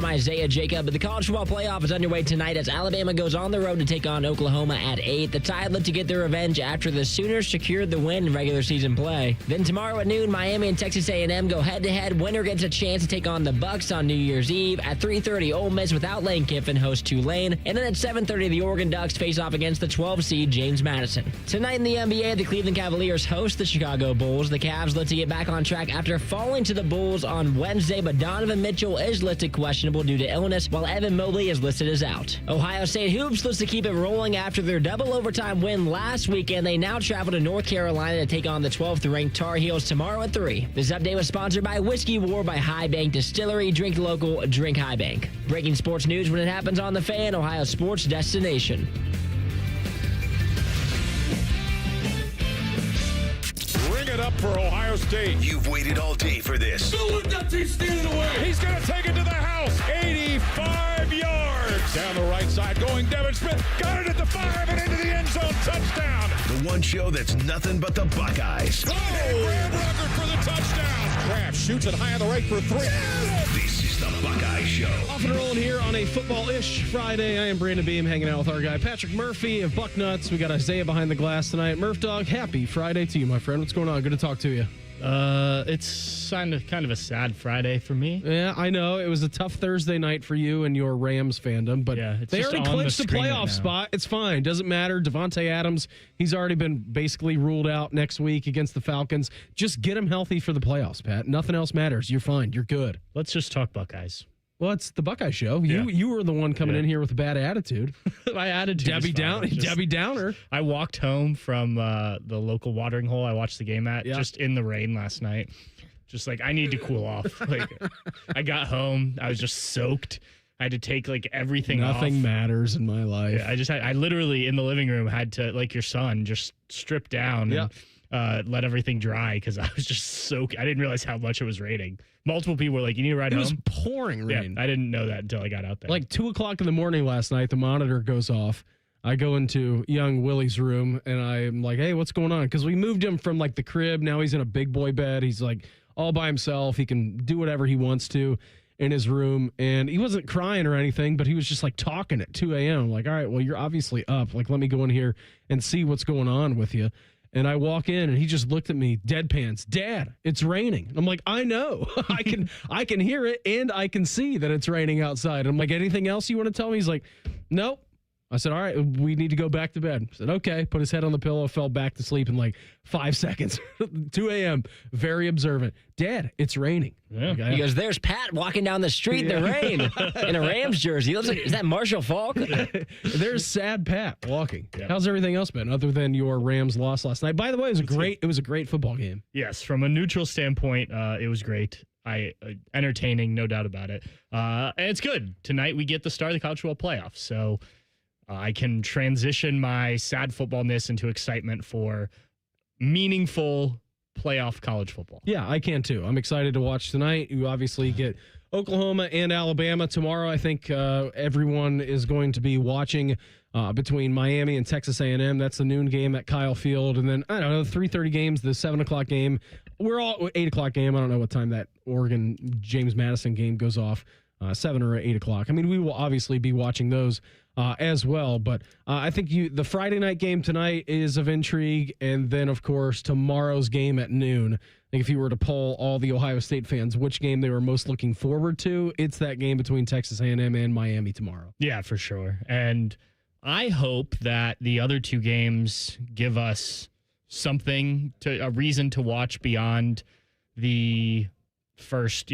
I'm Isaiah Jacob. The college football playoff is underway tonight as Alabama goes on the road to take on Oklahoma at 8. The Tide look to get their revenge after the Sooners secured the win in regular season play. Then tomorrow at noon, Miami and Texas A&M go head-to-head. Winner gets a chance to take on the Bucks on New Year's Eve. At 3:30, Ole Miss without Lane Kiffin hosts Tulane. And then at 7:30, the Oregon Ducks face off against the 12-seed James Madison. Tonight in the NBA, the Cleveland Cavaliers host the Chicago Bulls. The Cavs look to get back on track after falling to the Bulls on Wednesday, but Donovan Mitchell is listed questionable due to illness, while Evan Mobley is listed as out. Ohio State Hoops looks to keep it rolling after their double overtime win last weekend. They now travel to North Carolina to take on the 12th-ranked Tar Heels tomorrow at 3. This update was sponsored by Whiskey War by High Bank Distillery. Drink local, drink High Bank. Breaking sports news when it happens on The Fan, Ohio sports destination. Bring it up for Ohio State. You've waited all day for this. Go with that team stealing away. He's going to take it to the house. 85 yards. Down the right side going Devin Smith. Got it at the 5 and into the end zone. Touchdown. The one show that's nothing but the Buckeyes. Oh, Graham Rucker for the touchdown. Graham shoots it high on the right for 3. This is the Buckeye Show. Off and rolling here on a football-ish Friday. I am Brandon Beam hanging out with our guy Patrick Murphy of Bucknuts. We got Isaiah behind the glass tonight. Murph Dog, happy Friday to you, my friend. What's going on? Good to talk to you. It's kind of a sad Friday for me. Yeah, I know. It was a tough Thursday night for you and your Rams fandom, but Yeah, it's they just already on the clinched the screen right playoff now. spot. It's fine. Doesn't matter. Devontae Adams, he's already been basically ruled out next week against the Falcons. Just get him healthy for the playoffs, Pat. Nothing else matters. You're fine. You're good. Let's just talk Buckeyes. Well, it's the Buckeye Show. Yeah. You were the one coming in here with a bad attitude. My attitude is fine. Debbie Downer. I walked home from the local watering hole I watched the game at, just in the rain last night. Just like, I need to cool off. Like, I got home, I was just soaked. I had to take like everything off. Nothing matters in my life. Yeah, I literally in the living room had to, like your son, just strip down and let everything dry because I was just soaked. I didn't realize how much it was raining. Multiple people were like, "You need to ride home." It was pouring rain. Yeah, I didn't know that until I got out there. Like 2:00 in the morning last night, the monitor goes off. I go into young Willie's room and I'm like, "Hey, what's going on?" Because we moved him from like the crib. Now he's in a big boy bed. He's like all by himself. He can do whatever he wants to in his room. And he wasn't crying or anything, but he was just like talking at 2 a.m. I'm like, all right, well, you're obviously up. Like, let me go in here and see what's going on with you. And I walk in and he just looked at me, deadpans. Dad, it's raining. And I'm like, I know. I can hear it and I can see that it's raining outside. I'm like, anything else you want to tell me? He's like, nope. I said, all right, we need to go back to bed. I said, okay. Put his head on the pillow, fell back to sleep in like 5 seconds. 2 a.m., very observant. Dad, it's raining. Yeah. He goes, there's Pat walking down the street in the rain in a Rams jersey. Looks like, is that Marshall Faulk? There's sad Pat walking. Yeah. How's everything else been other than your Rams loss last night? By the way, it was a great football game. Yes, from a neutral standpoint, it was great. Entertaining, no doubt about it. And it's good. Tonight we get the start of the college football playoffs. So I can transition my sad footballness into excitement for meaningful playoff college football. Yeah, I can too. I'm excited to watch tonight. You obviously get Oklahoma and Alabama tomorrow. I think everyone is going to be watching between Miami and Texas A&M. That's the noon game at Kyle Field. And then, I don't know, 3:30 games, the 7 o'clock game. We're all 8 o'clock game. I don't know what time that Oregon James Madison game goes off. 7 or 8 o'clock. I mean, we will obviously be watching those as well. But I think the Friday night game tonight is of intrigue. And then, of course, tomorrow's game at noon. I think if you were to poll all the Ohio State fans which game they were most looking forward to, it's that game between Texas A&M and Miami tomorrow. Yeah, for sure. And I hope that the other two games give us a reason to watch beyond the first,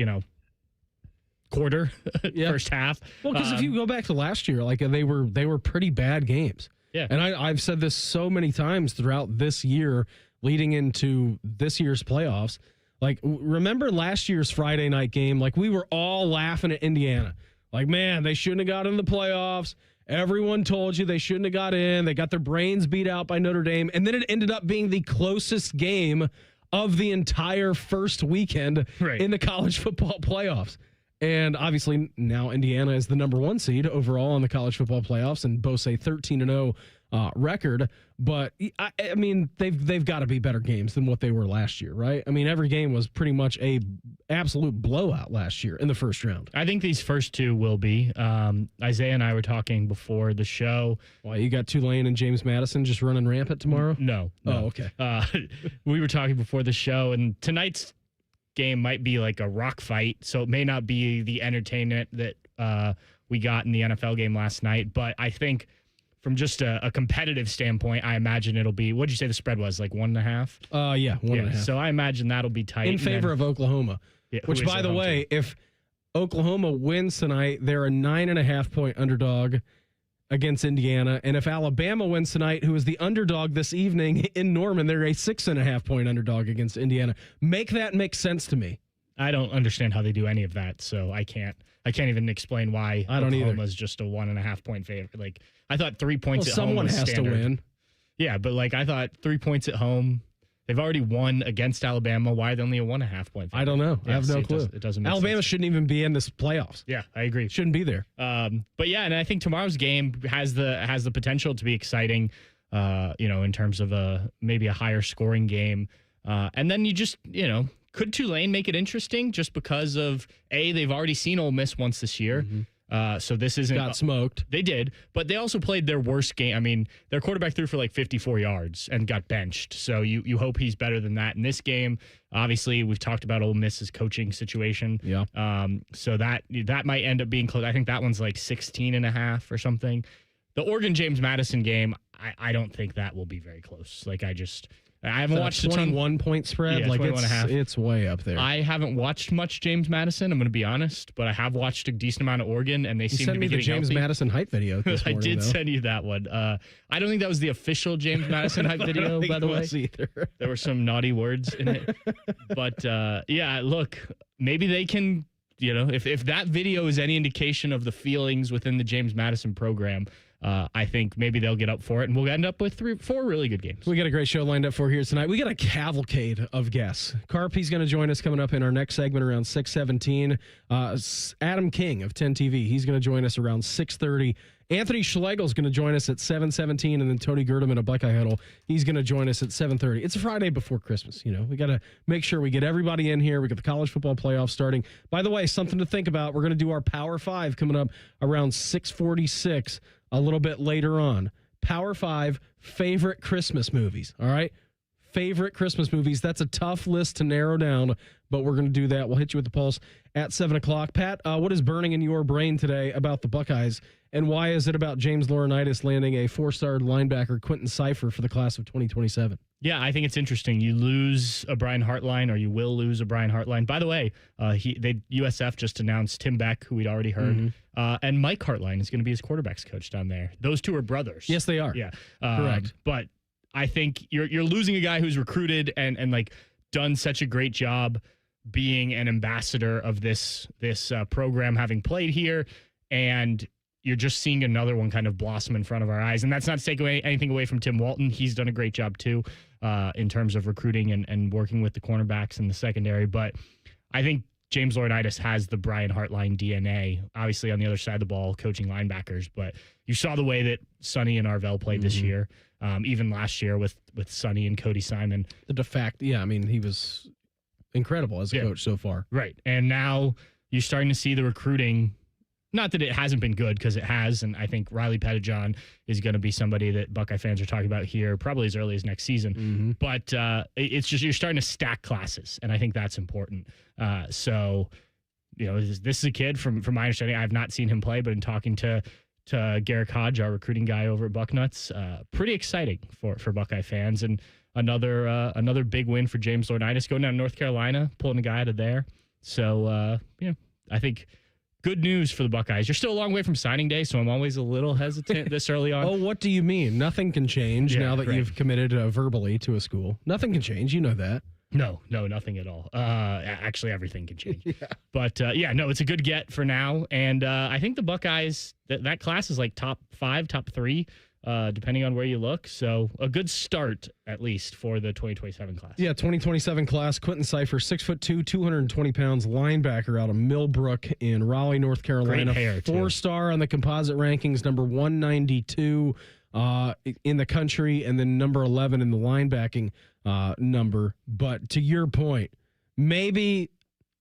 quarter, first half. Well, because if you go back to last year, like they were pretty bad games. Yeah. And I've said this so many times throughout this year, leading into this year's playoffs. Like, remember last year's Friday night game? Like, we were all laughing at Indiana. Like, man, they shouldn't have got in the playoffs. Everyone told you they shouldn't have got in. They got their brains beat out by Notre Dame. And then it ended up being the closest game of the entire first weekend in the college football playoffs. And obviously now Indiana is the number 1 seed overall in the college football playoffs, and boasts a 13-0 record. But I mean, they've got to be better games than what they were last year, right? I mean, every game was pretty much a absolute blowout last year in the first round. I think these first two will be. Isaiah and I were talking before the show. Why, you got Tulane and James Madison just running rampant tomorrow? No. Oh, okay. We were talking before the show, and tonight's game might be like a rock fight, so it may not be the entertainment that we got in the NFL game last night, but I think from just a competitive standpoint, I imagine it'll be, what'd you say the spread was, like 1.5? Yeah, 1.5. So I imagine that'll be tight. In favor of Oklahoma, which, by the way, if Oklahoma wins tonight, they're a 9.5-point underdog against Indiana. And if Alabama wins tonight, who is the underdog this evening in Norman, they're a 6.5-point underdog against Indiana. Make that make sense to me. I don't understand how they do any of that, so I can't even explain why Oklahoma's just a 1.5-point favorite. Like, I thought 3 points at home was standard. Someone has to win. Yeah, but like I thought 3 points at home. They've already won against Alabama. Why are they only a 1.5-point favorite? I don't know. I have no clue. It doesn't make Alabama sense. shouldn't even be in this playoffs. Yeah, I agree. Shouldn't be there. But yeah, and I think tomorrow's game has the potential to be exciting. In terms of maybe a higher scoring game. And then you just could Tulane make it interesting just because of they've already seen Ole Miss once this year. Mm-hmm. So this isn't got smoked. They did, but they also played their worst game. I mean, their quarterback threw for like 54 yards and got benched. So you hope he's better than that in this game. Obviously, we've talked about Ole Miss's coaching situation. Yeah. So that might end up being close. I think that one's like 16.5 or something. The Oregon James Madison game, I don't think that will be very close. Like I haven't watched a 21-point spread. Yeah, like 21.5. It's way up there. I haven't watched much James Madison. I'm going to be honest, but I have watched a decent amount of Oregon, and they seem to be getting James healthy. Madison hype video. This morning, I did though. send you that one. I don't think that was the official James Madison hype video, by the way. Either. There were some naughty words in it, but look, maybe they can. If that video is any indication of the feelings within the James Madison program. I think maybe they'll get up for it, and we'll end up with 4 really good games. We got a great show lined up for here tonight. We got a cavalcade of guests. Carp, he's going to join us coming up in our next segment around 6:17. Adam King of 10 TV, he's going to join us around 6:30. Anthony Schlegel is going to join us at 7:17, and then Tony Gerdeman of Buckeye Huddle, he's going to join us at 7:30. It's a Friday before Christmas. We got to make sure we get everybody in here. We got the college football playoffs starting. By the way, something to think about. We're going to do our Power 5 coming up around 6:46. A little bit later on. Power 5 favorite Christmas movies. All right? Favorite Christmas movies. That's a tough list to narrow down, but we're going to do that. We'll hit you with the pulse at 7 o'clock. Pat, what is burning in your brain today about the Buckeyes, and why is it about James Laurinaitis landing a 4-star linebacker, Quentin Cypher, for the class of 2027? Yeah, I think it's interesting. You lose a Brian Hartline, or you will lose a Brian Hartline. By the way, USF just announced Tim Beck, who we'd already heard, and Mike Hartline is going to be his quarterback's coach down there. Those two are brothers. Yes, they are. Yeah, correct. But I think you're losing a guy who's recruited and like done such a great job being an ambassador of this program, having played here, and you're just seeing another one kind of blossom in front of our eyes. And that's not to take anything away from Tim Walton. He's done a great job too in terms of recruiting and working with the cornerbacks in the secondary. But I think James Laurinaitis has the Brian Hartline DNA, obviously on the other side of the ball, coaching linebackers. But you saw the way that Sonny and Arvell played this year, even last year with Sonny and Cody Simon. He was incredible as a coach so far. Right. And now you're starting to see the recruiting. Not that it hasn't been good, because it has, and I think Riley Pettijohn is going to be somebody that Buckeye fans are talking about here probably as early as next season. But it's just you're starting to stack classes, and I think that's important. So, this is a kid, from my understanding, I have not seen him play, but in talking to Garrick Hodge, our recruiting guy over at Bucknuts, pretty exciting for Buckeye fans, and another big win for James Laurinaitis, going down to North Carolina, pulling a guy out of there. So, I think good news for the Buckeyes. You're still a long way from signing day, so I'm always a little hesitant this early on. Oh, what do you mean? Nothing can change now that you've committed verbally to a school. Nothing can change. You know that. No, nothing at all. Actually, everything can change. But, it's a good get for now. And I think the Buckeyes, that class is like top 5, top 3, depending on where you look. So a good start, at least, for the 2027 class. Yeah, 2027 class. Quentin Cypher, 6'2", 220 pounds, linebacker out of Millbrook in Raleigh, North Carolina. Great hair, too. 4-star on the composite rankings, number 192. in the country, and then number 11 in the linebacking number. But to your point, maybe,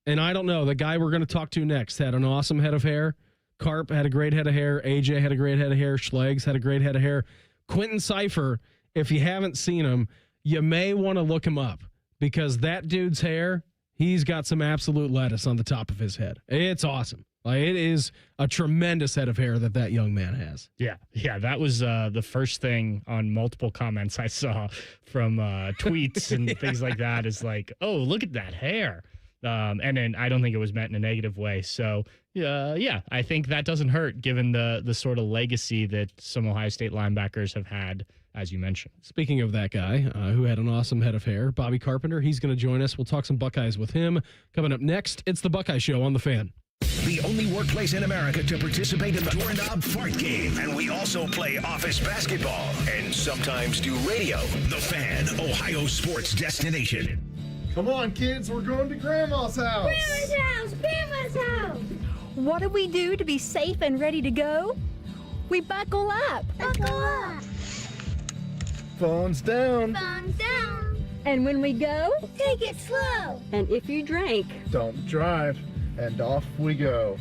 and I don't know, the guy we're going to talk to next had an awesome head of hair. Carp had a great head of hair. AJ had a great head of hair. Schlegs had a great head of hair. Quentin Cypher, if you haven't seen him, you may want to look him up, because that dude's hair, he's got some absolute lettuce on the top of his head. It's awesome. Like, it is a tremendous head of hair that young man has. Yeah, that was the first thing on multiple comments I saw from tweets and things like that, is like, oh, look at that hair. And then I don't think it was meant in a negative way. So, yeah, I think that doesn't hurt, given the sort of legacy that some Ohio State linebackers have had, as you mentioned. Speaking of that guy who had an awesome head of hair, Bobby Carpenter, he's going to join us. We'll talk some Buckeyes with him. Coming up next, it's the Buckeye Show on The Fan. The only workplace in America to participate in the Doorknob Fart Game. And we also play office basketball and sometimes do radio. The Fan, Ohio sports destination. Come on, kids, we're going to Grandma's house. Grandma's house! Grandma's house! What do we do to be safe and ready to go? We buckle up. Buckle up. Phones down. Thumbs down. And when we go, take it slow. And if you drink, Don't drive. And off we go.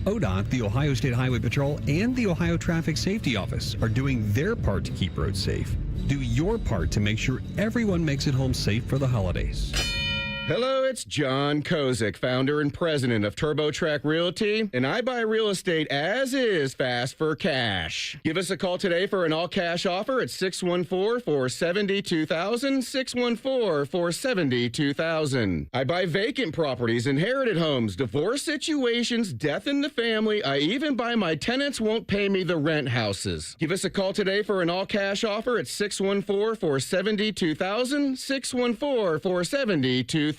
ODOT, the Ohio State Highway Patrol, and the Ohio Traffic Safety Office are doing their part to keep roads safe. Do your part to make sure everyone makes it home safe for the holidays. Hello, it's John Kozik, founder and president of TurboTrack Realty, and I buy real estate as is, fast for cash. Give us a call today for an all-cash offer at 614-470-2000, 614-470-2000. I buy vacant properties, inherited homes, divorce situations, death in the family. I even buy my tenants won't pay me the rent houses. Give us a call today for an all-cash offer at 614-470-2000, 614-470-2000.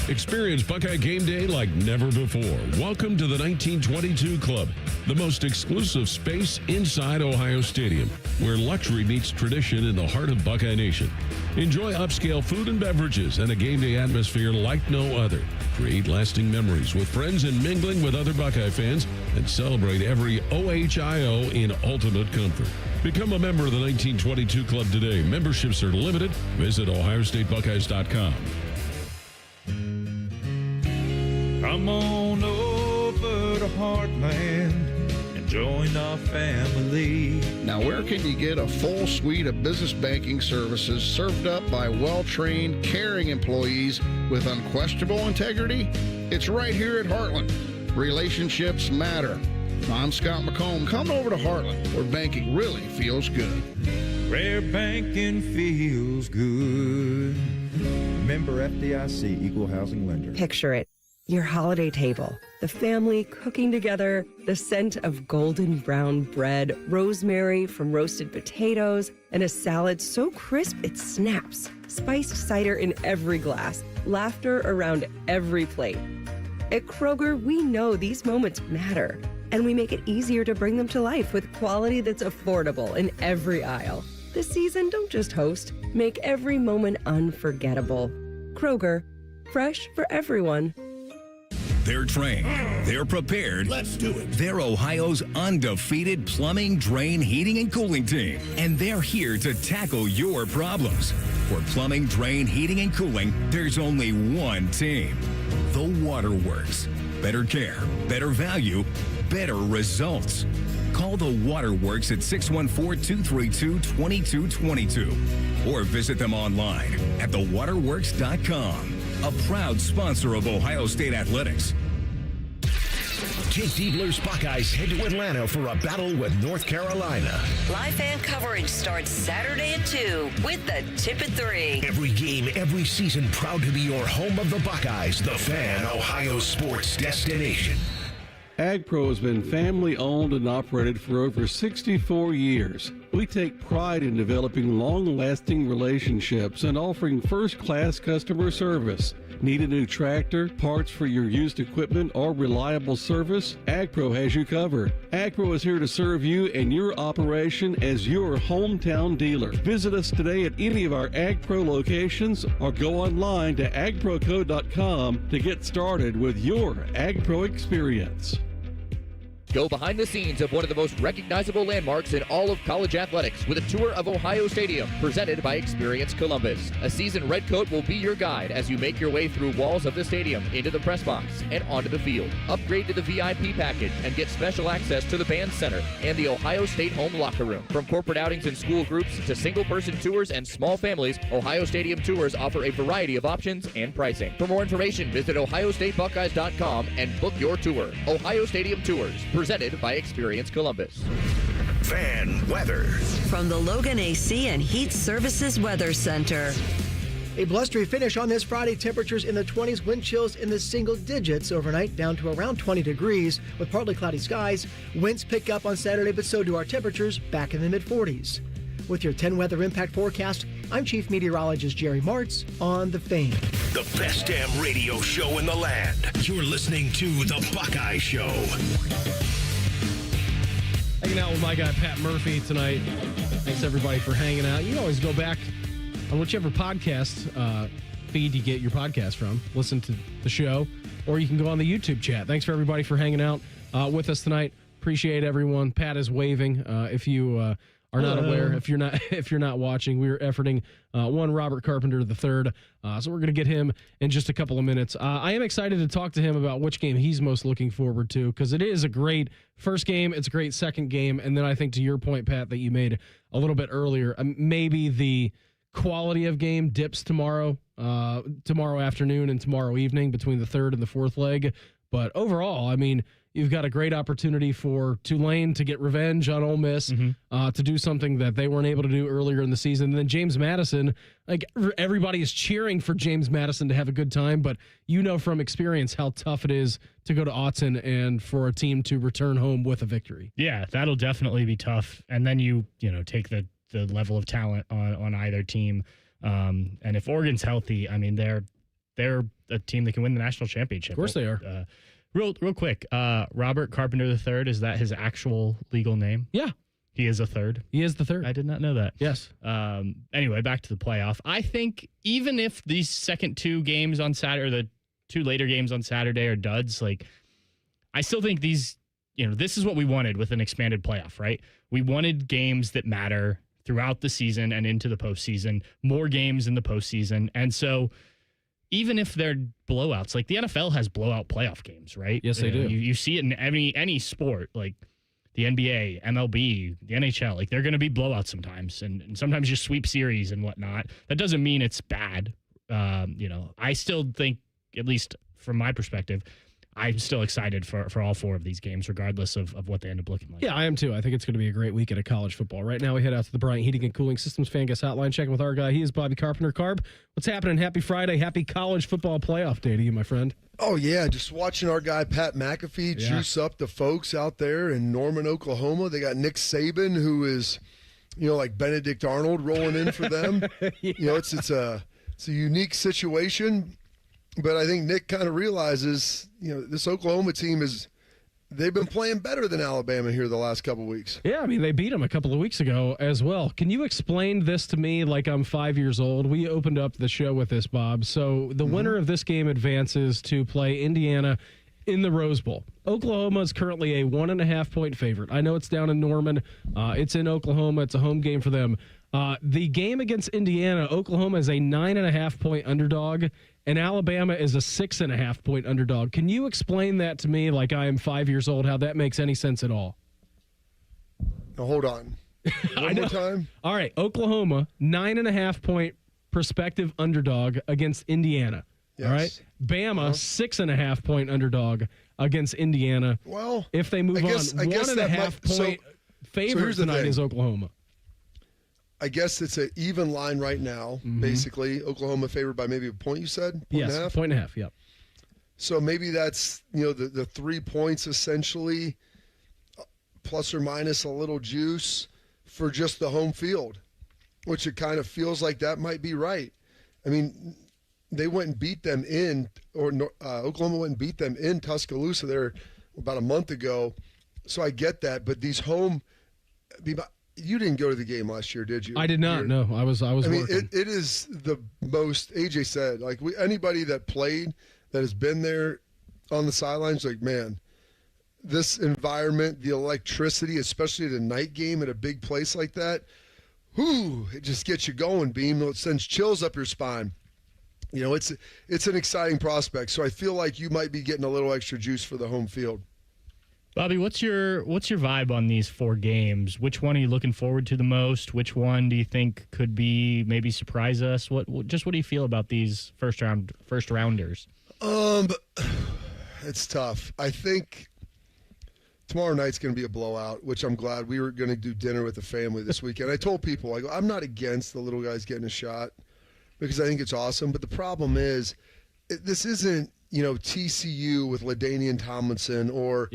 Experience Buckeye game day like never before. Welcome to the 1922 Club, the most exclusive space inside Ohio Stadium, where luxury meets tradition in the heart of Buckeye Nation. Enjoy upscale food and beverages and a game day atmosphere like no other. Create lasting memories with friends and mingling with other Buckeye fans, and celebrate every OHIO in ultimate comfort. Become a member of the 1922 Club today. Memberships are limited. Visit OhioStateBuckeyes.com. Come on over to Heartland and join our family. Now, where can you get a full suite of business banking services served up by well-trained, caring employees with unquestionable integrity? It's right here at Heartland. Relationships matter. I'm Scott McComb. Come over to Heartland, where banking really feels good. Where banking feels good. Member FDIC, Equal Housing Lender. Picture it. Your holiday table, the family cooking together, the scent of golden brown bread, rosemary from roasted potatoes, and a salad so crisp it snaps, spiced cider in every glass, laughter around every plate. At Kroger, we know these moments matter, and we make it easier to bring them to life with quality that's affordable in every aisle. This season, don't just host, make every moment unforgettable. Kroger, fresh for everyone. They're trained. They're prepared. Let's do it. They're Ohio's undefeated plumbing, drain, heating, and cooling team. And they're here to tackle your problems. For plumbing, drain, heating, and cooling, there's only one team. The Waterworks. Better care, better value, better results. Call the Waterworks at 614-232-2222 or visit them online at thewaterworks.com. A proud sponsor of Ohio State Athletics. Jake Diebler's Buckeyes head to Atlanta for a battle with North Carolina. Live fan coverage starts Saturday at 2 with the tip at 3. Every game, every season, proud to be your home of the Buckeyes, the Fan, Ohio sports destination. AgPro has been family owned and operated for over 64 years. We take pride in developing long-lasting relationships and offering first-class customer service. Need a new tractor, parts for your used equipment, or reliable service? AgPro has you covered. AgPro is here to serve you and your operation as your hometown dealer. Visit us today at any of our AgPro locations or go online to agproco.com to get started with your AgPro experience. Go behind the scenes of one of the most recognizable landmarks in all of college athletics with a tour of Ohio Stadium presented by Experience Columbus. A seasoned redcoat will be your guide as you make your way through walls of the stadium, into the press box, and onto the field. Upgrade to the VIP package and get special access to the band center and the Ohio State home locker room. From corporate outings and school groups to single-person tours and small families, Ohio Stadium Tours offer a variety of options and pricing. For more information, visit ohiostatebuckeyes.com and book your tour. Ohio Stadium Tours, presented by Experience Columbus. Fan weather. From the Logan AC and Heat Services Weather Center. A blustery finish on this Friday. Temperatures in the 20s, wind chills in the single digits overnight, down to around 20 degrees with partly cloudy skies. Winds pick up on Saturday, but so do our temperatures, back in the mid-40s. With your 10 weather impact forecast, I'm Chief Meteorologist Jerry Martz on The Fan. The best damn radio show in the land. You're listening to The Buckeye Show. Hanging out with my guy, Pat Murphy, tonight. Thanks, everybody, for hanging out. You can always go back on whichever podcast feed you get your podcast from. Listen to the show, or you can go on the YouTube chat. Thanks for everybody for hanging out with us tonight. Appreciate everyone. Pat is waving. If you are not aware, if you're not watching, we're efforting one Robert Carpenter III. So we're going to get him in just a couple of minutes. I am excited to talk to him about which game he's most looking forward to, because it is a great first game, it's a great second game, and then I think to your point, Pat, that you made a little bit earlier, maybe the quality of game dips tomorrow afternoon and tomorrow evening between the third and the fourth leg. But overall, I mean, you've got a great opportunity for Tulane to get revenge on Ole Miss, to do something that they weren't able to do earlier in the season. And then James Madison, like, everybody is cheering for James Madison to have a good time, but you know from experience how tough it is to go to Autzen and for a team to return home with a victory. Yeah, that'll definitely be tough. And then you take the level of talent on either team. And if Oregon's healthy, I mean, they're a team that can win the national championship. Of course they are. Real quick, Robert Carpenter III, is that his actual legal name? Yeah. He is a third? He is the third. I did not know that. Yes. Anyway, back to the playoff. I think even if these second two games on Saturday, or the two later games on Saturday are duds, like, I still think these, this is what we wanted with an expanded playoff, right? We wanted games that matter throughout the season and into the postseason, more games in the postseason. And so even if they're blowouts, like the NFL has blowout playoff games, right? Yes, they do. You see it in any sport, like the NBA, MLB, the NHL. Like, they're going to be blowouts sometimes, and sometimes just sweep series and whatnot. That doesn't mean it's bad. I still think, at least from my perspective, I'm still excited for all four of these games, regardless of what they end up looking like. Yeah, I am too. I think it's going to be a great weekend of college football. Right now, we head out to the Bryant Heating and Cooling Systems Fan Guest Hotline, checking with our guy. He is Bobby Carpenter. Carb, what's happening? Happy Friday. Happy college football playoff day to you, my friend. Oh, yeah, just watching our guy Pat McAfee juice up the folks out there in Norman, Oklahoma. They got Nick Saban, who is, like Benedict Arnold rolling in for them. It's a unique situation. But I think Nick kind of realizes, this Oklahoma team they've been playing better than Alabama here the last couple of weeks. Yeah, I mean, they beat them a couple of weeks ago as well. Can you explain this to me like I'm 5 years old? We opened up the show with this, Bob. So the winner of this game advances to play Indiana in the Rose Bowl. Oklahoma is currently a 1.5-point favorite. I know it's down in Norman. It's in Oklahoma. It's a home game for them. The game against Indiana, Oklahoma is a 9.5-point underdog, and Alabama is a 6.5-point underdog. Can you explain that to me like I am 5 years old, how that makes any sense at all? Now, hold on. One more time. All right, Oklahoma, 9.5-point prospective underdog against Indiana. Yes. All right, Bama, 6.5-point underdog against Indiana. Well, if they move on, 1.5-point favorite tonight is Oklahoma. I guess it's an even line right now, basically. Oklahoma favored by maybe a point, you said? Yes, 1.5, yep. So maybe that's, the 3 points essentially, plus or minus a little juice for just the home field, which it kind of feels like that might be right. I mean, they went and beat them Oklahoma went and beat them in Tuscaloosa there about a month ago. So I get that, but these home – you didn't go to the game last year, did you? I did not. No, I was working. It is the most. AJ said, anybody that played that has been there on the sidelines, like, man, this environment, the electricity, especially at a night game at a big place like that, it just gets you going, Beam. It sends chills up your spine. You know, it's an exciting prospect. So I feel like you might be getting a little extra juice for the home field. Bobby, what's your vibe on these 4 games? Which one are you looking forward to the most? Which one do you think could be maybe surprise us? What do you feel about these first rounders? It's tough. I think tomorrow night's going to be a blowout, which I'm glad. We were going to do dinner with the family this weekend. I told people, I go, I'm not against the little guys getting a shot because I think it's awesome. But the problem is, this isn't, TCU with LaDainian Tomlinson or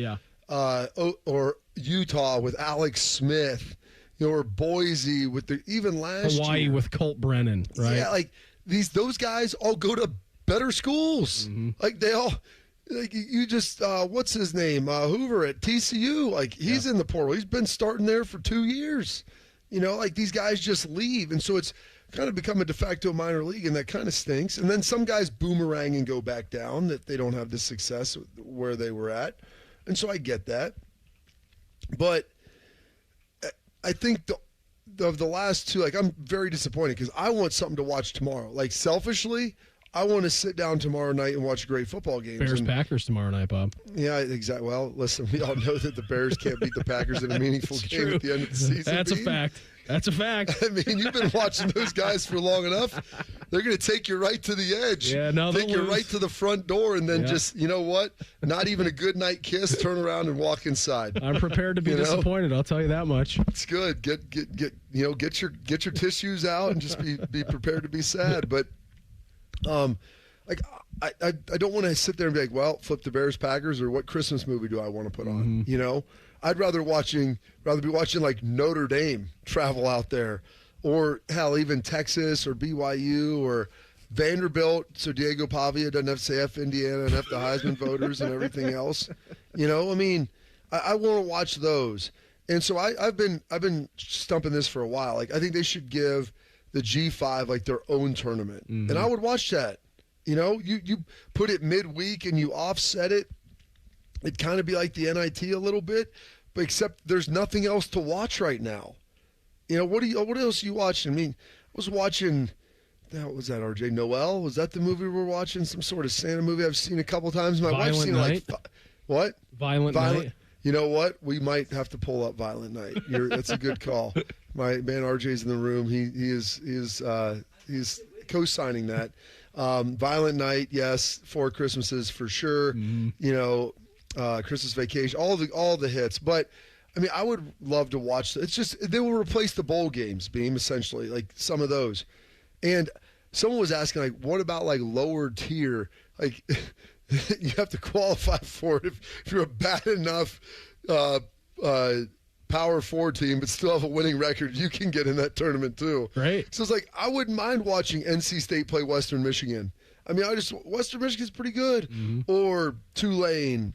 Utah with Alex Smith, or Boise with even last Hawaii year. with Colt Brennan, right? Yeah, like those guys all go to better schools. Mm-hmm. Like they all, like you just what's his name? Hoover at TCU. Like he's in the portal. He's been starting there for 2 years. Like these guys just leave, and so it's kind of become a de facto minor league, and that kind of stinks. And then some guys boomerang and go back down that they don't have the success where they were at. And so I get that. But I think of the last 2, like I'm very disappointed because I want something to watch tomorrow. Like selfishly, I want to sit down tomorrow night and watch great football games. Bears-Packers tomorrow night, Bob. Yeah, exactly. Well, listen, we all know that the Bears can't beat the Packers in a meaningful game true. at the end of the season. That's a fact. That's a fact. I mean, you've been watching those guys for long enough. They're going to take you right to the edge. Yeah, no, take you right to the front door, and then just, you know what? Not even a good night kiss. Turn around and walk inside. I'm prepared to be disappointed. I'll tell you that much. It's good. Get your tissues out and just be prepared to be sad. But, like I don't want to sit there and be like, well, flip the Bears Packers, or what Christmas movie do I want to put on? I'd rather be watching like Notre Dame travel out there, or hell, even Texas or BYU or Vanderbilt. So Diego Pavia doesn't have to say F Indiana and F the Heisman voters and everything else. I mean, I want to watch those. And so I've been stumping this for a while. Like I think they should give the G5 like their own tournament, and I would watch that. You put it midweek and you offset it. It'd kind of be like the NIT a little bit, but except there's nothing else to watch right now. What else are you watching? I mean, I was watching, what was that, RJ? Noel? Was that the movie we're watching? Some sort of Santa movie I've seen a couple times. My wife's seen Night? What? Violent Night. You know what? We might have to pull up Violent Night. That's a good call. My man RJ's in the room. He's co-signing that. Violent Night, yes. 4 Christmases for sure. Christmas Vacation, all the hits. But I mean, I would love to watch. It's just they will replace the bowl games, Beam, essentially, like some of those. And someone was asking, like, what about like lower tier? Like, you have to qualify for it if you're a bad enough Power 4 team, but still have a winning record. You can get in that tournament too. Right. So it's like I wouldn't mind watching NC State play Western Michigan. I mean, Western Michigan's pretty good, or Tulane,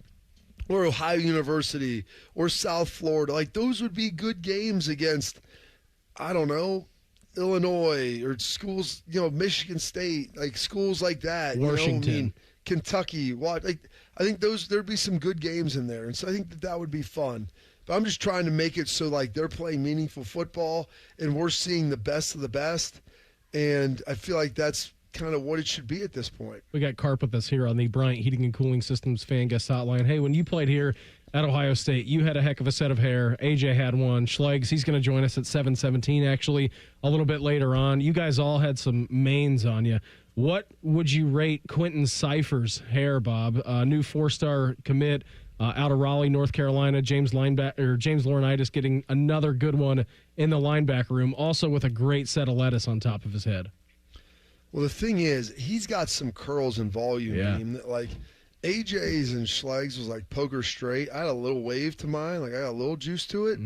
or Ohio University, or South Florida. Like, those would be good games against, I don't know, Illinois, or schools, Michigan State, like schools like that. Washington. Kentucky. I think there'd be some good games in there. And so I think that would be fun. But I'm just trying to make it so, like, they're playing meaningful football, and we're seeing the best of the best. And I feel like that's kind of what it should be at this point. We got Carp with us here on the Bryant Heating and Cooling Systems fan guest hotline. Hey, when you played here at Ohio State, you had a heck of a set of hair. AJ had one. Schlegs, he's going to join us at 7:17, actually, a little bit later on. You guys all had some manes on you. What would you rate Quentin Cypher's hair, Bob? New 4-star commit out of Raleigh, North Carolina. James Laurinaitis getting another good one in the linebacker room, also with a great set of lettuce on top of his head. Well, the thing is, he's got some curls and volume. Yeah. Like AJ's and Schlegs was like poker straight. I had a little wave to mine. Like I got a little juice to it.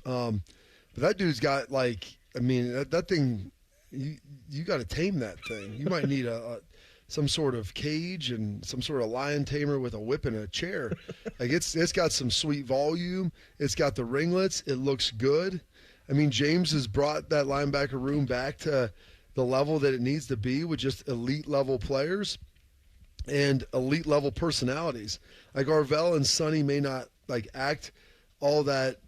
But that dude's got that thing, you got to tame that thing. You might need some sort of cage and some sort of lion tamer with a whip and a chair. Like it's got some sweet volume. It's got the ringlets. It looks good. I mean, James has brought that linebacker room back to the level that it needs to be with just elite level players and elite level personalities. Like Arvell and Sonny may not like act all that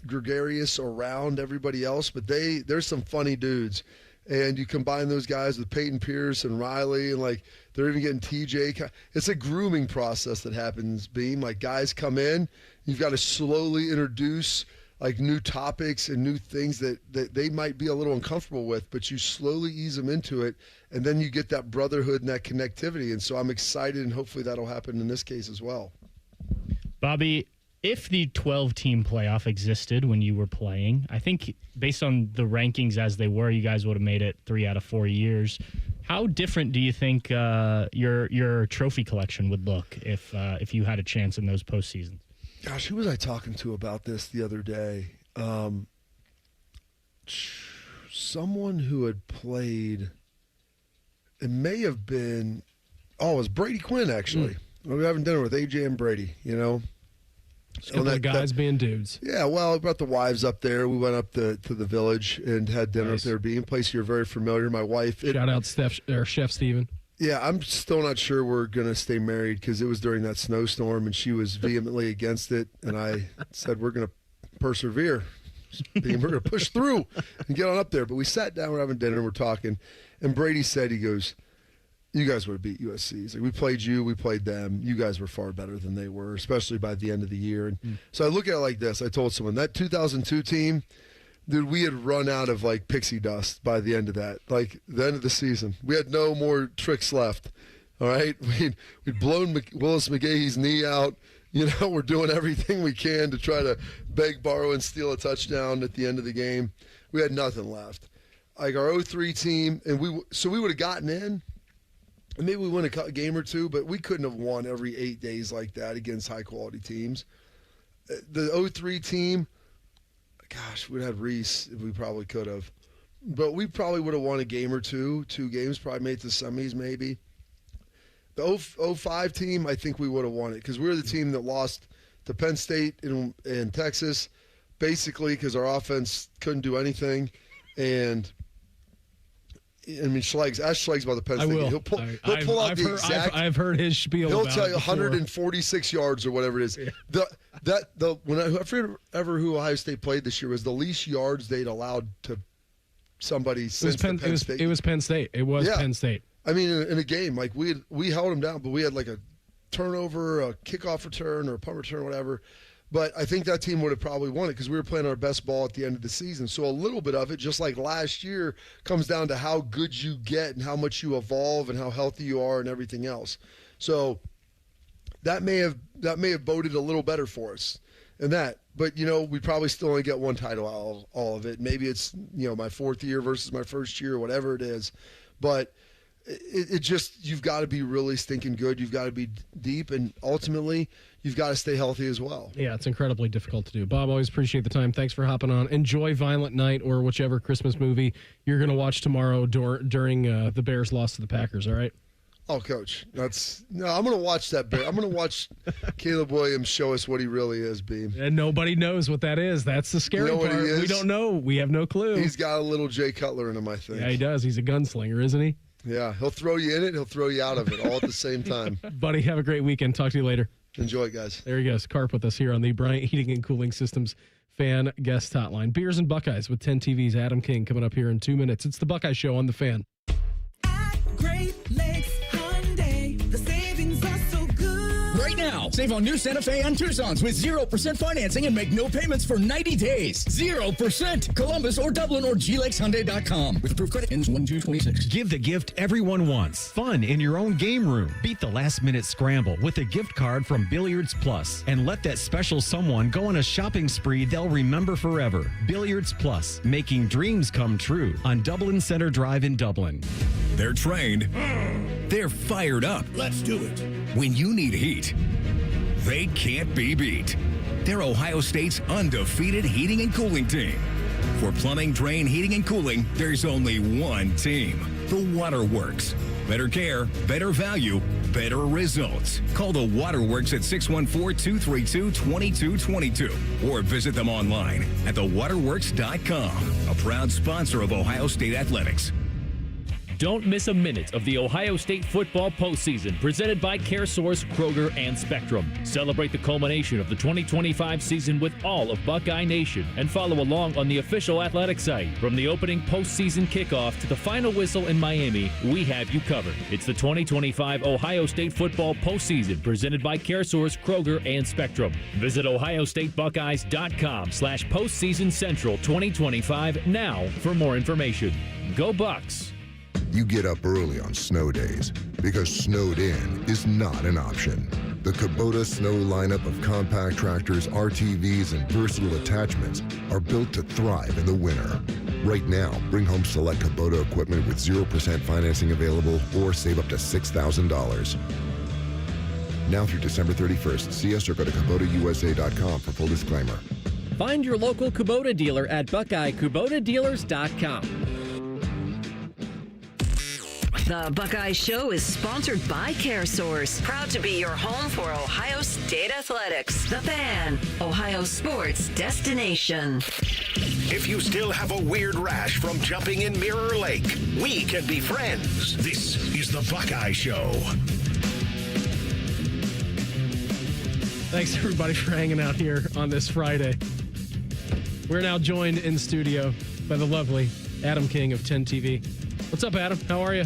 gregarious around everybody else, but there's some funny dudes. And you combine those guys with Peyton Pierce and Riley, and like they're even getting TJ. It's a grooming process that happens, Beam. Like guys come in, you've got to slowly introduce like new topics and new things that they might be a little uncomfortable with, but you slowly ease them into it, and then you get that brotherhood and that connectivity. And so I'm excited, and hopefully that'll happen in this case as well. Bobby, if the 12-team playoff existed when you were playing, I think based on the rankings as they were, you guys would have made it 3 out of 4 years. How different do you think your trophy collection would look if you had a chance in those postseasons? Gosh, who was I talking to about this the other day? Someone who had played. It may have been. Oh, it was Brady Quinn actually. We were having dinner with AJ and Brady. You know. The guys being dudes. Yeah, well, we brought the wives up there. We went up to the village and had dinner up there. Being a place you're very familiar. My wife. Shout out Chef Steven. Yeah, I'm still not sure we're going to stay married because it was during that snowstorm and she was vehemently against it. And I said, we're going to persevere. We're going to push through and get on up there. But we sat down, we're having dinner, we're talking. And Brady said, he goes, you guys would have beat USC. He's like, we played you, we played them. You guys were far better than they were, especially by the end of the year. And so I look at it like this. I told someone, that 2002 team, dude, we had run out of like pixie dust by the end of that. Like the end of the season, we had no more tricks left. All right, we'd blown Willis McGahee's knee out. You know, we're doing everything we can to try to beg, borrow, and steal a touchdown at the end of the game. We had nothing left. Like our 03 team, and we would have gotten in, and maybe we win a game or two, but we couldn't have won every 8 days like that against high quality teams. The 03 team. Gosh, we'd had Reese if we probably could have. But we probably would have won a game or two games, probably made it to semis maybe. The 05 team, I think we would have won it because we were the team that lost to Penn State in Texas, basically because our offense couldn't do anything. And I mean, ask Schlegel about the Penn State game. He'll pull out the exact. I've heard his spiel. He'll about tell you it 146 yards or whatever it is. Yeah. I forget ever who Ohio State played this year was the least yards they'd allowed to somebody since Penn State. It was Penn State. It was Penn State. I mean, in a game like we held them down, but we had like a turnover, a kickoff return, or a punt return, or whatever. But I think that team would have probably won it because we were playing our best ball at the end of the season. So a little bit of it, just like last year, comes down to how good you get and how much you evolve and how healthy you are and everything else. So that may have boded a little better for us in that. But, you know, we probably still only get one title out of all of it. Maybe it's, you know, my fourth year versus my first year, whatever it is. But it just, you've got to be really stinking good. You've got to be deep, and ultimately, you've got to stay healthy as well. Yeah, it's incredibly difficult to do. Bob, always appreciate the time. Thanks for hopping on. Enjoy Violent Night or whichever Christmas movie you're going to watch tomorrow during the Bears' loss to the Packers, all right? Oh, Coach, I'm going to watch that. I'm going to watch Caleb Williams show us what he really is, Beam. And nobody knows what that is. That's the scary part. We don't know. We have no clue. He's got a little Jay Cutler in him, I think. Yeah, he does. He's a gunslinger, isn't he? Yeah, he'll throw you in it. He'll throw you out of it all at the same time. Buddy, have a great weekend. Talk to you later. Enjoy it, guys. There he goes. Carp with us here on the Bryant Heating and Cooling Systems Fan Guest Hotline. Beers and Buckeyes with 10 TV's Adam King coming up here in 2 minutes. It's the Buckeye Show on the Fan. Great Lakes Hyundai, the savings are so good. Right now, save on new Santa Fe and Tucson's with 0% financing and make no payments for 90 days. 0%. Columbus or Dublin or glakeshyundai.com. With approved credit ends 1/2/26. Give the gift everyone wants. Fun in your own game room. Beat the last-minute scramble with a gift card from Billiards Plus. And let that special someone go on a shopping spree they'll remember forever. Billiards Plus, making dreams come true on Dublin Center Drive in Dublin. They're trained. They're fired up. Let's do it. When you need heat, they can't be beat. They're Ohio State's undefeated heating and cooling team. For plumbing, drain, heating, and cooling, there's only one team. The Waterworks. Better care, better value, better results. Call the Waterworks at 614-232-2222 or visit them online at thewaterworks.com. A proud sponsor of Ohio State Athletics. Don't miss a minute of the Ohio State football postseason presented by CareSource, Kroger, and Spectrum. Celebrate the culmination of the 2025 season with all of Buckeye Nation and follow along on the official athletic site. From the opening postseason kickoff to the final whistle in Miami, we have you covered. It's the 2025 Ohio State football postseason presented by CareSource, Kroger, and Spectrum. Visit ohiostatebuckeyes.com/postseason central 2025 now for more information. Go Bucks! You get up early on snow days because snowed in is not an option. The Kubota snow lineup of compact tractors, RTVs, and versatile attachments are built to thrive in the winter. Right now, bring home select Kubota equipment with 0% financing available or save up to $6,000. Now through December 31st, see us or go to KubotaUSA.com for full disclaimer. Find your local Kubota dealer at BuckeyeKubotaDealers.com. The Buckeye Show is sponsored by CareSource, proud to be your home for Ohio State athletics. The Fan, Ohio sports destination. If you still have a weird rash from jumping in Mirror Lake, we can be friends. This is the Buckeye Show. Thanks, everybody, for hanging out here on this Friday. We're now joined in studio by the lovely Adam King of 10 TV. What's up, Adam? How are you?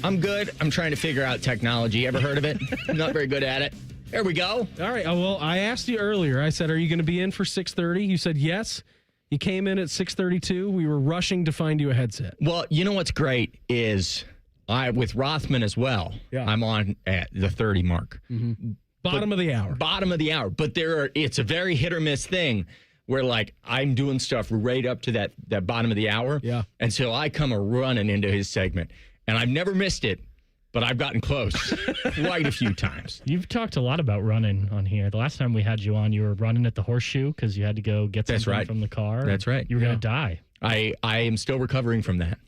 I'm good. I'm trying to figure out technology. Ever heard of it? I'm not very good at it. There we go. All right. Oh, well, I asked you earlier. I said, are you going to be in for 6:30? You said yes. You came in at 6:32. We were rushing to find you a headset. Well, you know what's great is with Rothman as well. Yeah. I'm on at the 30 mark. Mm-hmm. Bottom of the hour. Bottom of the hour. But it's a very hit or miss thing where, like, I'm doing stuff right up to that bottom of the hour. Yeah. And so I come running into his segment. And I've never missed it, but I've gotten close quite a few times. You've talked a lot about running on here. The last time we had you on, you were running at the Horseshoe because you had to go get something from the car. That's right. You were going to die. I am still recovering from that.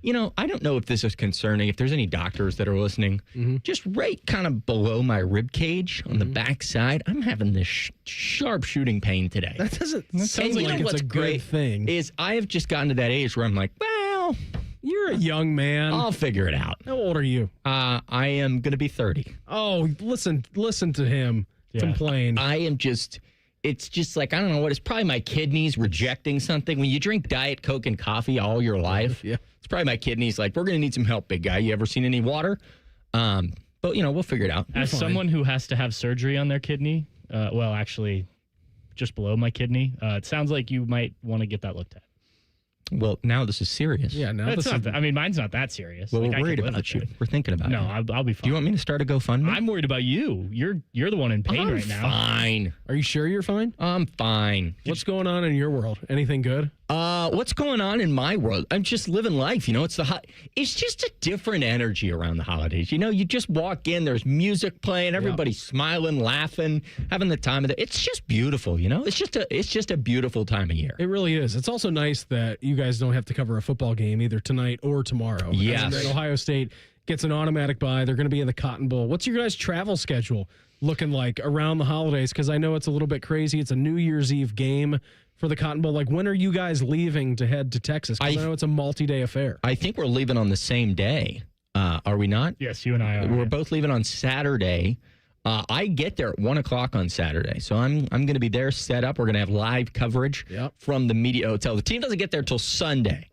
You know, I don't know if this is concerning. If there's any doctors that are listening, just right kind of below my rib cage on the back side, I'm having this sharp shooting pain today. That sounds like it's a good thing. Is I have just gotten to that age where I'm like, well, you're a young man. I'll figure it out. How old are you? I am going to be 30. Oh, listen to him complain. I am just... It's just like, I don't know what, it's probably my kidneys rejecting something. When you drink Diet Coke and coffee all your life, it's probably my kidneys like, we're going to need some help, big guy. You ever seen any water? But, we'll figure it out. As someone who has to have surgery on their kidney, well, actually, just below my kidney, it sounds like you might want to get that looked at. Well, now this is serious. Yeah, now it's not. I mean, mine's not that serious. Well, we're worried about you. We're thinking about No, you. I'll be fine. Do you want me to start a GoFundMe? I'm worried about you. You're the one in pain right now. Fine. Are you sure you're fine? I'm fine. What's going on in your world? Anything good? What's going on in my world? I'm just living life. It's it's just a different energy around the holidays. You just walk in, there's music playing, everybody's smiling, laughing, having the time of it. It's just beautiful. It's just a beautiful time of year. It really is. It's also nice that you guys don't have to cover a football game either tonight or tomorrow. Yes. And that Ohio State gets an automatic bye. They're going to be in the Cotton Bowl. What's your guys' travel schedule looking like around the holidays? Because I know it's a little bit crazy. It's a New Year's Eve game for the Cotton Bowl. Like, when are you guys leaving to head to Texas? Because I know it's a multi-day affair. I think we're leaving on the same day. Are we not? Yes, you and I are. We're both leaving on Saturday. I get there at 1 o'clock on Saturday. So I'm going to be there set up. We're going to have live coverage from the media hotel. The team doesn't get there till Sunday.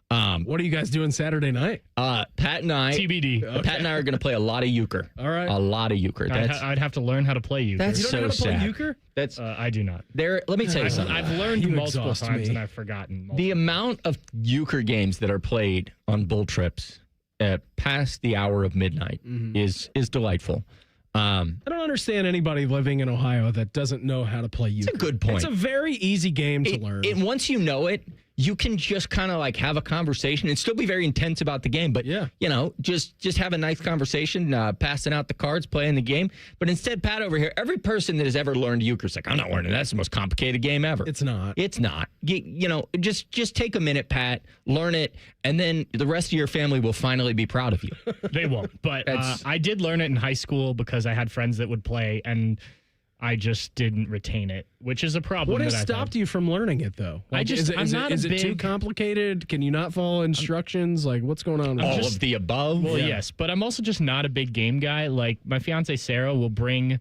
What are you guys doing Saturday night? Pat and I. TBD. Okay. Pat and I are going to play a lot of euchre. All right. A lot of euchre. I'd have to learn how to play euchre. That's you don't so know how to sad. play euchre? That's I do not. Let me tell you something. I've learned multiple exhaust times me. and I've forgotten. The amount of euchre games that are played on bull trips past the hour of midnight is delightful. I don't understand anybody living in Ohio that doesn't know how to play euchre. It's a good point. It's a very easy game to learn. Once you know it, you can just kind of like have a conversation and still be very intense about the game. But, just have a nice conversation, passing out the cards, playing the game. But instead, Pat over here, every person that has ever learned euchre is like, I'm not learning. That's the most complicated game ever. It's not. It's not. Just take a minute, Pat, learn it, and then the rest of your family will finally be proud of you. They won't. But I did learn it in high school because I had friends that would play, and I just didn't retain it, which is a problem. What has that I've stopped you from learning it, though? Like, is it too complicated? Can you not follow instructions? Like, what's going on? All of the above? Well, yes, but I'm also just not a big game guy. Like, my fiance Sarah will bring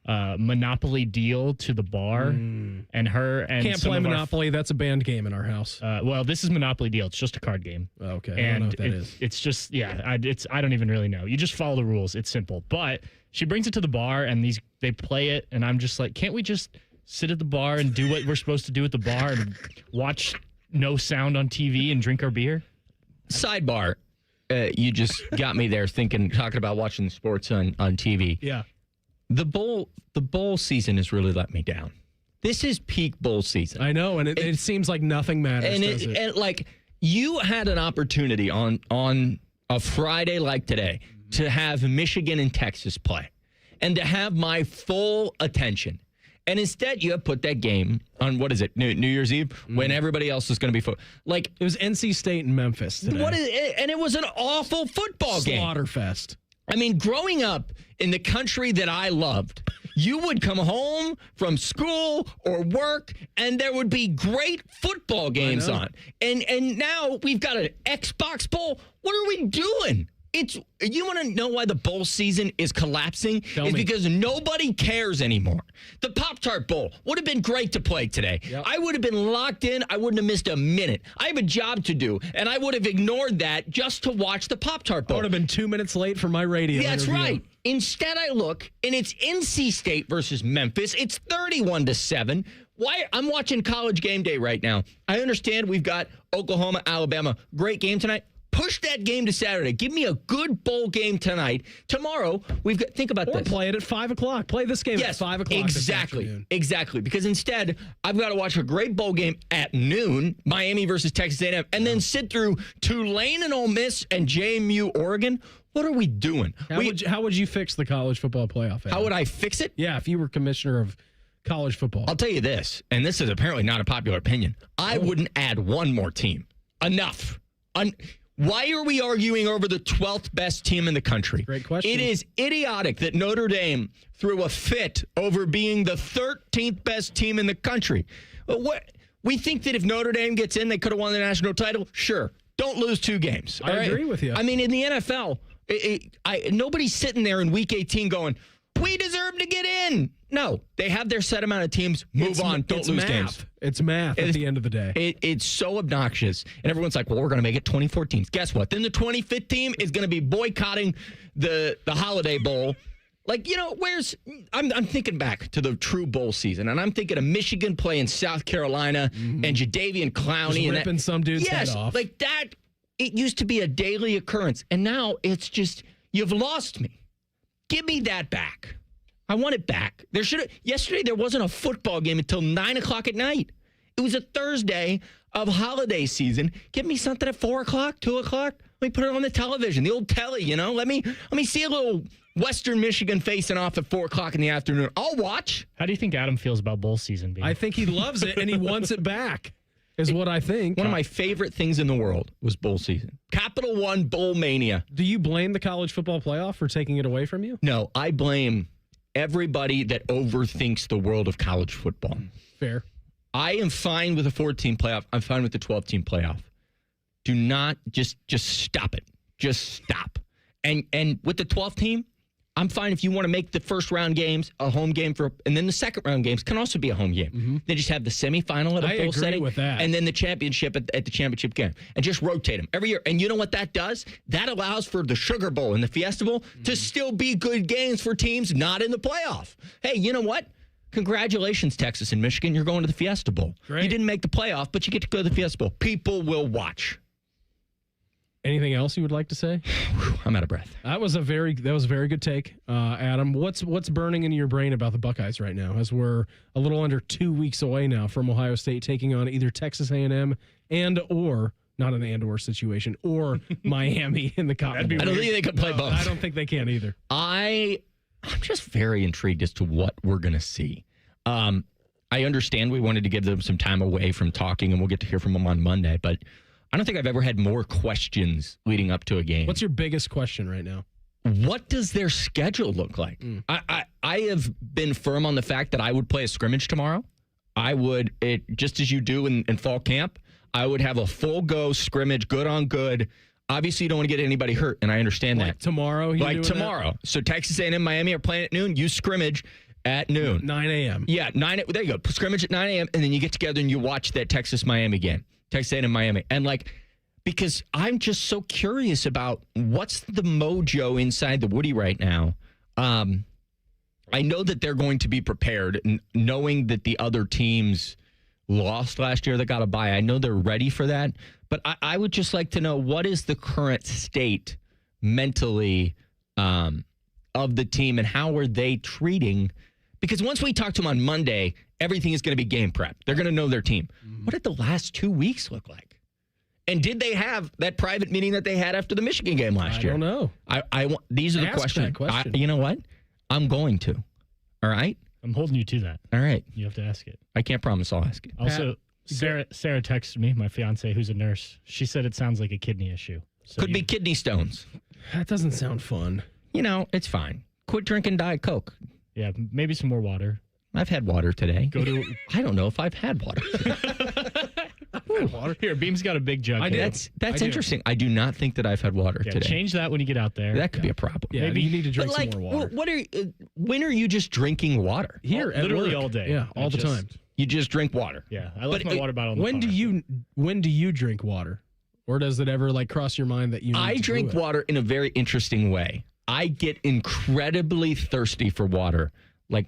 Monopoly Deal to the bar, and her and Can't play Monopoly. That's a banned game in our house. Well, this is Monopoly Deal. It's just a card game. Okay, I and don't know what that is. It's just I don't even really know. You just follow the rules. It's simple. But she brings it to the bar, and they play it, and I'm just like, can't we just sit at the bar and do what we're supposed to do at the bar and watch no sound on TV and drink our beer? Sidebar, you just got me there talking about watching the sports on TV. Yeah. The bowl season has really let me down. This is peak bowl season. I know, and it seems like nothing matters. And like you had an opportunity on a Friday like today to have Michigan and Texas play, and to have my full attention. And instead, you have put that game on, what is it, New Year's Eve, when everybody else is going to be like it was NC State and Memphis today. And it was an awful football game. Slaughterfest. I mean, growing up in the country that I loved, you would come home from school or work, and there would be great football games on. And now we've got an Xbox Bowl. What are we doing? You want to know why the bowl season is collapsing? It's because nobody cares anymore. The Pop-Tart Bowl would have been great to play today. Yep. I would have been locked in. I wouldn't have missed a minute. I have a job to do, and I would have ignored that just to watch the Pop-Tart Bowl. I would have been 2 minutes late for my radio That's interview. right. Instead, I look, and it's NC State versus Memphis. It's 31-7. Why? I'm watching College Game Day right now. I understand we've got Oklahoma, Alabama. Great game tonight. Push that game to Saturday. Give me a good bowl game tonight. Tomorrow, we've got, think about this. Or play it at 5 o'clock. Play this game at 5 o'clock. Exactly. Because instead, I've got to watch a great bowl game at noon, Miami versus Texas A&M, and then sit through Tulane and Ole Miss and JMU, Oregon. What are we doing? How would you fix the college football playoff? How would I fix it? Yeah, if you were commissioner of college football. I'll tell you this, and this is apparently not a popular opinion. I wouldn't add one more team. Enough. Why are we arguing over the 12th best team in the country? Great question. It is idiotic that Notre Dame threw a fit over being the 13th best team in the country. What we think that if Notre Dame gets in, they could have won the national title? Sure. Don't lose 2 games. I agree with you. I mean, in the NFL, nobody's sitting there in Week 18 going, we deserve to get in. No, they have their set amount of teams. Move on. Don't lose games. It's math at the end of the day. It's so obnoxious. And everyone's like, well, we're going to make it 24 teams. Guess what? Then the 25th team is going to be boycotting the Holiday Bowl. Like, I'm thinking back to the true bowl season, and I'm thinking of Michigan playing South Carolina and Jadeveon Clowney. Just ripping some dude's head off. Like that. It used to be a daily occurrence. And now it's just, you've lost me. Give me that back. I want it back. Yesterday there wasn't a football game until 9 o'clock at night. It was a Thursday of holiday season. Give me something at 4 o'clock, 2 o'clock. Let me put it on the television, the old telly, Let me see a little Western Michigan facing off at 4 o'clock in the afternoon. I'll watch. How do you think Adam feels about bowl season being? I think he loves it and he wants it back. Is what I think. One of my favorite things in the world was bowl season. Capital One Bowl Mania. Do you blame the college football playoff for taking it away from you? No, I blame everybody that overthinks the world of college football. Fair. I am fine with a 14 playoff. I'm fine with the 12-team playoff. Do not just stop it. Just stop. And with the 12th team, I'm fine if you want to make the first round games a home game and then the second round games can also be a home game. Mm-hmm. They just have the semifinal at a full setting with that. And then the championship at the championship game and just rotate them every year. And you know what that does? That allows for the Sugar Bowl and the Fiesta Bowl to still be good games for teams not in the playoff. Hey, you know what? Congratulations, Texas and Michigan. You're going to the Fiesta Bowl. Great. You didn't make the playoff, but you get to go to the Fiesta Bowl. People will watch. Anything else you would like to say? I'm out of breath. That was a very good take, Adam. What's burning in your brain about the Buckeyes right now, as we're a little under 2 weeks away now from Ohio State taking on either Texas A&M or not an and/or situation, or Miami in the Cotton Bowl. I don't think they can play both. I don't think they can either. I'm just very intrigued as to what we're going to see. I understand we wanted to give them some time away from talking, and we'll get to hear from them on Monday, but I don't think I've ever had more questions leading up to a game. What's your biggest question right now? what does their schedule look like? I have been firm on the fact that I would play a scrimmage tomorrow. I would, just as you do in fall camp, I would have a full go scrimmage, good on good. Obviously, you don't want to get anybody hurt, and I understand that. Tomorrow? Like tomorrow. That? So Texas A&M, Miami are playing at noon. You scrimmage at noon. 9 a.m. Yeah, there you go. Scrimmage at 9 a.m., and then you get together and you watch that Texas-Miami game. Texas A&M, Miami. And, because I'm just so curious about what's the mojo inside the Woody right now. I know that they're going to be prepared, knowing that the other teams lost last year that got a bye. I know they're ready for that. But I would just like to know, what is the current state mentally of the team, and how are they treating? Because once we talk to them on Monday, everything is going to be game prep. They're going to know their team. What did the last 2 weeks look like? And did they have that private meeting that they had after the Michigan game last year? I don't know. These are the questions. That question. You know what? I'm going to. All right? I'm holding you to that. All right. You have to ask it. I can't promise I'll ask it. Also, Sarah texted me, my fiance, who's a nurse. She said it sounds like a kidney issue. So Could be kidney stones. That doesn't sound fun. It's fine. Quit drinking Diet Coke. Yeah, maybe some more water. I've had water today. I don't know if I've had water today. Water. Here, Beam's got a big jug. That's interesting. I do not think that I've had water today. Change that when you get out there. That could be a problem. Yeah, maybe you need to drink some more water. When are you just drinking water? Here, literally all day. Yeah, all the time. You just drink water. Yeah, I left my water bottle in the car. When do you drink water? Or does it ever cross your mind that you need I to drink do it? water in a very interesting way. I get incredibly thirsty for water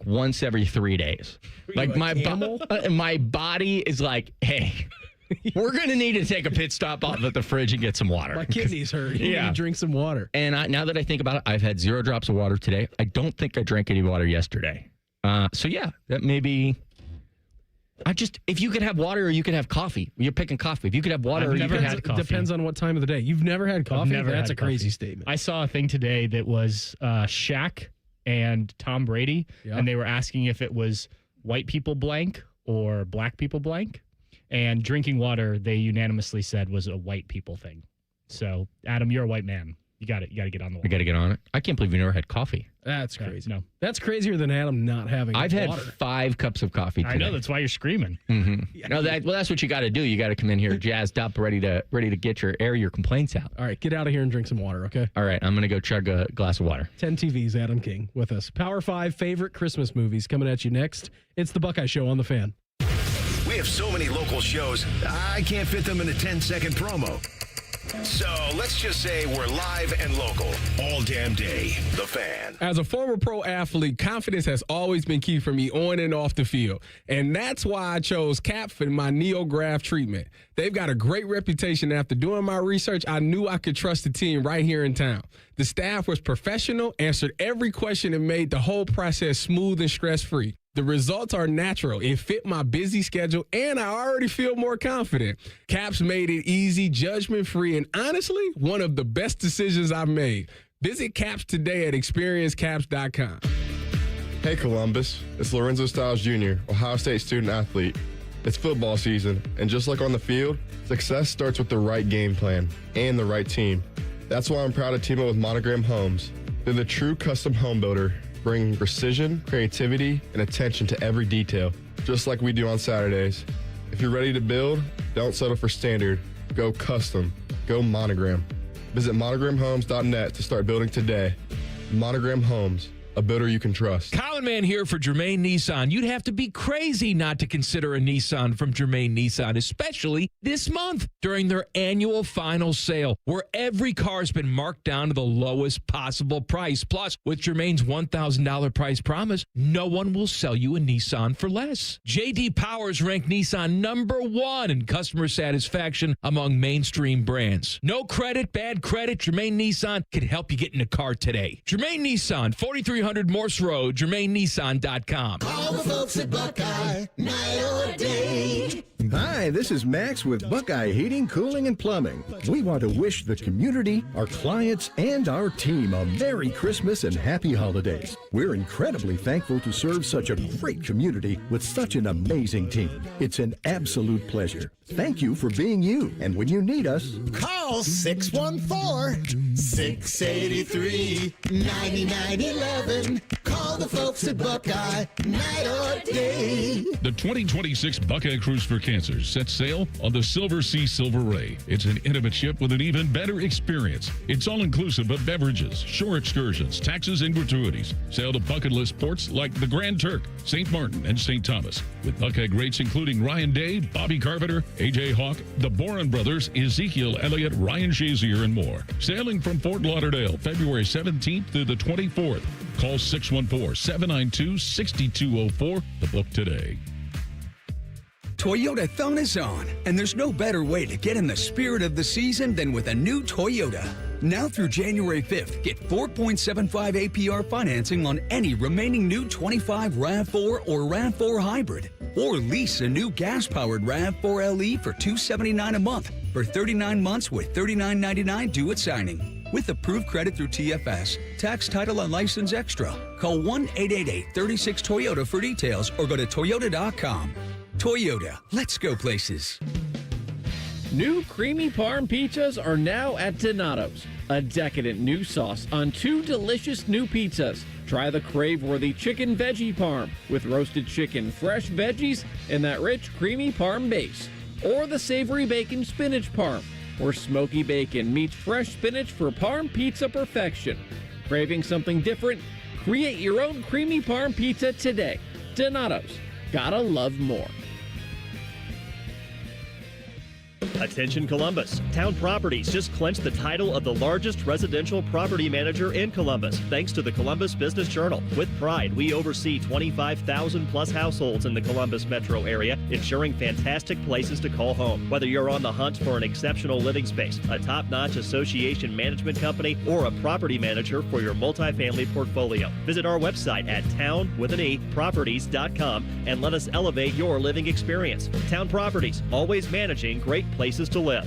once every 3 days. My body is like, hey, we're going to need to take a pit stop off at the fridge and get some water. My kidneys hurt. You need to drink some water. And now that I think about it, I've had 0 drops of water today. I don't think I drank any water yesterday. That may be... if you could have water or you could have coffee, you're picking coffee. If you could have water or you could have coffee. Depends on what time of the day. You've never had coffee? That's a crazy statement. I saw a thing today that was Shaq and Tom Brady, and they were asking if it was white people blank or black people blank. And drinking water, they unanimously said, was a white people thing. So, Adam, you're a white man. You got to get on the water. I got to get on it. I can't believe you never had coffee. That's crazy. No. That's crazier than Adam not having I've water. had 5 cups of coffee today. I know, that's why you're screaming. Mm-hmm. No, that's what you got to do. You got to come in here jazzed up, ready to get your complaints out. All right, get out of here and drink some water, okay? All right, I'm going to go chug a glass of water. 10 TV's Adam King with us. Power 5 favorite Christmas movies coming at you next. It's the Buckeye Show on The Fan. We have so many local shows, I can't fit them in a 10-second promo. So let's just say we're live and local all damn day. The Fan. As a former pro athlete, confidence has always been key for me on and off the field. And that's why I chose CAP for my NeoGraft treatment. They've got a great reputation. After doing my research, I knew I could trust the team right here in town. The staff was professional, answered every question, and made the whole process smooth and stress-free. The results are natural. It fit my busy schedule, and I already feel more confident. CAPS made it easy, judgment-free, and honestly, one of the best decisions I've made. Visit CAPS today at experiencecaps.com. Hey, Columbus. It's Lorenzo Stiles Jr., Ohio State student-athlete. It's football season, and just like on the field, success starts with the right game plan and the right team. That's why I'm proud to team up with Monogram Homes. They're the true custom home builder, bringing precision, creativity, and attention to every detail, just like we do on Saturdays. If you're ready to build, don't settle for standard. Go custom. Go Monogram. Visit monogramhomes.net to start building today. Monogram Homes, a builder you can trust. Colin Man here for Germain Nissan. You'd have to be crazy not to consider a Nissan from Germain Nissan, especially this month during their annual final sale, where every car's been marked down to the lowest possible price. Plus, with Germain's $1,000 price promise, no one will sell you a Nissan for less. J.D. Powers ranked Nissan #1 in customer satisfaction among mainstream brands. No credit, bad credit, Germain Nissan can help you get in a car today. Germain Nissan, 4300 Morse Road, GermainNissan.com. Call the folks at Buckeye, night or day. Hi, Hi, this is Max with Buckeye Heating, Cooling, and Plumbing. We want to wish the community, our clients, and our team a Merry Christmas and Happy Holidays. We're incredibly thankful to serve such a great community with such an amazing team. It's an absolute pleasure. Thank you for being you. And when you need us, call 614-683-9911. Call the folks at Buckeye, night or day. The 2026 Buckeye Cruise for Cancer sets sail on the Silver Sea Silver Ray. It's an intimate ship with an even better experience. It's all-inclusive of beverages, shore excursions, taxes, and gratuities. Sail to bucket list ports like the Grand Turk, St. Martin, and St. Thomas. With Buckeye greats including Ryan Day, Bobby Carpenter, A.J. Hawk, the Boren Brothers, Ezekiel Elliott, Ryan Shazier, and more. Sailing from Fort Lauderdale, February 17th through the 24th. Call 614-792-6204 to book today. Toyota-thon is on, and there's no better way to get in the spirit of the season than with a new Toyota. Now through January 5th, get 4.75 APR financing on any remaining new 25 RAV4 or RAV4 Hybrid. Or lease a new gas-powered RAV4 LE for $279 a month for 39 months with $39.99 due at signing. With approved credit through TFS, tax, title, and license extra. Call 1-888-36-TOYOTA for details or go to toyota.com. Toyota, let's go places. New creamy parm pizzas are now at Donato's. A decadent new sauce on 2 delicious new pizzas. Try the crave-worthy chicken veggie parm with roasted chicken, fresh veggies, and that rich creamy parm base. Or the savory bacon spinach parm, where smoky bacon meets fresh spinach for parm pizza perfection. Craving something different? Create your own creamy parm pizza today. Donato's. Gotta love more. Attention Columbus. Town Properties just clinched the title of the largest residential property manager in Columbus, thanks to the Columbus Business Journal. With pride, we oversee 25,000 plus households in the Columbus metro area, ensuring fantastic places to call home. Whether you're on the hunt for an exceptional living space, a top-notch association management company, or a property manager for your multifamily portfolio, visit our website at town.properties.com and let us elevate your living experience. Town Properties, always managing great places to live.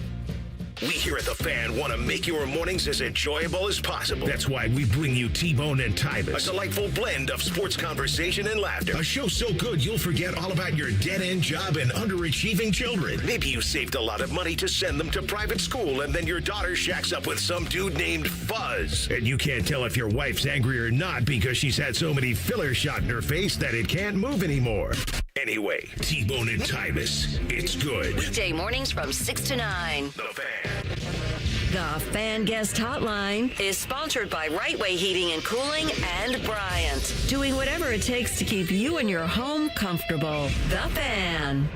We here at The Fan want to make your mornings as enjoyable as possible. That's why we bring you T-Bone and Tyvis, a delightful blend of sports conversation and laughter. A show so good you'll forget all about your dead-end job and underachieving children. Maybe you saved a lot of money to send them to private school, and then your daughter shacks up with some dude named Fuzz. And you can't tell if your wife's angry or not because she's had so many fillers shot in her face that it can't move anymore. Anyway, T-Bone and Tyvis, it's good. Weekday mornings from 6 to 9. The Fan. The Fan Guest Hotline is sponsored by Right Way Heating and Cooling and Bryant. Doing whatever it takes to keep you and your home comfortable. The Fan.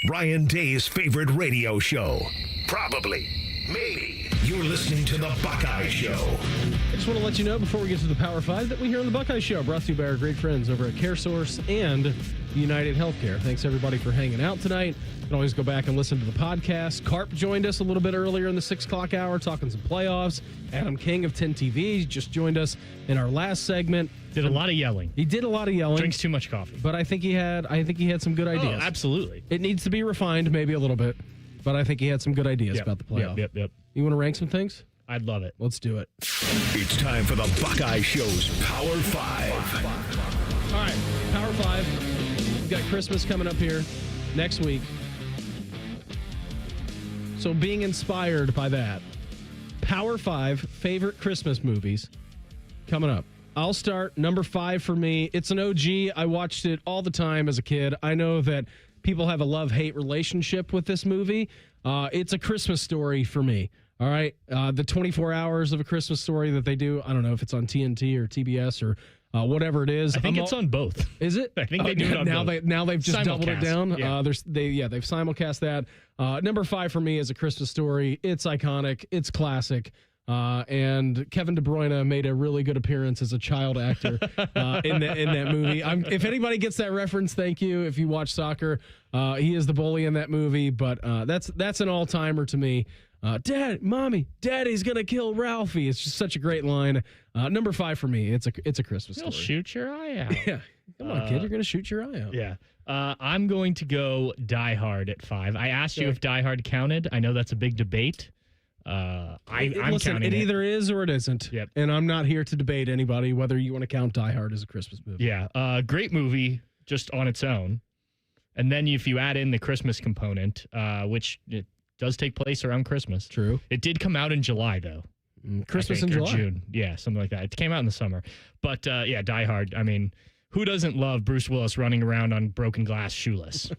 Ryan Day's favorite radio show. Probably. Maybe. You're listening to The Buckeye Show. I just want to let you know before we get to the Power 5 that we hear on the Buckeye Show, brought to you by our great friends over at CareSource and United Healthcare. Thanks everybody for hanging out tonight. You can always go back and listen to the podcast. Carp joined us a little bit earlier in the 6 o'clock hour talking some playoffs. Adam King of 10 TV just joined us in our last segment. Did a lot of yelling. He did a lot of yelling. Drinks too much coffee. But I think he had some good ideas. Oh, absolutely. It needs to be refined maybe a little bit, but I think he had some good ideas about the playoff. Yep. You want to rank some things? I'd love it. Let's do it. It's time for the Buckeye Show's Power 5. All right, Power 5. We've got Christmas coming up here next week. So being inspired by that, Power 5 favorite Christmas movies coming up. I'll start. Number 5 for me. It's an OG. I watched it all the time as a kid. I know that people have a love-hate relationship with this movie. It's a Christmas story for me. All right. The 24 hours of A Christmas Story that they do. I don't know if it's on TNT or TBS or whatever it is. I think it's on both. Is it? I think they do it on both. Now they've just doubled it down. Yeah. They've simulcast that. Number 5 for me is A Christmas Story. It's iconic. It's classic. And Kevin De Bruyne made a really good appearance as a child actor in that movie. If anybody gets that reference, thank you. If you watch soccer, he is the bully in that movie. But that's an all-timer to me. Dad, Mommy, Daddy's gonna kill Ralphie. It's just such a great line. Number 5 for me. It's a Christmas He'll Story. shoot your eye out. Yeah. Come on, kid. You're going to shoot your eye out. Yeah. I'm going to go Die Hard at 5. I asked you if Die Hard counted. I know that's a big debate. I'm counting it either is or it isn't. Yep. And I'm not here to debate anybody whether you want to count Die Hard as a Christmas movie. Yeah. Great movie just on its own. And then if you add in the Christmas component, which it does take place around Christmas. True. It did come out in July, though. Christmas in or July. June. Yeah, something like that. It came out in the summer. But yeah, Die Hard. I mean, who doesn't love Bruce Willis running around on broken glass shoeless?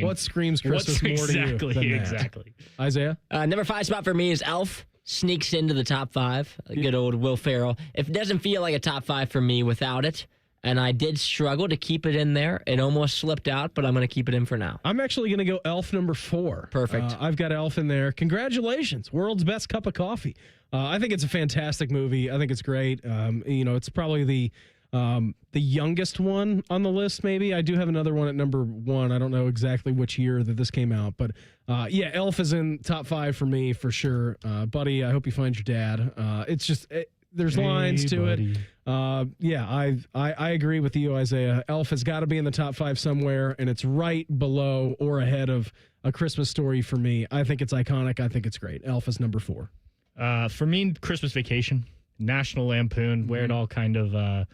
What screams Christmas more to you than that? Exactly. Isaiah? Number 5 spot for me is Elf. Sneaks into the top 5. Good old Will Ferrell. It doesn't feel like a top 5 for me without it. And I did struggle to keep it in there. It almost slipped out, but I'm going to keep it in for now. I'm actually going to go Elf number 4. Perfect. I've got Elf in there. Congratulations. World's best cup of coffee. I think it's a fantastic movie. I think it's great. It's probably the youngest one on the list, maybe. I do have another one at number 1. I don't know exactly which year that this came out. But, yeah, Elf is in top 5 for me for sure. Buddy, I hope you find your dad. It's just... There's lines to it. I agree with you, Isaiah. Elf has got to be in the top 5 somewhere, and it's right below or ahead of A Christmas Story for me. I think it's iconic. I think it's great. Elf is number 4. For me, Christmas Vacation, National Lampoon, where it all kind of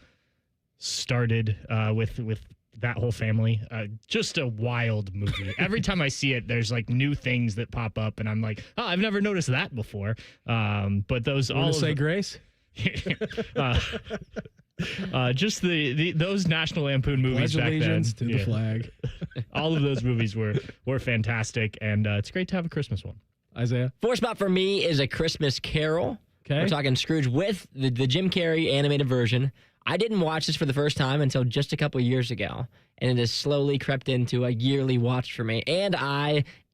started with that whole family. Just a wild movie. Every time I see it, there's like new things that pop up, and I'm like, oh, I've never noticed that before. But those all say grace. Just those National Lampoon movies back then. To the flag. All of those movies were fantastic, and it's great to have a Christmas one. Isaiah? 4 spot for me is A Christmas Carol. Okay. We're talking Scrooge with the Jim Carrey animated version. I didn't watch this for the first time until just a couple years ago, and it has slowly crept into a yearly watch for me. And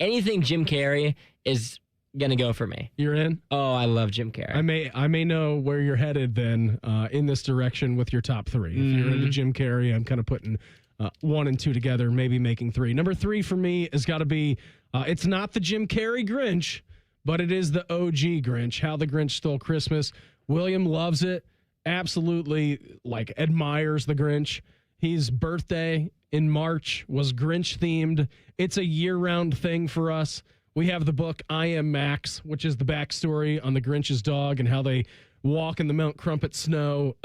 anything Jim Carrey is gonna go for me. You're in? Oh, I love Jim Carrey. I may know where you're headed then in this direction with your top 3. If you're into Jim Carrey, I'm kind of putting 1 and 2 together, maybe making 3. Number 3 for me has got to be, it's not the Jim Carrey Grinch, but it is the OG Grinch, How the Grinch Stole Christmas. William loves it, absolutely admires the Grinch. His birthday in March was Grinch themed. It's a year-round thing for us. We have the book I Am Max, which is the backstory on the Grinch's dog and how they walk in the Mount Crumpet snow.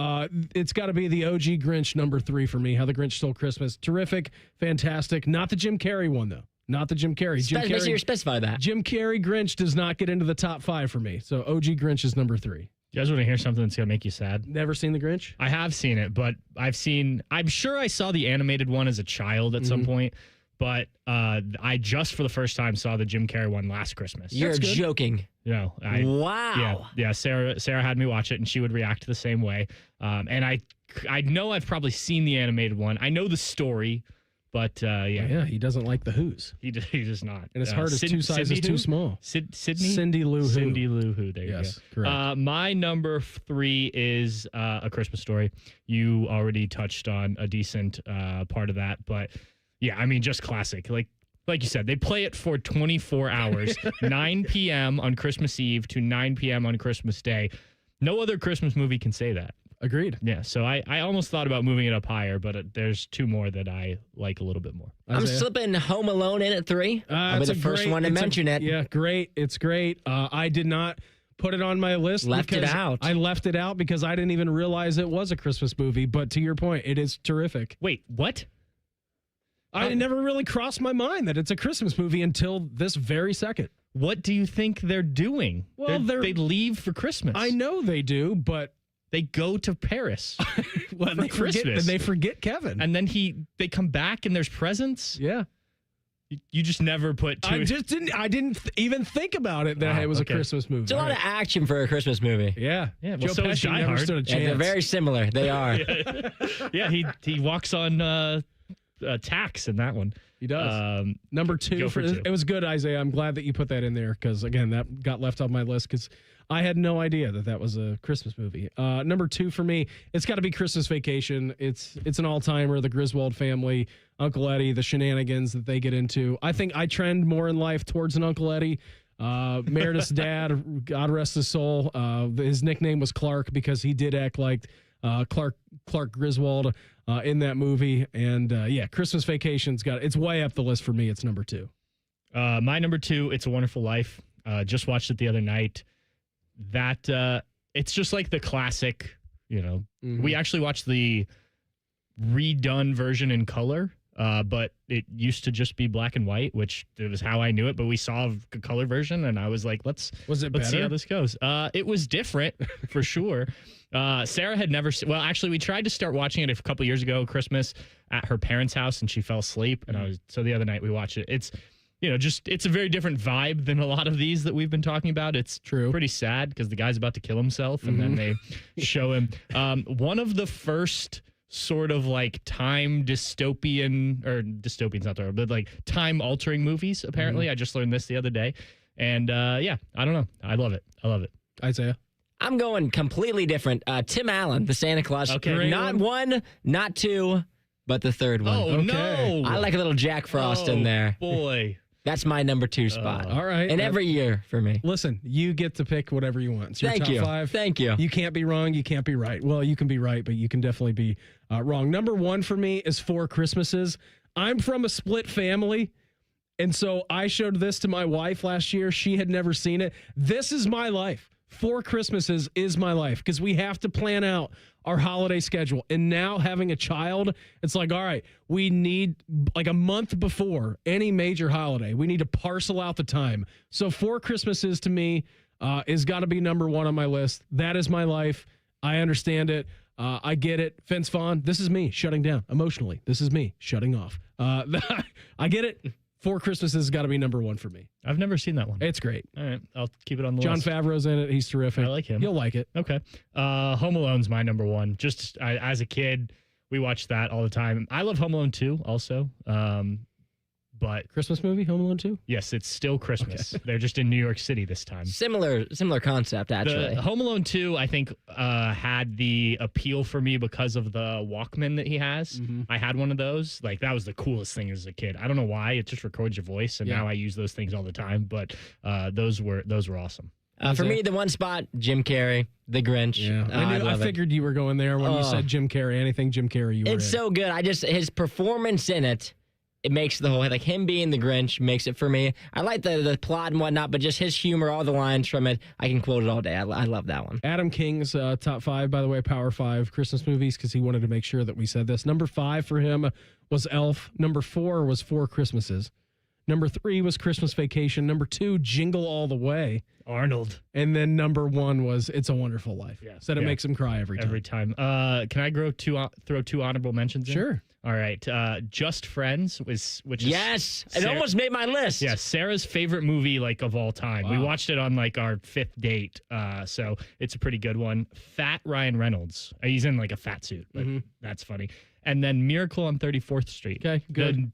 It's got to be the OG Grinch number 3 for me, How the Grinch Stole Christmas. Terrific, fantastic. Not the Jim Carrey one, though. Not the Jim Carrey. Make sure you specify that. Jim Carrey Grinch does not get into the top 5 for me. So OG Grinch is number 3. You guys want to hear something that's going to make you sad? Never seen The Grinch? I have seen it, but I'm sure I saw the animated one as a child at some point. But I just for the first time saw the Jim Carrey one last Christmas. You're joking. No. Wow. Yeah. Sarah had me watch it, and she would react the same way. And I know I've probably seen the animated one. I know the story, but Yeah, he doesn't like the Who's. He does not. And his heart is 2 sizes too small. Cindy Lou Who. Cindy Lou Who. There yes, you go. Correct. My number 3 is A Christmas Story. You already touched on a decent part of that, but yeah, I mean, just classic. Like you said, they play it for 24 hours, 9 p.m. on Christmas Eve to 9 p.m. on Christmas Day. No other Christmas movie can say that. Agreed. Yeah, so I almost thought about moving it up higher, but there's 2 more that I like a little bit more. I'm slipping Home Alone in at 3. I'll be the first one to mention it. Yeah, great. It's great. I did not put it on my list. Left it out. I left it out because I didn't even realize it was a Christmas movie. But to your point, it is terrific. Wait, what? I never really crossed my mind that it's a Christmas movie until this very second. What do you think they're doing? Well, they leave for Christmas. I know they do, but they go to Paris for Christmas. They forget Kevin. And then they come back and there's presents? Yeah. You just never put two. I didn't even think think about it was a Christmas movie. It's a lot of action for a Christmas movie. Yeah. Yeah. Joe Well, so is Pesci Die never Hard. stood a chance. Yeah, they're very similar. They are. Yeah. He walks on tax in that one. He does. Number 2 for 2. It was good, Isaiah. I'm glad that you put that in there because again, that got left off my list because I had no idea that was a Christmas movie. Number 2 for me, it's got to be Christmas Vacation. It's an all-timer. The Griswold family, Uncle Eddie, the shenanigans that they get into. I think I trend more in life towards an Uncle Eddie. Meredith's dad, God rest his soul. His nickname was Clark because he did act like Clark Griswold. in that movie. And Christmas Vacation's it's way up the list for me. It's number 2. My number 2, It's a Wonderful Life. Just watched it the other night. That it's just like the classic, We actually watched the redone version in color, but it used to just be black and white, which it was how I knew it. But we saw a color version, and I was like, let's see how this goes. It was different for sure. Sarah had never seen. Well, actually, we tried to start watching it a couple years ago, Christmas, at her parents' house, and she fell asleep. And so the other night we watched it. It's it's a very different vibe than a lot of these that we've been talking about. It's pretty sad because the guy's about to kill himself, and then they show him. One of the first sort of like time dystopian's not the word, but like time altering movies, apparently. I just learned this the other day. And I don't know. I love it. Isaiah? I'm going completely different. Tim Allen, the Santa Claus. Okay. Not 1, not 2, but the third one. Oh, no. I like a little Jack Frost in there. Boy. That's my number 2 spot. All right. And every year for me. Listen, you get to pick whatever you want. It's your Thank top you. 5. Thank you. You can't be wrong. You can't be right. Well, you can be right, but you can definitely be wrong. Number 1 for me is 4 Christmases. I'm from a split family, and so I showed this to my wife last year. She had never seen it. This is my life. 4 Christmases is my life because we have to plan out our holiday schedule. And now having a child, it's like, all right, we need like a month before any major holiday. We need to parcel out the time. So 4 Christmases to me is got to be number 1 on my list. That is my life. I understand it. I get it. Vince Vaughn, this is me shutting down emotionally. This is me shutting off. I get it. 4 Christmases has got to be number 1 for me. I've never seen that one. It's great. All right. I'll keep it on the Jon list. Favreau's in it. He's terrific. I like him. You'll like it. Okay. Home Alone's my number 1. Just as a kid, we watched that all the time. I love Home Alone 2 also. But Christmas movie, Home Alone 2? Yes, it's still Christmas. Okay. They're just in New York City this time. Similar concept, actually. The Home Alone 2, I think, had the appeal for me because of the Walkman that he has. I had one of those. Like, that was the coolest thing as a kid. I don't know why. It just records your voice, and now I use those things all the time. But those were awesome. For me, the 1 spot, Jim Carrey, The Grinch. Yeah. I figured you were going there when you said Jim Carrey. Anything Jim Carrey, you were It's so good. His performance in it, it makes the whole, like him being the Grinch makes it for me. I like the plot and whatnot, but just his humor, all the lines from it, I can quote it all day. I love that one. Adam King's top 5, by the way, Power 5 Christmas movies, because he wanted to make sure that we said this. Number 5 for him was Elf. Number 4 was 4 Christmases. Number 3 was Christmas Vacation. Number 2, Jingle All the Way. Arnold. And then number 1 was It's a Wonderful Life. Yeah. Said it makes him cry every time. Every time. Can I throw 2 honorable mentions in? Sure. All right. Just Friends, which is it almost made my list. Yeah, Sarah's favorite movie of all time. Wow. We watched it on our 5th date, so it's a pretty good one. Fat Ryan Reynolds. He's in a fat suit, but that's funny. And then Miracle on 34th Street. Okay, good.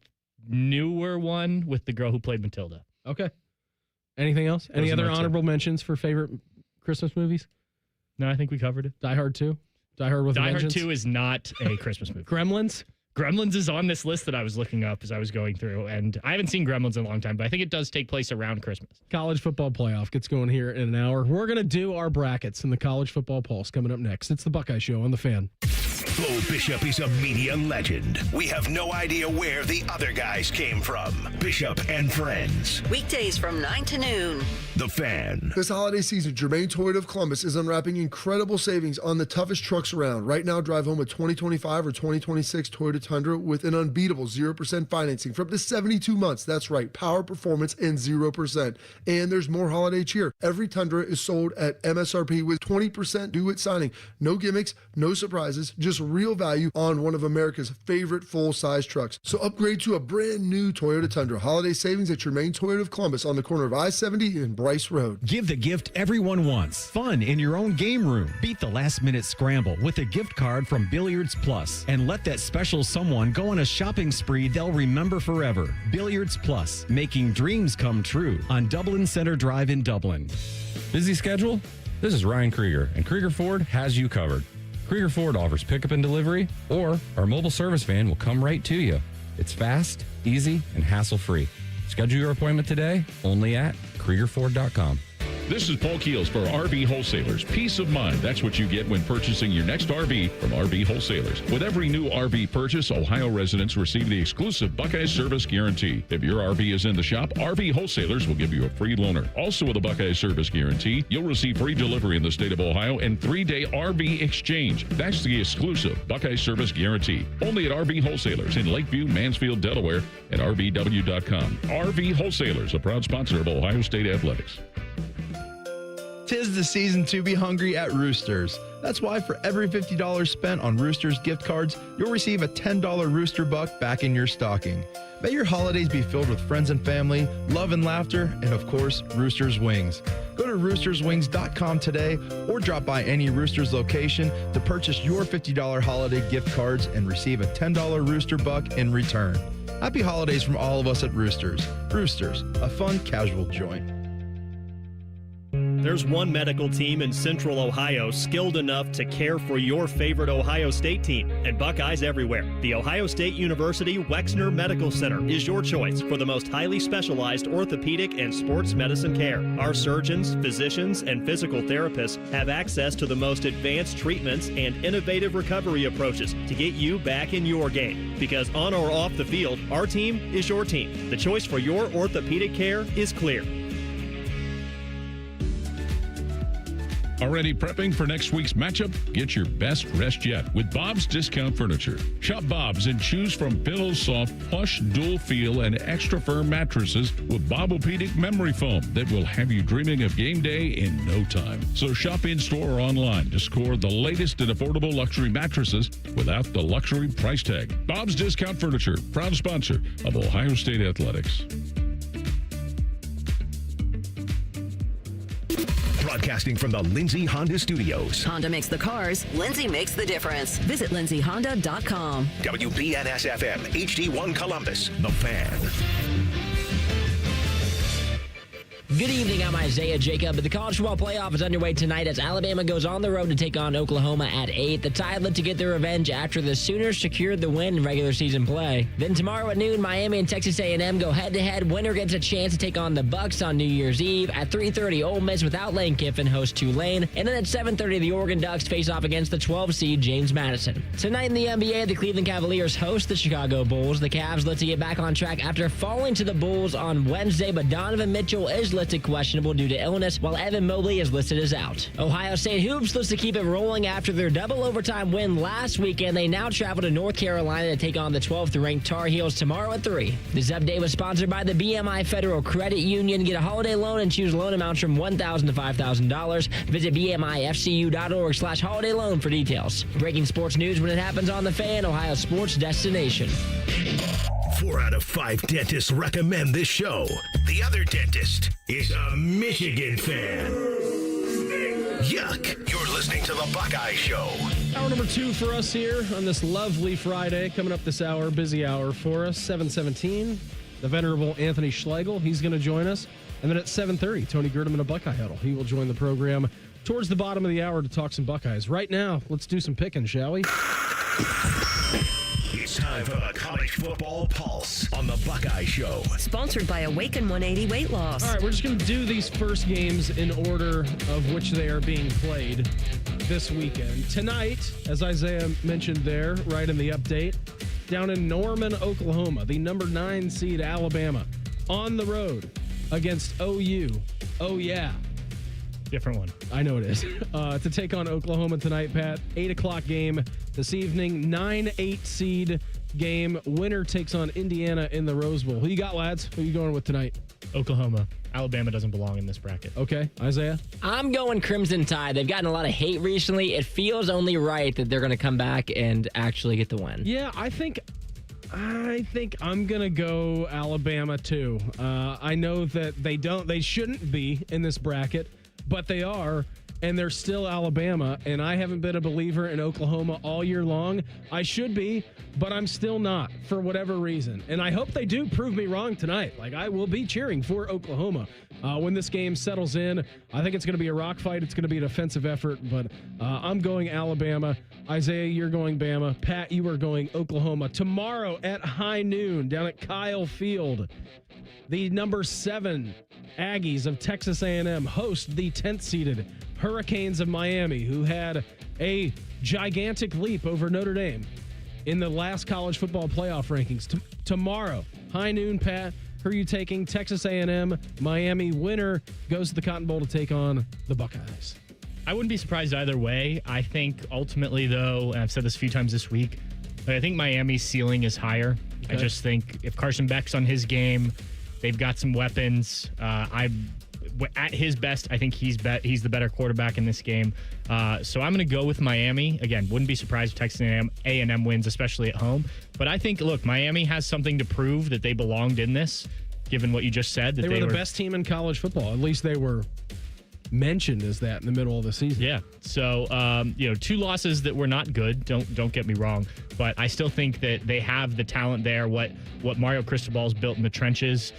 The newer one with the girl who played Matilda. Okay. Anything else? Any other honorable mentions for favorite Christmas movies? No, I think we covered it. Die Hard 2? Die Hard with a Vengeance? Die Hard 2 is not a Christmas movie. Gremlins? Gremlins is on this list that I was looking up as I was going through, and I haven't seen Gremlins in a long time, but I think it does take place around Christmas. College football playoff gets going here in an hour. We're going to do our brackets in the College Football Pulse coming up next. It's the Buckeye Show on The Fan. Bo Bishop is a media legend. We have no idea where the other guys came from. Bishop and Friends. Weekdays from 9 to noon. The Fan. This holiday season, Germain Toyota of Columbus is unwrapping incredible savings on the toughest trucks around. Right now, drive home a 2025 or 2026 Toyota Tundra with an unbeatable 0% financing for up to 72 months. That's right, power, performance, and 0%. And there's more holiday cheer. Every Tundra is sold at MSRP with 20% due at signing. No gimmicks, no surprises, just real value on one of America's favorite full-size trucks. So upgrade to a brand new Toyota Tundra. Holiday savings at Germain Toyota of Columbus on the corner of I-70 and Bryce Road. Give the gift everyone wants. Fun in your own game room. Beat the last-minute scramble with a gift card from Billiards Plus. And let that special someone go on a shopping spree they'll remember forever. Billiards Plus, making dreams come true on Dublin Center Drive in Dublin. Busy schedule? This is Ryan Krieger, and Krieger Ford has you covered. Krieger Ford offers pickup and delivery, or our mobile service van will come right to you. It's fast, easy, and hassle-free. Schedule your appointment today only at KriegerFord.com. This is Paul Keels for RV Wholesalers. Peace of mind. That's what you get when purchasing your next RV from RV Wholesalers. With every new RV purchase, Ohio residents receive the exclusive Buckeye Service Guarantee. If your RV is in the shop, RV Wholesalers will give you a free loaner. Also with a Buckeye Service Guarantee, you'll receive free delivery in the state of Ohio and 3-day RV exchange. That's the exclusive Buckeye Service Guarantee. Only at RV Wholesalers in Lakeview, Mansfield, Delaware, and RVW.com. RV Wholesalers, a proud sponsor of Ohio State Athletics. 'Tis the season to be hungry at Roosters. That's why for every $50 spent on Roosters gift cards, you'll receive a $10 Rooster Buck back in your stocking. May your holidays be filled with friends and family, love and laughter, and of course, Roosters Wings. Go to roosterswings.com today or drop by any Roosters location to purchase your $50 holiday gift cards and receive a $10 Rooster Buck in return. Happy holidays from all of us at Roosters. Roosters, a fun, casual joint. There's one medical team in Central Ohio skilled enough to care for your favorite Ohio State team, and Buckeyes everywhere. The Ohio State University Wexner Medical Center is your choice for the most highly specialized orthopedic and sports medicine care. Our surgeons, physicians, and physical therapists have access to the most advanced treatments and innovative recovery approaches to get you back in your game. Because on or off the field, our team is your team. The choice for your orthopedic care is clear. Already prepping for next week's matchup? Get your best rest yet with Bob's Discount Furniture. Shop Bob's and choose from Pillows Soft, plush, dual feel, and extra firm mattresses with Bobopedic memory foam that will have you dreaming of game day in no time. So shop in-store or online to score the latest and affordable luxury mattresses without the luxury price tag. Bob's Discount Furniture, proud sponsor of Ohio State Athletics. Broadcasting from the Lindsay Honda Studios. Honda makes the cars, Lindsay makes the difference. Visit lindsayhonda.com. WBNS-FM, HD1 Columbus, The Fan. Good evening, I'm Isaiah Jacob. The college football playoff is underway tonight as Alabama goes on the road to take on Oklahoma at 8. The Tide look to get their revenge after the Sooners secured the win in regular season play. Then tomorrow at noon, Miami and Texas A&M go head-to-head. Winner gets a chance to take on the Bucks on New Year's Eve. At 3:30, Ole Miss without Lane Kiffin hosts Tulane. And then at 7:30, the Oregon Ducks face off against the 12-seed James Madison. Tonight in the NBA, the Cleveland Cavaliers host the Chicago Bulls. The Cavs look to get back on track after falling to the Bulls on Wednesday, but Donovan Mitchell is listed questionable due to illness, while Evan Mobley is listed as out. Ohio State Hoops looks to keep it rolling after their double overtime win last weekend. They now travel to North Carolina to take on the 12th-ranked Tar Heels tomorrow at 3. This update was sponsored by the BMI Federal Credit Union. Get a holiday loan and choose loan amounts from $1,000 to $5,000. Visit BMIFCU.org/holiday loan for details. Breaking sports news when it happens on The Fan, Ohio sports destination. 4 out of 5 dentists recommend this show. The other dentist is a Michigan fan. Yuck. You're listening to The Buckeye Show. Hour number 2 for us here on this lovely Friday. Coming up this hour, busy hour for us, 7:17. The venerable Anthony Schlegel, he's going to join us. And then at 7:30, Tony Girdham in a Buckeye Huddle. He will join the program towards the bottom of the hour to talk some Buckeyes. Right now, let's do some picking, shall we? It's time for the College Football Pulse on The Buckeye Show. Sponsored by Awaken 180 Weight Loss. All right, we're just going to do these first games in order of which they are being played this weekend. Tonight, as Isaiah mentioned there, right in the update, down in Norman, Oklahoma, the number 9 seed Alabama on the road against OU. Oh, yeah. Different one. I know it is. To take on Oklahoma tonight, Pat. 8 o'clock game this evening. 9-8 seed game. Winner takes on Indiana in the Rose Bowl. Who you got, lads? Who you going with tonight? Oklahoma. Alabama doesn't belong in this bracket. Okay. Isaiah? I'm going Crimson Tide. They've gotten a lot of hate recently. It feels only right that they're going to come back and actually get the win. Yeah, I think I'm going to go Alabama too. I know that they shouldn't be in this bracket, but they are. and they're still Alabama, and I haven't been a believer in Oklahoma all year long. I should be, but I'm still not for whatever reason. And I hope they do prove me wrong tonight. Like, I will be cheering for Oklahoma when this game settles in. I think it's going to be a rock fight. It's going to be an offensive effort, but I'm going Alabama. Isaiah, you're going Bama. Pat, you are going Oklahoma. Tomorrow at high noon down at Kyle Field, the number 7 Aggies of Texas A&M host the 10th-seeded Hurricanes of Miami, who had a gigantic leap over Notre Dame in the last college football playoff rankings. Tomorrow, high noon, Pat, who are you taking? Texas A&M, Miami. Winner goes to the Cotton Bowl to take on the Buckeyes. I wouldn't be surprised either way. I think ultimately, though, and I've said this a few times this week, I think Miami's ceiling is higher. Okay. I just think if Carson Beck's on his game, they've got some weapons. At his best, I think he's the better quarterback in this game. So I'm going to go with Miami. Again, wouldn't be surprised if Texas A&M wins, especially at home. But I think, look, Miami has something to prove that they belonged in this, given what you just said. That they were the best team in college football. At least they were mentioned as that in the middle of the season. Yeah. So, 2 losses that were not good. Don't get me wrong, but I still think that they have the talent there. What Mario Cristobal's built in the trenches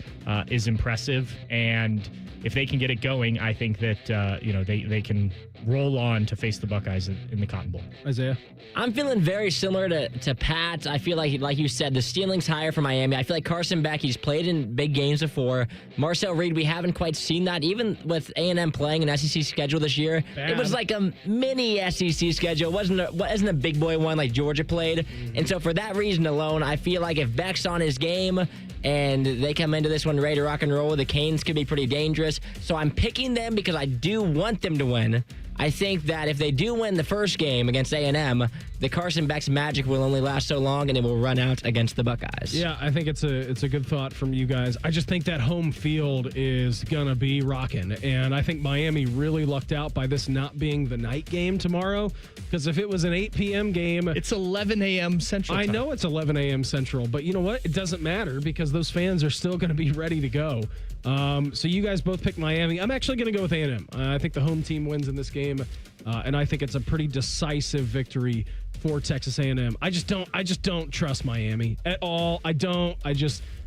is impressive, and if they can get it going, I think that they can roll on to face the Buckeyes in the Cotton Bowl. Isaiah? I'm feeling very similar to Pat. I feel like you said, the ceiling's higher for Miami. I feel like Carson Beck, he's played in big games before. Marcel Reed, we haven't quite seen that. Even with A&M playing an SEC schedule this year, it was like a mini SEC schedule. It wasn't a big boy one like Georgia played. And so for that reason alone, I feel like if Beck's on his game and they come into this one ready to rock and roll, the Canes could be pretty dangerous. So I'm picking them because I do want them to win. I think that if they do win the first game against A&M, the Carson Beck's magic will only last so long, and it will run out against the Buckeyes. Yeah, I think it's a good thought from you guys. I just think that home field is going to be rocking, and I think Miami really lucked out by this not being the night game tomorrow, because if it was an 8 p.m. game... It's 11 a.m. Central time. I know it's 11 a.m. Central, but you know what? It doesn't matter because those fans are still going to be ready to go. So you guys both picked Miami. I'm actually going to go with A&M. I think the home team wins in this game, and I think it's a pretty decisive victory for Texas A&M. I just don't trust Miami at all.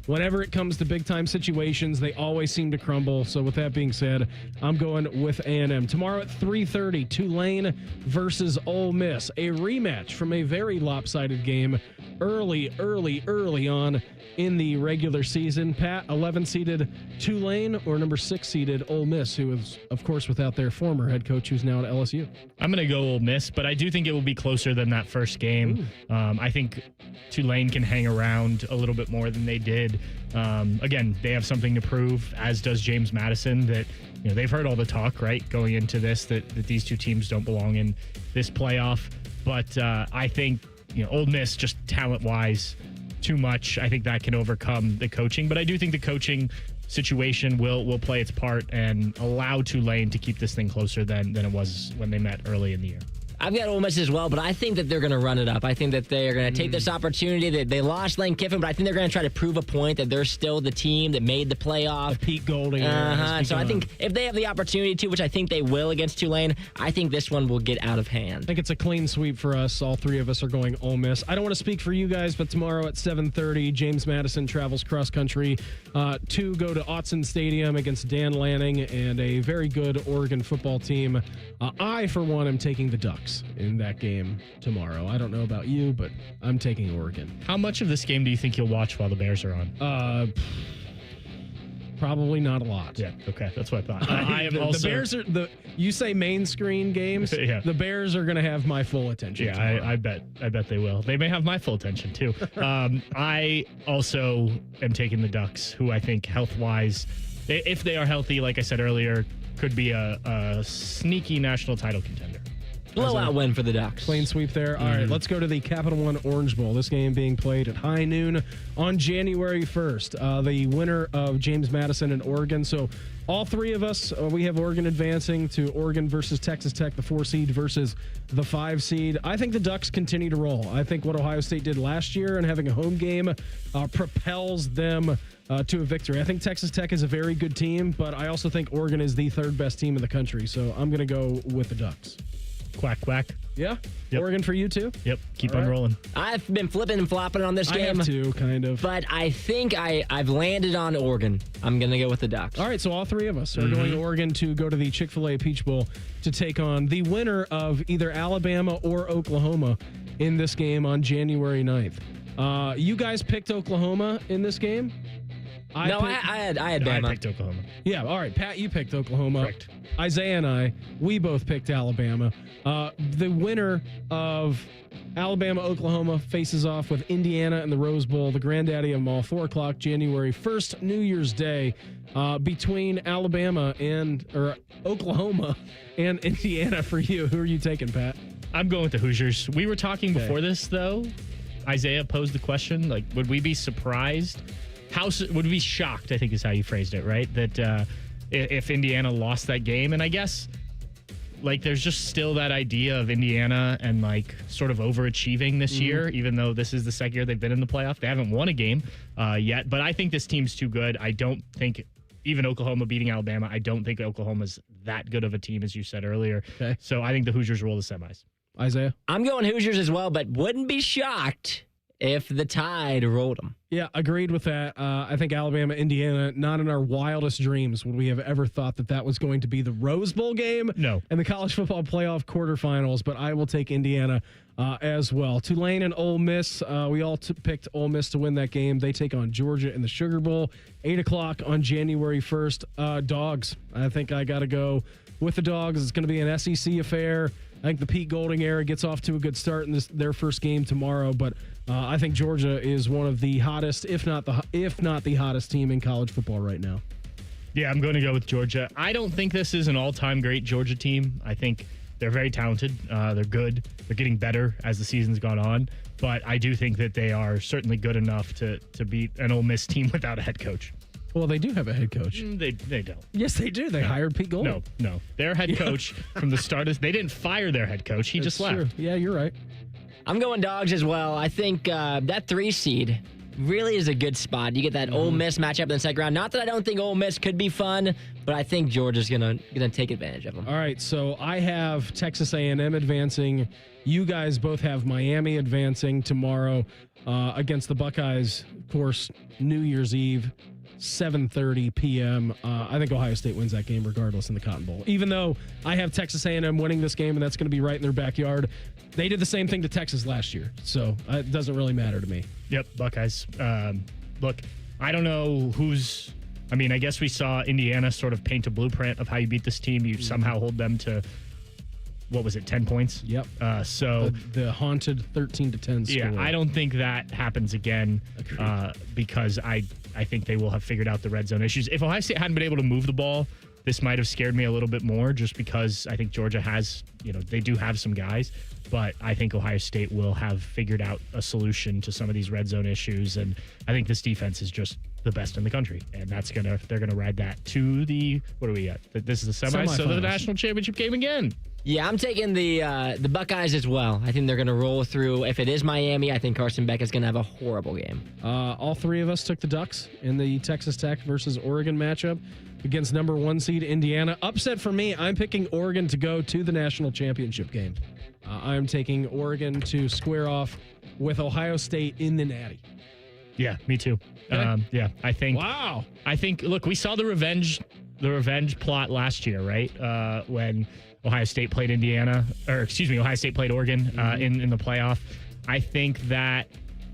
Whenever it comes to big-time situations, they always seem to crumble. So with that being said, I'm going with A&M. Tomorrow at 3:30, Tulane versus Ole Miss. A rematch from a very lopsided game early on in the regular season. Pat, 11-seeded Tulane or number 6-seeded Ole Miss, who is, of course, without their former head coach who's now at LSU. I'm going to go Ole Miss, but I do think it will be closer than that first game. I think Tulane can hang around a little bit more than they did. Again, they have something to prove, as does James Madison, that they've heard all the talk, right, going into this, that these two teams don't belong in this playoff. But I think Ole Miss, just talent-wise, too much. I think that can overcome the coaching. But I do think the coaching situation will play its part and allow Tulane to keep this thing closer than it was when they met early in the year. I've got Ole Miss as well, but I think that they're going to run it up. I think that they are going to take this opportunity. They lost Lane Kiffin, but I think they're going to try to prove a point that they're still the team that made the playoff. The Pete Golding. So I think if they have the opportunity to, which I think they will against Tulane, I think this one will get out of hand. I think it's a clean sweep for us. All three of us are going Ole Miss. I don't want to speak for you guys, but tomorrow at 7:30, James Madison travels cross-country to go to Autzen Stadium against Dan Lanning and a very good Oregon football team. I, for one, am taking the Ducks in that game tomorrow. I don't know about you, but I'm taking Oregon. How much of this game do you think you'll watch while the Bears are on? Probably not a lot. Yeah, okay, that's what I thought. I am also... The Bears are you say main screen games. Yeah. The Bears are going to have my full attention. Yeah, I bet they will. They may have my full attention too. I also am taking the Ducks, who I think health-wise, if they are healthy, like I said earlier, could be a sneaky national title contender. Blowout win for the Ducks. Clean sweep there. All right, let's go to the Capital One Orange Bowl. This game being played at high noon on January 1st. The winner of James Madison and Oregon. So all three of us, we have Oregon advancing to Oregon versus Texas Tech, the 4 seed versus the 5 seed. I think the Ducks continue to roll. I think what Ohio State did last year and having a home game propels them to a victory. I think Texas Tech is a very good team, but I also think Oregon is the 3rd best team in the country. So I'm going to go with the Ducks. Quack, quack. Yeah? Yep. Oregon for you too? Yep. Keep All on right. rolling. I've been flipping and flopping on this game. I have too, kind of. But I think I've landed on Oregon. I'm going to go with the Ducks. All right, so all three of us are going to Oregon to go to the Chick-fil-A Peach Bowl to take on the winner of either Alabama or Oklahoma in this game on January 9th. You guys picked Oklahoma in this game? I had Bama. I picked Oklahoma. Yeah, all right. Pat, you picked Oklahoma. Correct. Isaiah and we both picked Alabama. The winner of Alabama-Oklahoma faces off with Indiana in the Rose Bowl, the granddaddy of them all, 4 o'clock, January 1st, New Year's Day, between Oklahoma and Indiana for you. Who are you taking, Pat? I'm going with the Hoosiers. We were talking before this, though. Isaiah posed the question, like, would we be surprised? Would we be shocked, I think is how you phrased it, right? That if Indiana lost that game. And I guess, like, there's just still that idea of Indiana and, like, sort of overachieving this year, even though this is the second year they've been in the playoff. They haven't won a game yet. But I think this team's too good. I don't think, even Oklahoma beating Alabama, I don't think Oklahoma's that good of a team, as you said earlier. Okay. So I think the Hoosiers roll the semis. Isaiah? I'm going Hoosiers as well, but wouldn't be shocked if the Tide rolled them. Yeah, agreed with that. I think Alabama, Indiana, not in our wildest dreams would we have ever thought that was going to be the Rose Bowl game. No. And the college football playoff quarterfinals, but I will take Indiana as well. Tulane and Ole Miss, we all picked Ole Miss to win that game. They take on Georgia in the Sugar Bowl, 8 o'clock on January 1st. Dogs. I think I got to go with the Dogs. It's going to be an SEC affair. I think the Pete Golding era gets off to a good start in their first game tomorrow, but I think Georgia is one of the hottest, if not the hottest team in college football right now. Yeah, I'm going to go with Georgia. I don't think this is an all-time great Georgia team. I think they're very talented. They're good. They're getting better as the season's gone on. But I do think that they are certainly good enough to beat an Ole Miss team without a head coach. Well, they do have a head coach. They don't. Yes, they do. They hired Pete Golding. No. Their head coach from the start they didn't fire their head coach. He just left. True. Yeah, you're right. I'm going Dogs as well. I think that 3 seed really is a good spot. You get that Ole Miss matchup in the second round. Not that I don't think Ole Miss could be fun, but I think Georgia's gonna take advantage of them. All right, so I have Texas A&M advancing. You guys both have Miami advancing tomorrow against the Buckeyes. Of course, New Year's Eve. 7:30 p.m. I think Ohio State wins that game regardless in the Cotton Bowl. Even though I have Texas A&M winning this game, and that's going to be right in their backyard. They did the same thing to Texas last year, so it doesn't really matter to me. Yep, Buckeyes. Look, I don't know who's... I mean, I guess we saw Indiana sort of paint a blueprint of how you beat this team. You somehow hold them to... What was it, 10 points? Yep. So the haunted 13-10 score. Yeah, I don't think that happens again because I think they will have figured out the red zone issues. If Ohio State hadn't been able to move the ball, this might have scared me a little bit more just because I think Georgia has, they do have some guys, but I think Ohio State will have figured out a solution to some of these red zone issues, and I think this defense is just the best in the country, and they're gonna ride that to the, what are we at? This is the semis, so the national championship game again. Yeah, I'm taking the Buckeyes as well. I think they're going to roll through. If it is Miami, I think Carson Beck is going to have a horrible game. All three of us took the Ducks in the Texas Tech versus Oregon matchup against number 1 seed Indiana. Upset for me, I'm picking Oregon to go to the national championship game. I'm taking Oregon to square off with Ohio State in the Natty. Yeah, me too. Okay. Yeah, I think. Wow. I think. Look, we saw the revenge plot last year, right? When Ohio State played Ohio State played Oregon in the playoff. I think that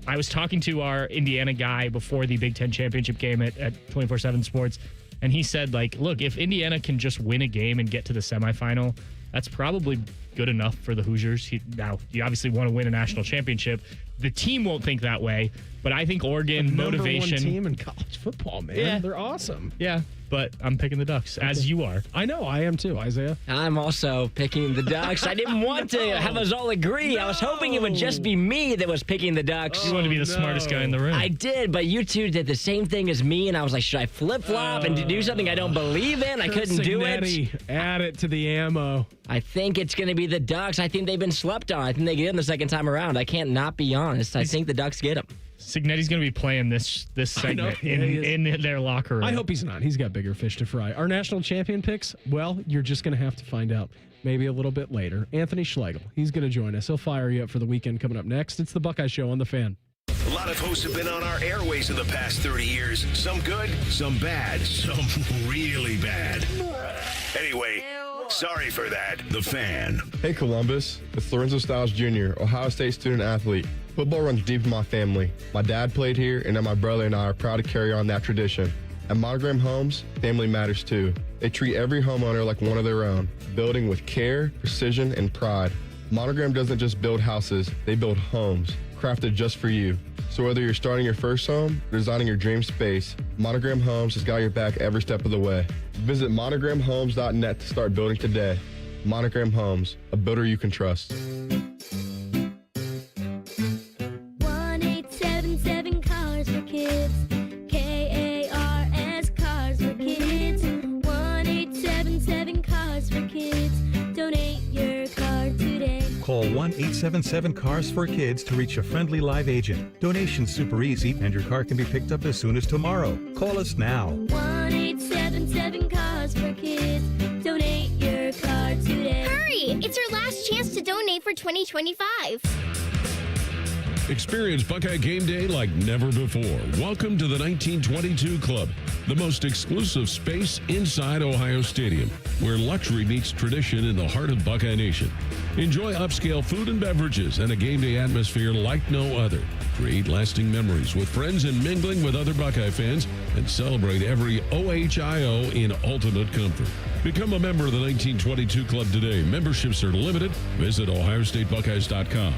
I was talking to our Indiana guy before the Big Ten championship game at 24/7 Sports, and he said, like, look, if Indiana can just win a game and get to the semifinal, that's probably good enough for the Hoosiers. Now, you obviously want to win a national championship. The team won't think that way, but I think Oregon motivation. Number 1 team in college football, man. Yeah. They're awesome. Yeah, but I'm picking the Ducks, as you are. I know, I am too, Isaiah. I'm also picking the Ducks. I didn't want to have us all agree. I was hoping it would just be me that was picking the Ducks. You want to be the smartest guy in the room. I did, but you two did the same thing as me, and I was like, should I flip-flop and do something I don't believe in? I couldn't do it. Add it to the ammo. I think it's going to be the Ducks. I think they've been slept on. I think they get them the second time around. I can't not be honest. I think the Ducks get them. Signetti's going to be playing this segment in their locker room. I hope he's not. He's got bigger fish to fry. Our national champion picks, well, you're just going to have to find out maybe a little bit later. Anthony Schlegel, he's going to join us. He'll fire you up for the weekend coming up next. It's the Buckeye Show on The Fan. A lot of hosts have been on our airways in the past 30 years. Some good, some bad, some really bad. Anyway, sorry for that. The Fan. Hey, Columbus. It's Lorenzo Styles Jr., Ohio State student athlete. Football runs deep in my family. My dad played here, and now my brother and I are proud to carry on that tradition. At Monogram Homes, family matters too. They treat every homeowner like one of their own, building with care, precision, and pride. Monogram doesn't just build houses, they build homes, crafted just for you. So whether you're starting your first home or designing your dream space, Monogram Homes has got your back every step of the way. Visit monogramhomes.net to start building today. Monogram Homes, a builder you can trust. 1-877 Cars for Kids. KARS Cars for Kids. 1-877 Cars for Kids. Donate your car today. Call 1-877-CARS for Kids to reach a friendly live agent. Donation's super easy, and your car can be picked up as soon as tomorrow. Call us now. 1-877 Cars for Kids. Donate your car today. Hurry! It's your last chance to donate for 2025. Experience Buckeye Game Day like never before. Welcome to the 1922 Club, the most exclusive space inside Ohio Stadium, where luxury meets tradition in the heart of Buckeye Nation. Enjoy upscale food and beverages and a game day atmosphere like no other. Create lasting memories with friends and mingling with other Buckeye fans, and celebrate every OHIO in ultimate comfort. Become a member of the 1922 Club today. Memberships are limited. Visit OhioStateBuckeyes.com.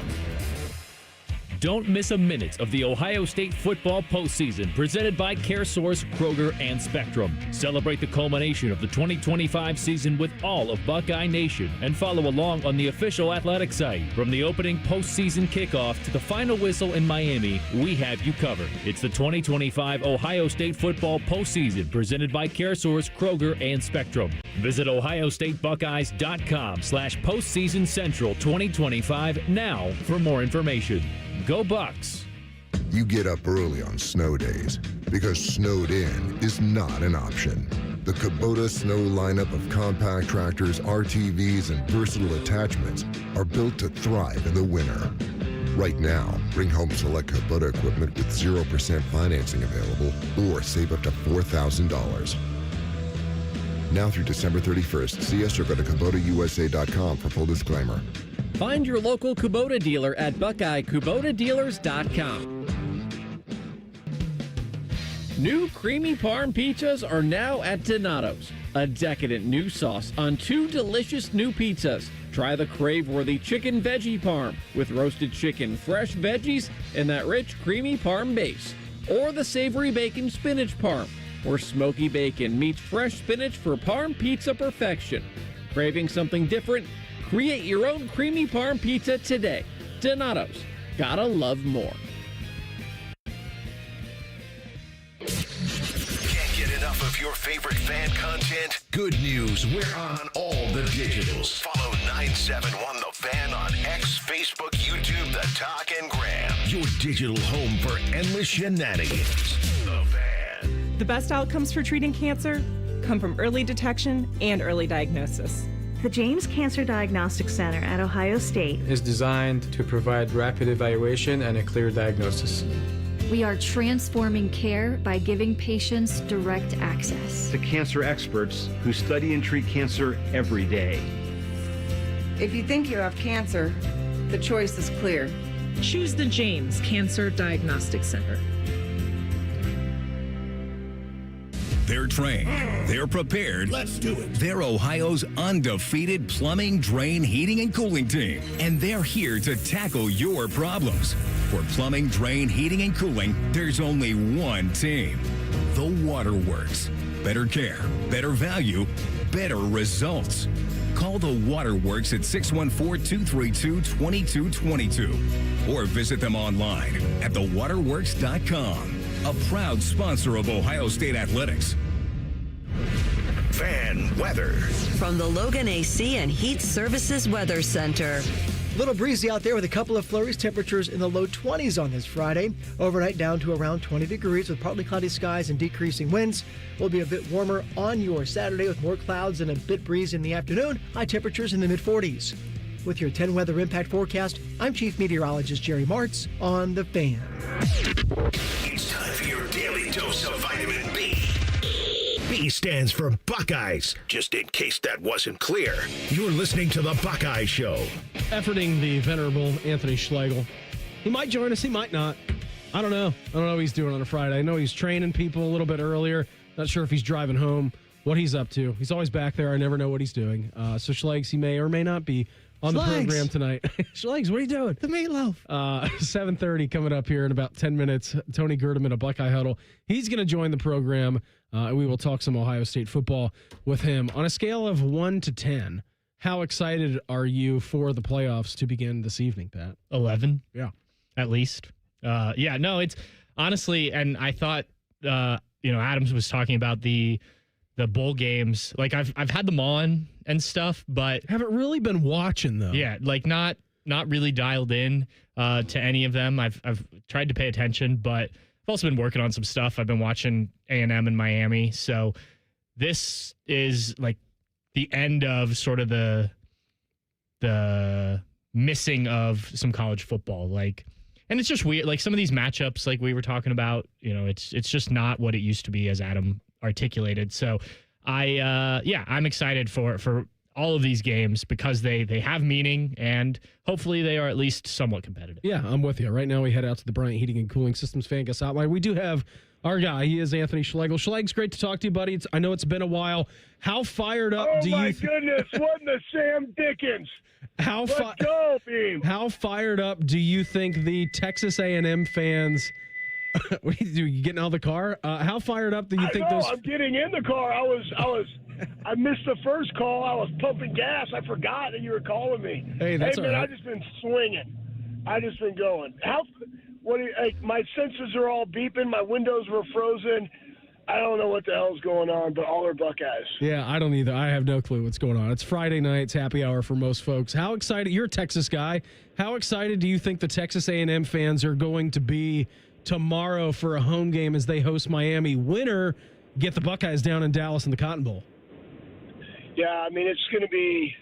Don't miss a minute of the Ohio State football postseason presented by CareSource, Kroger, and Spectrum. Celebrate the culmination of the 2025 season with all of Buckeye Nation and follow along on the official athletic site. From the opening postseason kickoff to the final whistle in Miami, we have you covered. It's the 2025 Ohio State football postseason presented by CareSource, Kroger, and Spectrum. Visit OhioStateBuckeyes.com/postseason central 2025 now for more information. Go Bucks! You get up early on snow days because snowed in is not an option. The Kubota snow lineup of compact tractors, RTVs, and versatile attachments are built to thrive in the winter. Right now, bring home select Kubota equipment with 0% financing available or save up to $4,000. Now through December 31st, see us or go to KubotaUSA.com for full disclaimer. Find your local Kubota dealer at BuckeyeKubotaDealers.com. New creamy parm pizzas are now at Donato's. A decadent new sauce on 2 delicious new pizzas. Try the crave-worthy chicken veggie parm with roasted chicken, fresh veggies, and that rich creamy parm base. Or the savory bacon spinach parm, where smoky bacon meets fresh spinach for parm pizza perfection. Craving something different? Create your own creamy parm pizza today. Donato's. Gotta love more. Can't get enough of your favorite fan content? Good news, we're on all the digitals. Follow 971 The Fan on X, Facebook, YouTube, The Talk, and Gram. Your digital home for endless shenanigans. The Fan. The best outcomes for treating cancer come from early detection and early diagnosis. The James Cancer Diagnostic Center at Ohio State is designed to provide rapid evaluation and a clear diagnosis. We are transforming care by giving patients direct access. The cancer experts who study and treat cancer every day. If you think you have cancer, the choice is clear. Choose the James Cancer Diagnostic Center. They're trained. They're prepared. Let's do it. They're Ohio's undefeated plumbing, drain, heating, and cooling team. And they're here to tackle your problems. For plumbing, drain, heating, and cooling, there's only one team. The Waterworks. better care, better value, better results. Call the Waterworks at 614-232-2222 or visit them online at thewaterworks.com. A proud sponsor of Ohio State Athletics. Fan weather. From the Logan AC and Heat Services Weather Center. A little breezy out there with a couple of flurries. Temperatures in the low 20s on this Friday. Overnight down to around 20 degrees with partly cloudy skies and decreasing winds. Will be a bit warmer on your Saturday with more clouds and a bit breeze in the afternoon. High temperatures in the mid-40s. With your 10 weather impact forecast, I'm Chief Meteorologist Jerry Martz on The Fan. It's time for your daily dose of vitamin B. B stands for Buckeyes. Just in case that wasn't clear, you're listening to the Buckeye Show. Efforting the venerable Anthony Schlegel. He might join us, he might not. I don't know. I don't know what he's doing on a Friday. I know he's training people a little bit earlier. Not sure if he's driving home, what he's up to. He's always back there. I never know what he's doing. So Schlegs, he may or may not be on the program tonight. Schlegs, what are you doing? The meatloaf. 7:30 coming up here in about 10 minutes. Tony Gerdeman of Buckeye Huddle. He's going to join the program. And we will talk some Ohio State football with him. On a scale of 1 to 10, how excited are you for the playoffs to begin this evening, Pat? 11. Yeah. At least. It's honestly, and I thought, Adams was talking about the bowl games. Like I've had them on and stuff, but haven't really been watching though. Yeah. Like not really dialed in to any of them. I've tried to pay attention, but I've also been working on some stuff. I've been watching A&M in Miami. So this is like the end of sort of the missing of some college football. Like, and it's just weird. Like some of these matchups, like we were talking about, it's just not what it used to be, as Adam articulated. So I'm excited for all of these games because they have meaning and hopefully they are at least somewhat competitive. Yeah, I'm with you. Right now we head out to the Bryant Heating and Cooling Systems Fan Guest Hotline. We do have our guy. He is Anthony Schlegel. Schleg's great to talk to you, buddy. I know it's been a while. How fired up do you... Oh, my goodness. What in the Sam Dickens? Let's go, Beam. How fired up do you think the Texas A&M fans... What do you do? You getting out of the car? How fired up do you think those... I'm getting in the car. I missed the first call. I was pumping gas. I forgot that you were calling me. Hey, that's all right. I just been swinging. I just been going. My senses are all beeping. My windows were frozen. I don't know what the hell's going on, but all are Buckeyes. Yeah, I don't either. I have no clue what's going on. It's Friday night. It's happy hour for most folks. How excited? You're a Texas guy. How excited do you think the Texas A&M fans are going to be tomorrow for a home game as they host Miami? Winner, get the Buckeyes down in Dallas in the Cotton Bowl. Yeah, I mean, it's going to be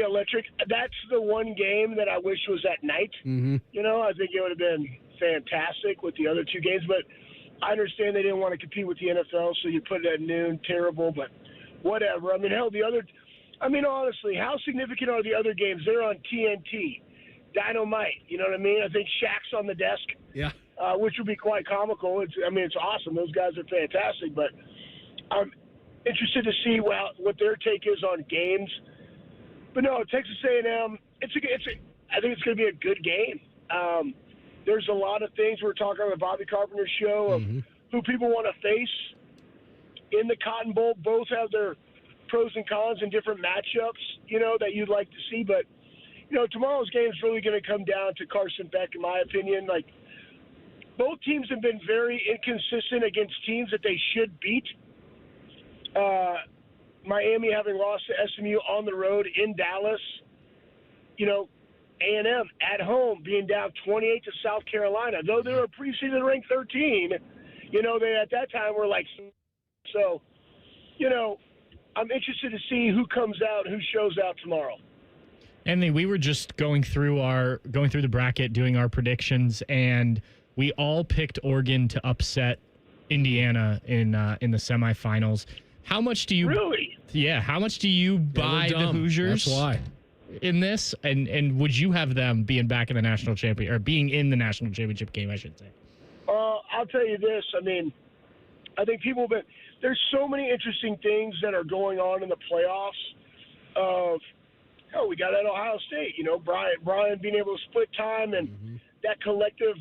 electric. That's the one game that I wish was at night. Mm-hmm. I think it would have been fantastic with the other two games, but I understand they didn't want to compete with the NFL, so you put it at noon. Terrible, but whatever. I mean, honestly, how significant are the other games? They're on TNT. Dynamite, you know what I mean? I think Shaq's on the desk. Yeah. Which would be quite comical. It's awesome. Those guys are fantastic, but I'm interested to see what their take is on games. But no, Texas A&M, I think it's going to be a good game. There's a lot of things we were talking on the Bobby Carpenter show of who people want to face in the Cotton Bowl. Both have their pros and cons in different matchups, that you'd like to see. But, tomorrow's game is really going to come down to Carson Beck, in my opinion. Like, both teams have been very inconsistent against teams that they should beat. Miami having lost to SMU on the road in Dallas. A&M at home being down 28 to South Carolina. Though they were preseason ranked 13, they at that time were like, so, I'm interested to see who comes out, who shows out tomorrow. Anthony, we were just going through the bracket, doing our predictions, and we all picked Oregon to upset Indiana in the semifinals. How much do you really? Yeah. How much do you buy the Hoosiers? That's why. In this, and would you have them being back in the national champion or being in the national championship game? I should say. I'll tell you this. I mean, I think there's so many interesting things that are going on in the playoffs. We got at Ohio State. Brian being able to split time and that collective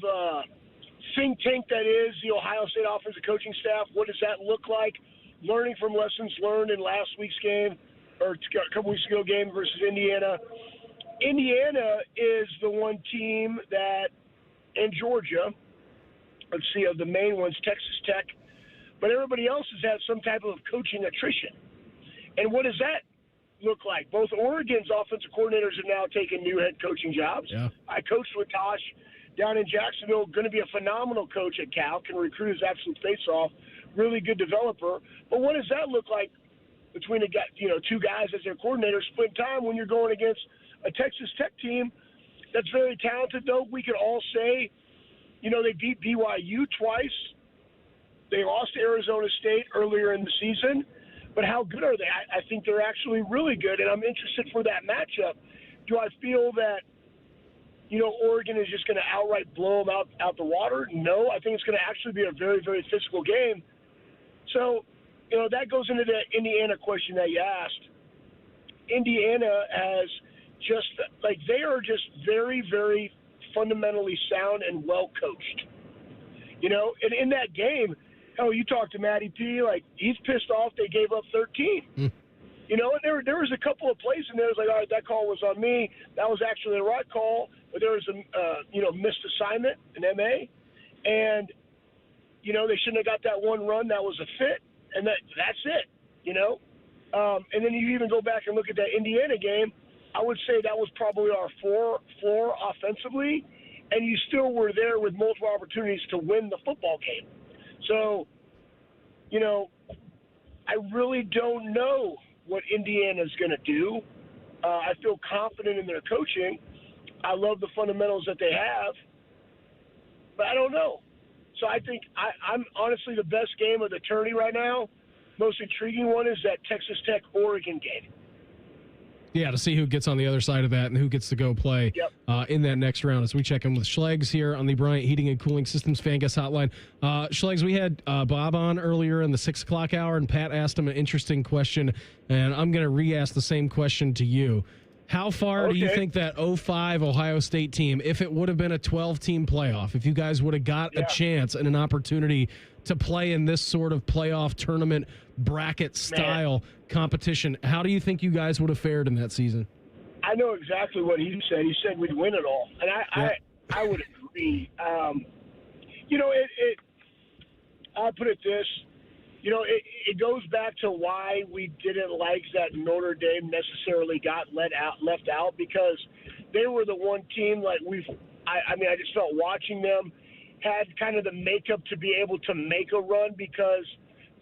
think tank that is the Ohio State offensive coaching staff. What does that look like? Learning from lessons learned in last week's game, or a couple weeks ago game versus Indiana. Indiana is the one team that, and Georgia, let's see, of the main ones, Texas Tech, but everybody else has had some type of coaching attrition. And what does that look like? Both Oregon's offensive coordinators have now taken new head coaching jobs. Yeah. I coached with Tosh down in Jacksonville, going to be a phenomenal coach at Cal, can recruit his absolute face off, really good developer. But what does that look like between two guys as their coordinators split time when you're going against a Texas Tech team that's very talented, though? We could all say, they beat BYU twice. They lost to Arizona State earlier in the season. But how good are they? I think they're actually really good, and I'm interested for that matchup. Do I feel that, Oregon is just going to outright blow them out the water? No, I think it's going to actually be a very, very physical game. So, that goes into the Indiana question that you asked. Indiana has just, they are just very, very fundamentally sound and well coached. And in that game, you talk to Matty P, he's pissed off they gave up 13. And there was a couple of plays in there. It was all right, that call was on me. That was actually the right call, but there was a missed assignment, an MA, and they shouldn't have got that one run. That was a fit, and that's it. And then you even go back and look at that Indiana game. I would say that was probably our floor offensively, and you still were there with multiple opportunities to win the football game. So, I really don't know what Indiana's going to do. I feel confident in their coaching. I love the fundamentals that they have, but I don't know. So I think I'm honestly the best game of the tourney right now. Most intriguing one is that Texas Tech-Oregon game. Yeah, to see who gets on the other side of that and who gets to go play in that next round as we check in with Schlegs here on the Bryant Heating and Cooling Systems Fan Guest Hotline. Schlegs, we had Bob on earlier in the 6 o'clock hour, and Pat asked him an interesting question, and I'm going to re-ask the same question to you. How far do you think that 05 Ohio State team, if it would have been a 12-team playoff, if you guys would have got a chance and an opportunity to play in this sort of playoff tournament bracket style competition, how do you think you guys would have fared in that season? I know exactly what he said. He said we'd win it all, and I would agree. I'll put it this. It goes back to why we didn't like that Notre Dame necessarily got left out, because they were the one team I just felt watching them had kind of the makeup to be able to make a run, because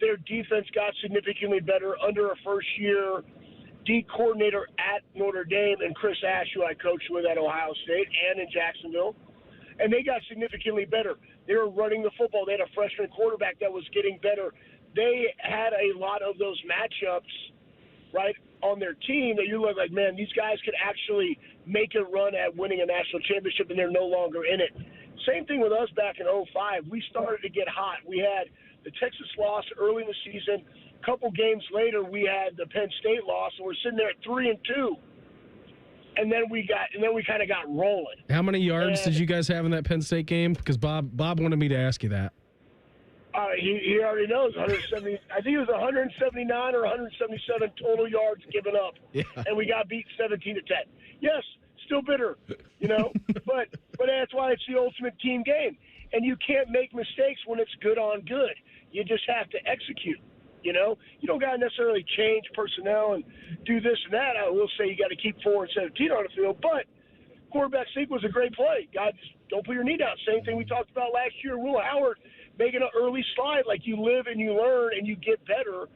their defense got significantly better under a first-year D coordinator at Notre Dame and Chris Ash, who I coached with at Ohio State and in Jacksonville, and they got significantly better. They were running the football. They had a freshman quarterback that was getting better. They had a lot of those matchups, right, on their team that you look like, man, these guys could actually make a run at winning a national championship, and they're no longer in it. Same thing with us back in 05. We started to get hot. We had the Texas loss early in the season. A couple games later, we had the Penn State loss, and we're sitting there at 3-2. And then we kind of got rolling. How many yards did you guys have in that Penn State game? Because Bob wanted me to ask you that. He already knows 170. I think it was 179 or 177 total yards given up, and we got beat 17-10. Yes, still bitter, but that's why it's the ultimate team game, and you can't make mistakes when it's good on good. You just have to execute. You don't got to necessarily change personnel and do this and that. I will say you got to keep 4 and 17 on the field, but quarterback sneak was a great play. God, just don't put your knee down. Same thing we talked about last year. Will Howard making an early slide, like you live and you learn and you get better.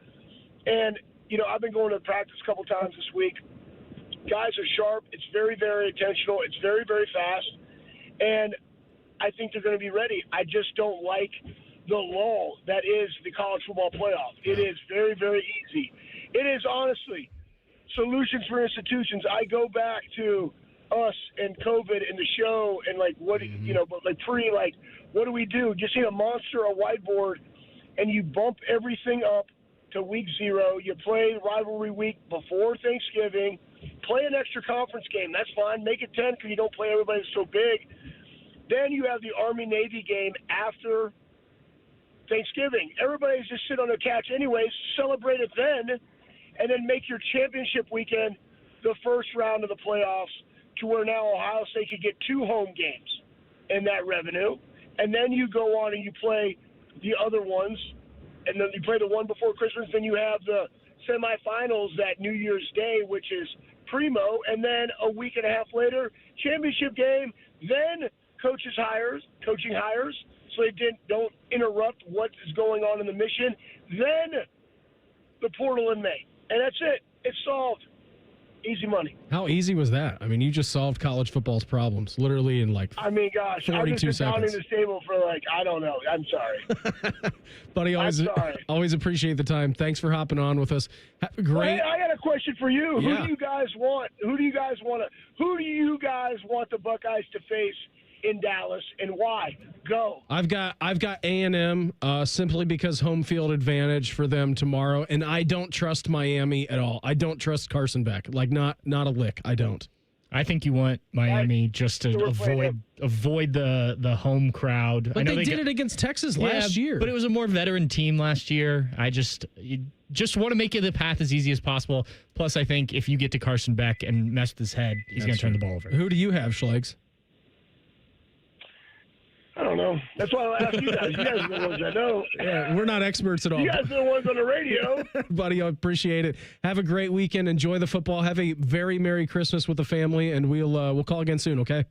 And, I've been going to practice a couple times this week. Guys are sharp. It's very, very intentional. It's very, very fast. And I think they're going to be ready. I just don't like the lull that is the college football playoff. It is very, very easy. It is honestly solutions for institutions. I go back to us and COVID and the show and what do we do? Just see a monster, a whiteboard, and you bump everything up to week 0. You play rivalry week before Thanksgiving. Play an extra conference game. That's fine. Make it 10 because you don't play everybody that's so big. Then you have the Army-Navy game after Thanksgiving. Everybody's just sitting on their couch anyways. Celebrate it then, and then make your championship weekend the first round of the playoffs to where now Ohio State could get 2 home games in that revenue. And then you go on and you play the other ones, and then you play the one before Christmas. Then you have the semifinals that New Year's Day, which is primo, and then a week and a half later, championship game, then coaching hires, so they don't interrupt what is going on in the mission. Then the portal in May, and that's it. It's solved. Easy money. How easy was that? I mean, you just solved college football's problems literally in like 42 I've just been seconds. pounding this table for I don't know. I'm sorry. Buddy, always appreciate the time. Thanks for hopping on with us. Have a great. Hey, I got a question for you. Yeah. Who do you guys want? Who do you guys want the Buckeyes to face in Dallas, and why? Go. I've got A&M simply because home field advantage for them tomorrow, and I don't trust Miami at all. I don't trust Carson Beck. Like not a lick. I don't. I think you want Miami just to avoid the home crowd. But I know they did it against Texas last year. But it was a more veteran team last year. You just want to make it the path as easy as possible. Plus, I think if you get to Carson Beck and mess with his head, he's going to turn the ball over. Who do you have, Schlegs? I don't know. That's why I asked you guys. You guys are the ones that know. Yeah, we're not experts at all. You guys are the ones on the radio. Buddy, I appreciate it. Have a great weekend. Enjoy the football. Have a very Merry Christmas with the family, and we'll call again soon, okay?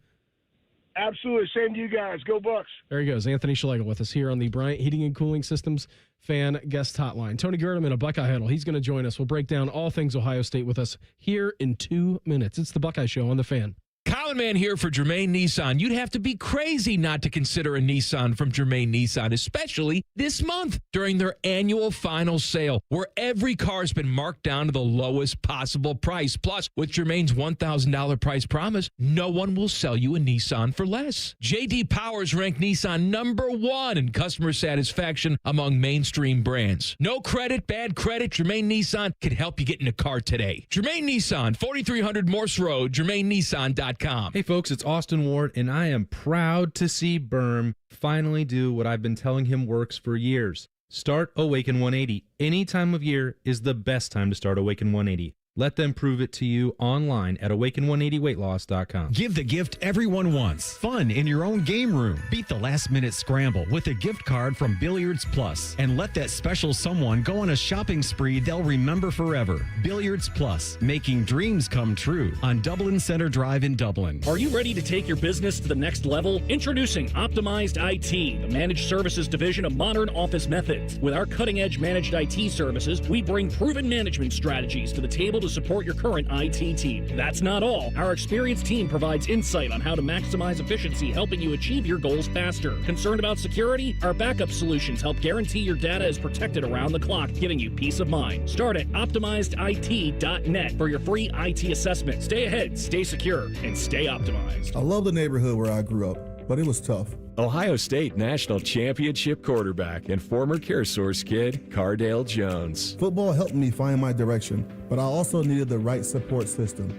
Absolutely. Same to you guys. Go Bucks. There he goes. Anthony Schlegel with us here on the Bryant Heating and Cooling Systems Fan Guest Hotline. Tony Gerdeman, a Buckeye Huddle. He's going to join us. We'll break down all things Ohio State with us here in 2 minutes. It's the Buckeye Show on the Fan. Colin Man here for Germain Nissan. You'd have to be crazy not to consider a Nissan from Germain Nissan, especially this month during their annual final sale, where every car's been marked down to the lowest possible price. Plus, with Germain's $1,000 price promise, no one will sell you a Nissan for less. J.D. Powers ranked Nissan #1 in customer satisfaction among mainstream brands. No credit, bad credit, Germain Nissan can help you get in a car today. Germain Nissan, 4300 Morse Road, GermainNissan.com. Hey folks, it's Austin Ward, and I am proud to see Berm finally do what I've been telling him works for years. Start Awaken 180. Any time of year is the best time to start Awaken 180. Let them prove it to you online at awaken180weightloss.com. Give the gift everyone wants. Fun in your own game room. Beat the last-minute scramble with a gift card from Billiards Plus. And let that special someone go on a shopping spree they'll remember forever. Billiards Plus, making dreams come true on Dublin Center Drive in Dublin. Are you ready to take your business to the next level? Introducing Optimized IT, the managed services division of Modern Office Methods. With our cutting-edge managed IT services, we bring proven management strategies to the table to support your current IT team. That's not all. Our experienced team provides insight on how to maximize efficiency, helping you achieve your goals faster. Concerned about security? Our backup solutions help guarantee your data is protected around the clock, giving you peace of mind. Start at OptimizedIT.net for your free IT assessment. Stay ahead, stay secure, and stay optimized. I love the neighborhood where I grew up, but it was tough. Ohio State National Championship quarterback and former CareSource kid, Cardale Jones. Football helped me find my direction, but I also needed the right support system.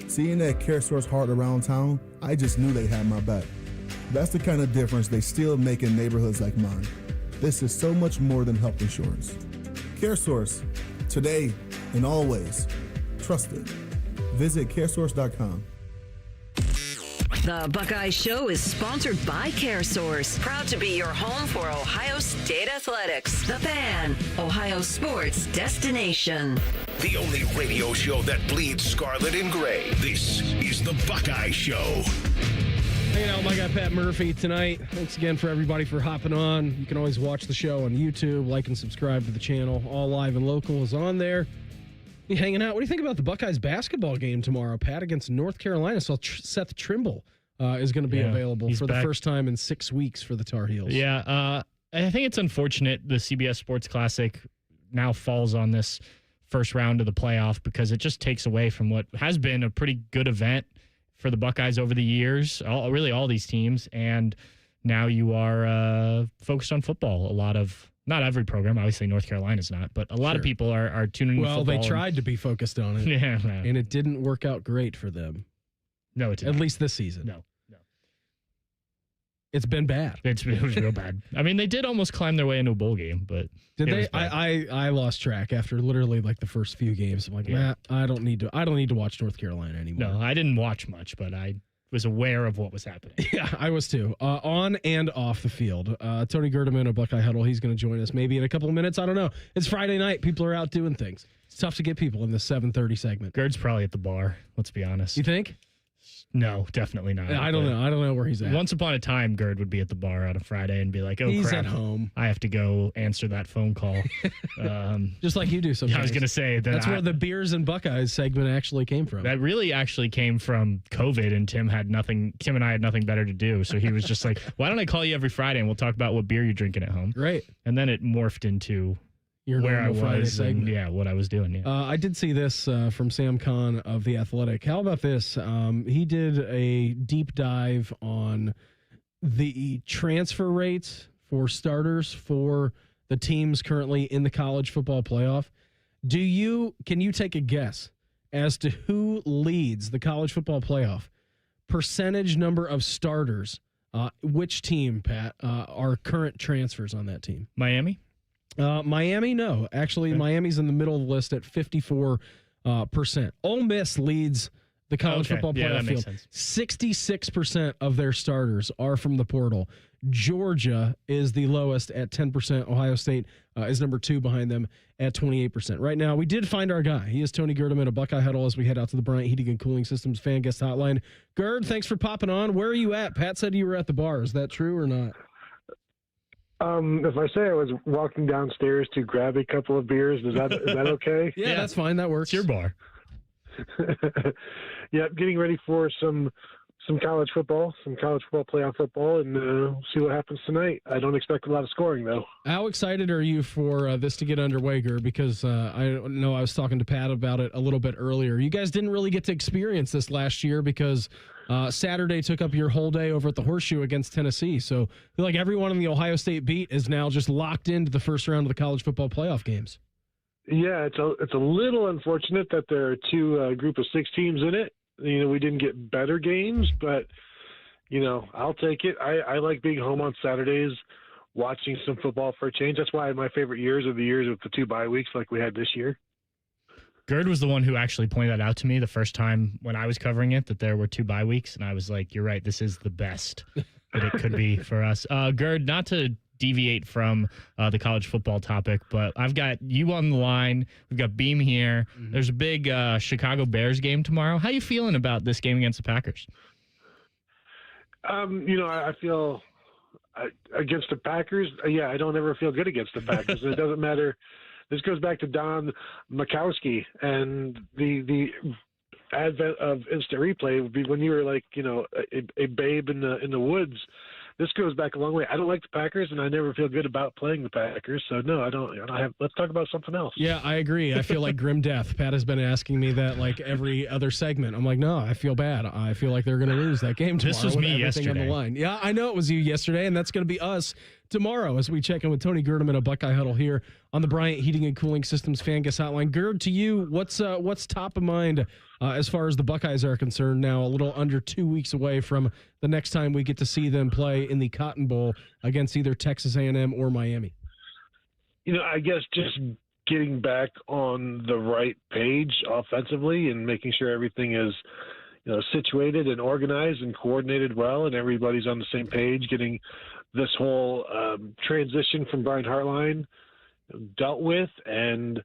Seeing that CareSource heart around town, I just knew they had my back. That's the kind of difference they still make in neighborhoods like mine. This is so much more than health insurance. CareSource, today and always. Trusted. Visit caresource.com. The Buckeye Show is sponsored by CareSource, proud to be your home for Ohio State athletics. The Fan, Ohio sports destination. The only radio show that bleeds scarlet and gray. This is the Buckeye Show. Hanging out with my guy Pat Murphy tonight. Thanks again for everybody for hopping on. You can always watch the show on YouTube, like and subscribe to the channel. All Live and Local is on there. You hanging out? What do you think about the Buckeyes basketball game tomorrow, Pat, against North Carolina? So Seth Trimble is going to be available for the first time in 6 weeks for the Tar Heels. Yeah, I think it's unfortunate the CBS Sports Classic now falls on this first round of the playoff because it just takes away from what has been a pretty good event for the Buckeyes over the years, really all these teams, and now you are focused on football. Not every program, obviously North Carolina's not, but a lot of people are tuning in football. Well, they tried to be focused on it, yeah, and it didn't work out great for them. No, it didn't. At least this season. No. It's been bad. It was real bad. I mean, they did almost climb their way into a bowl game, but did they? I lost track after literally like the first few games. I'm like, Matt, I don't need to watch North Carolina anymore. No, I didn't watch much, but I was aware of what was happening. Yeah, I was too. On and off the field. Tony Gerdeman of Buckeye Huddle. He's going to join us maybe in a couple of minutes. I don't know. It's Friday night. People are out doing things. It's tough to get people in the 7:30 segment. Gerd's probably at the bar. Let's be honest. You think? No, definitely not. I don't know. I don't know where he's at. Once upon a time, Gerd would be at the bar on a Friday and be like, "Oh, he's crap, at home. I have to go answer that phone call." Just like you do sometimes. I was going to say that's where the Beers and Buckeyes segment actually came from. That really actually came from COVID, and Tim and I had nothing better to do, so he was just like, "Why don't I call you every Friday and we'll talk about what beer you're drinking at home?" Right. And then it morphed into your where I Friday was segment. and what I was doing. Yeah. I did see this from Sam Kahn of The Athletic. How about this? He did a deep dive on the transfer rates for starters for the teams currently in the college football playoff. Can you take a guess as to who leads the college football playoff? Percentage number of starters. Which team, Pat, are current transfers on that team? Miami? Miami, no. Actually, okay. Miami's in the middle of the list at 54%. Ole Miss leads the college football playoff field. 66% of their starters are from the portal. Georgia is the lowest at 10%. Ohio State is number 2 behind them at 28%. Right now, we did find our guy. He is Tony Gerdeman of Buckeye Huddle as we head out to the Bryant Heating and Cooling Systems fan guest hotline. Gerd, thanks for popping on. Where are you at? Pat said you were at the bar. Is that true or not? If I say I was walking downstairs to grab a couple of beers, is that okay? Yeah, that's fine. That works. It's your bar. Yeah, getting ready for some college football, some college football, playoff football, and see what happens tonight. I don't expect a lot of scoring, though. How excited are you for this to get underway, Gerd? Because I know I was talking to Pat about it a little bit earlier. You guys didn't really get to experience this last year because Saturday took up your whole day over at the Horseshoe against Tennessee. So I feel like everyone in the Ohio State beat is now just locked into the first round of the college football playoff games. Yeah, it's a little unfortunate that there are two group of 6 teams in it. We didn't get better games, but I'll take it. I like being home on Saturdays, watching some football for a change. That's why my favorite years are the years with the 2 bye weeks like we had this year. Gerd was the one who actually pointed that out to me the first time when I was covering it, that there were 2 bye weeks, and I was like, "You're right. This is the best that it could be for us." Gerd, not to deviate from the college football topic, but I've got you on the line. We've got Beam here. Mm-hmm. There's a big Chicago Bears game tomorrow. How you feeling about this game against the Packers? I feel against the Packers. I don't ever feel good against the Packers. It doesn't matter. This goes back to Don Makowski and the advent of instant replay would be when you were like, a babe in the woods. This goes back a long way. I don't like the Packers, and I never feel good about playing the Packers. So no, I don't. Let's talk about something else. Yeah, I agree. I feel like grim death. Pat has been asking me that like every other segment. I'm like, no, I feel bad. I feel like they're going to lose that game tomorrow. This was me yesterday. On the line. Yeah, I know it was you yesterday, and that's going to be us tomorrow as we check in with Tony Gerdeman of Buckeye Huddle here on the Bryant Heating and Cooling Systems fan guest hotline. Gerd, to you, what's top of mind as far as the Buckeyes are concerned now, a little under 2 weeks away from the next time we get to see them play in the Cotton Bowl against either Texas A&M or Miami? I guess just getting back on the right page offensively and making sure everything is situated and organized and coordinated well and everybody's on the same page, getting this whole transition from Brian Hartline dealt with and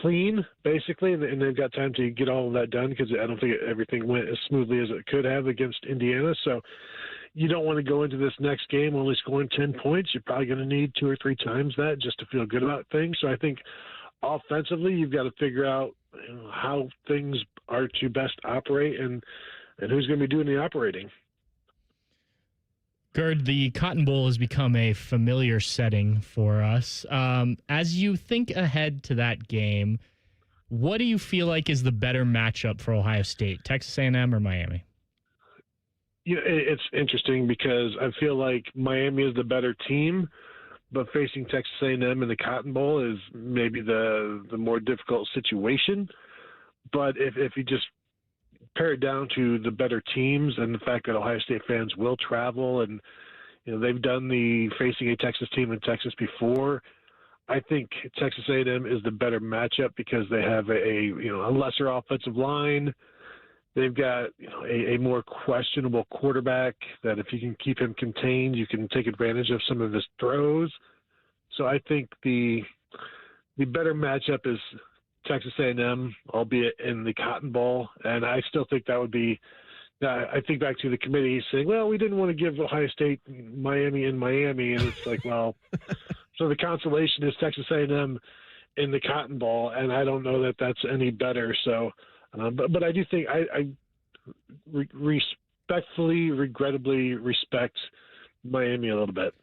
clean, basically, and they've got time to get all of that done because I don't think everything went as smoothly as it could have against Indiana. So you don't want to go into this next game only scoring 10 points. You're probably going to need 2 or 3 times that just to feel good about things. So I think offensively, you've got to figure out how things are to best operate and who's going to be doing the operating. Gerd, the Cotton Bowl has become a familiar setting for us. As you think ahead to that game, what do you feel like is the better matchup for Ohio State, Texas A&M or Miami? It's interesting because I feel like Miami is the better team, but facing Texas A&M in the Cotton Bowl is maybe the more difficult situation. But if you just pare it down to the better teams and the fact that Ohio State fans will travel, and they've done the facing a Texas team in Texas before. I think Texas A&M is the better matchup because they have a lesser offensive line. They've got a more questionable quarterback that if you can keep him contained, you can take advantage of some of his throws. So I think the better matchup is Texas A&M, albeit in the Cotton Bowl, and I still think that would be. I think back to the committee saying, "Well, we didn't want to give Ohio State Miami in Miami," and it's like, well, so the consolation is Texas A&M in the Cotton Bowl, and I don't know that that's any better. So, but I do think I respectfully, regrettably respect Miami a little bit.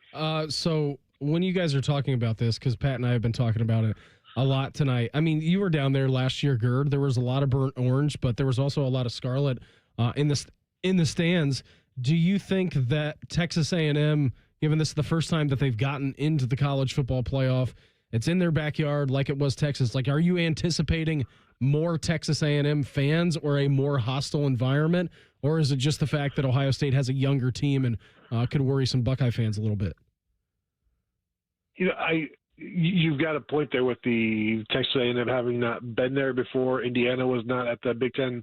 So when you guys are talking about this, because Pat and I have been talking about it a lot tonight. I mean, you were down there last year, Gerd. There was a lot of burnt orange, but there was also a lot of scarlet in the stands. Do you think that Texas A&M, given this is the first time that they've gotten into the college football playoff, it's in their backyard like it was Texas, like, are you anticipating more Texas A&M fans or a more hostile environment, or is it just the fact that Ohio State has a younger team and could worry some Buckeye fans a little bit? You've got a point there with the Texas A&M having not been there before. Indiana was not at the Big Ten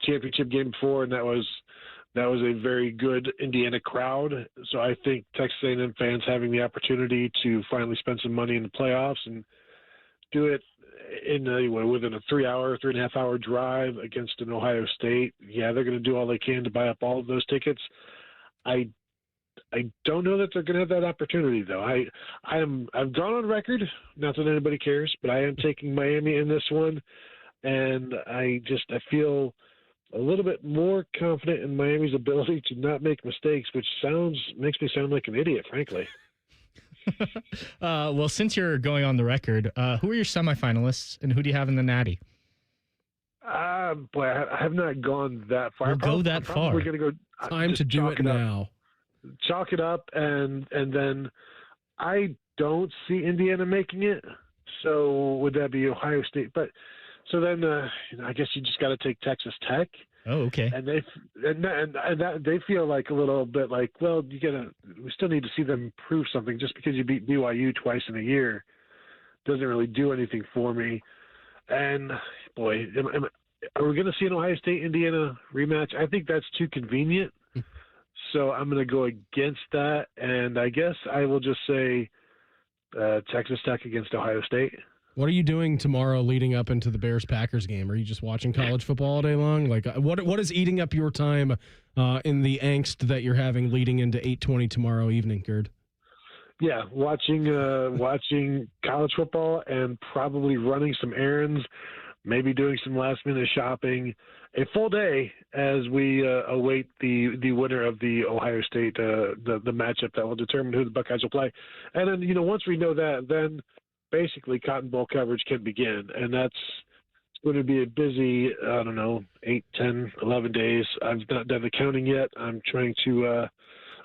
championship game before, and that was a very good Indiana crowd. So I think Texas A&M fans having the opportunity to finally spend some money in the playoffs and do it within a 3.5 hour drive against an Ohio State. Yeah, they're going to do all they can to buy up all of those tickets. I don't know that they're going to have that opportunity, though. I've gone on record, not that anybody cares, but I am taking Miami in this one, and I feel a little bit more confident in Miami's ability to not make mistakes, which makes me sound like an idiot, frankly. Well, since you're going on the record, who are your semifinalists, and who do you have in the Natty? Boy, I have not gone that far. We'll go that far. We're going to go. Time to do it now. Chalk it up, and then I don't see Indiana making it. So would that be Ohio State? But so then I guess you just got to take Texas Tech. Oh, okay. And they feel like a little bit like, well, we still need to see them prove something. Just because you beat BYU twice in a year doesn't really do anything for me. And boy, are we going to see an Ohio State Indiana rematch? I think that's too convenient. So I'm going to go against that, and I guess I will just say Texas Tech against Ohio State. What are you doing tomorrow leading up into the Bears-Packers game? Are you just watching college football all day long? Like, what is eating up your time in the angst that you're having leading into 8:20 tomorrow evening, Gerd? Yeah, watching college football and probably running some errands, maybe doing some last-minute shopping. A full day as we await the winner of the Ohio State, the matchup that will determine who the Buckeyes will play. And then, once we know that, then basically Cotton Bowl coverage can begin. And that's going to be a busy, 8, 10, 11 days. I've not done the counting yet. I'm trying to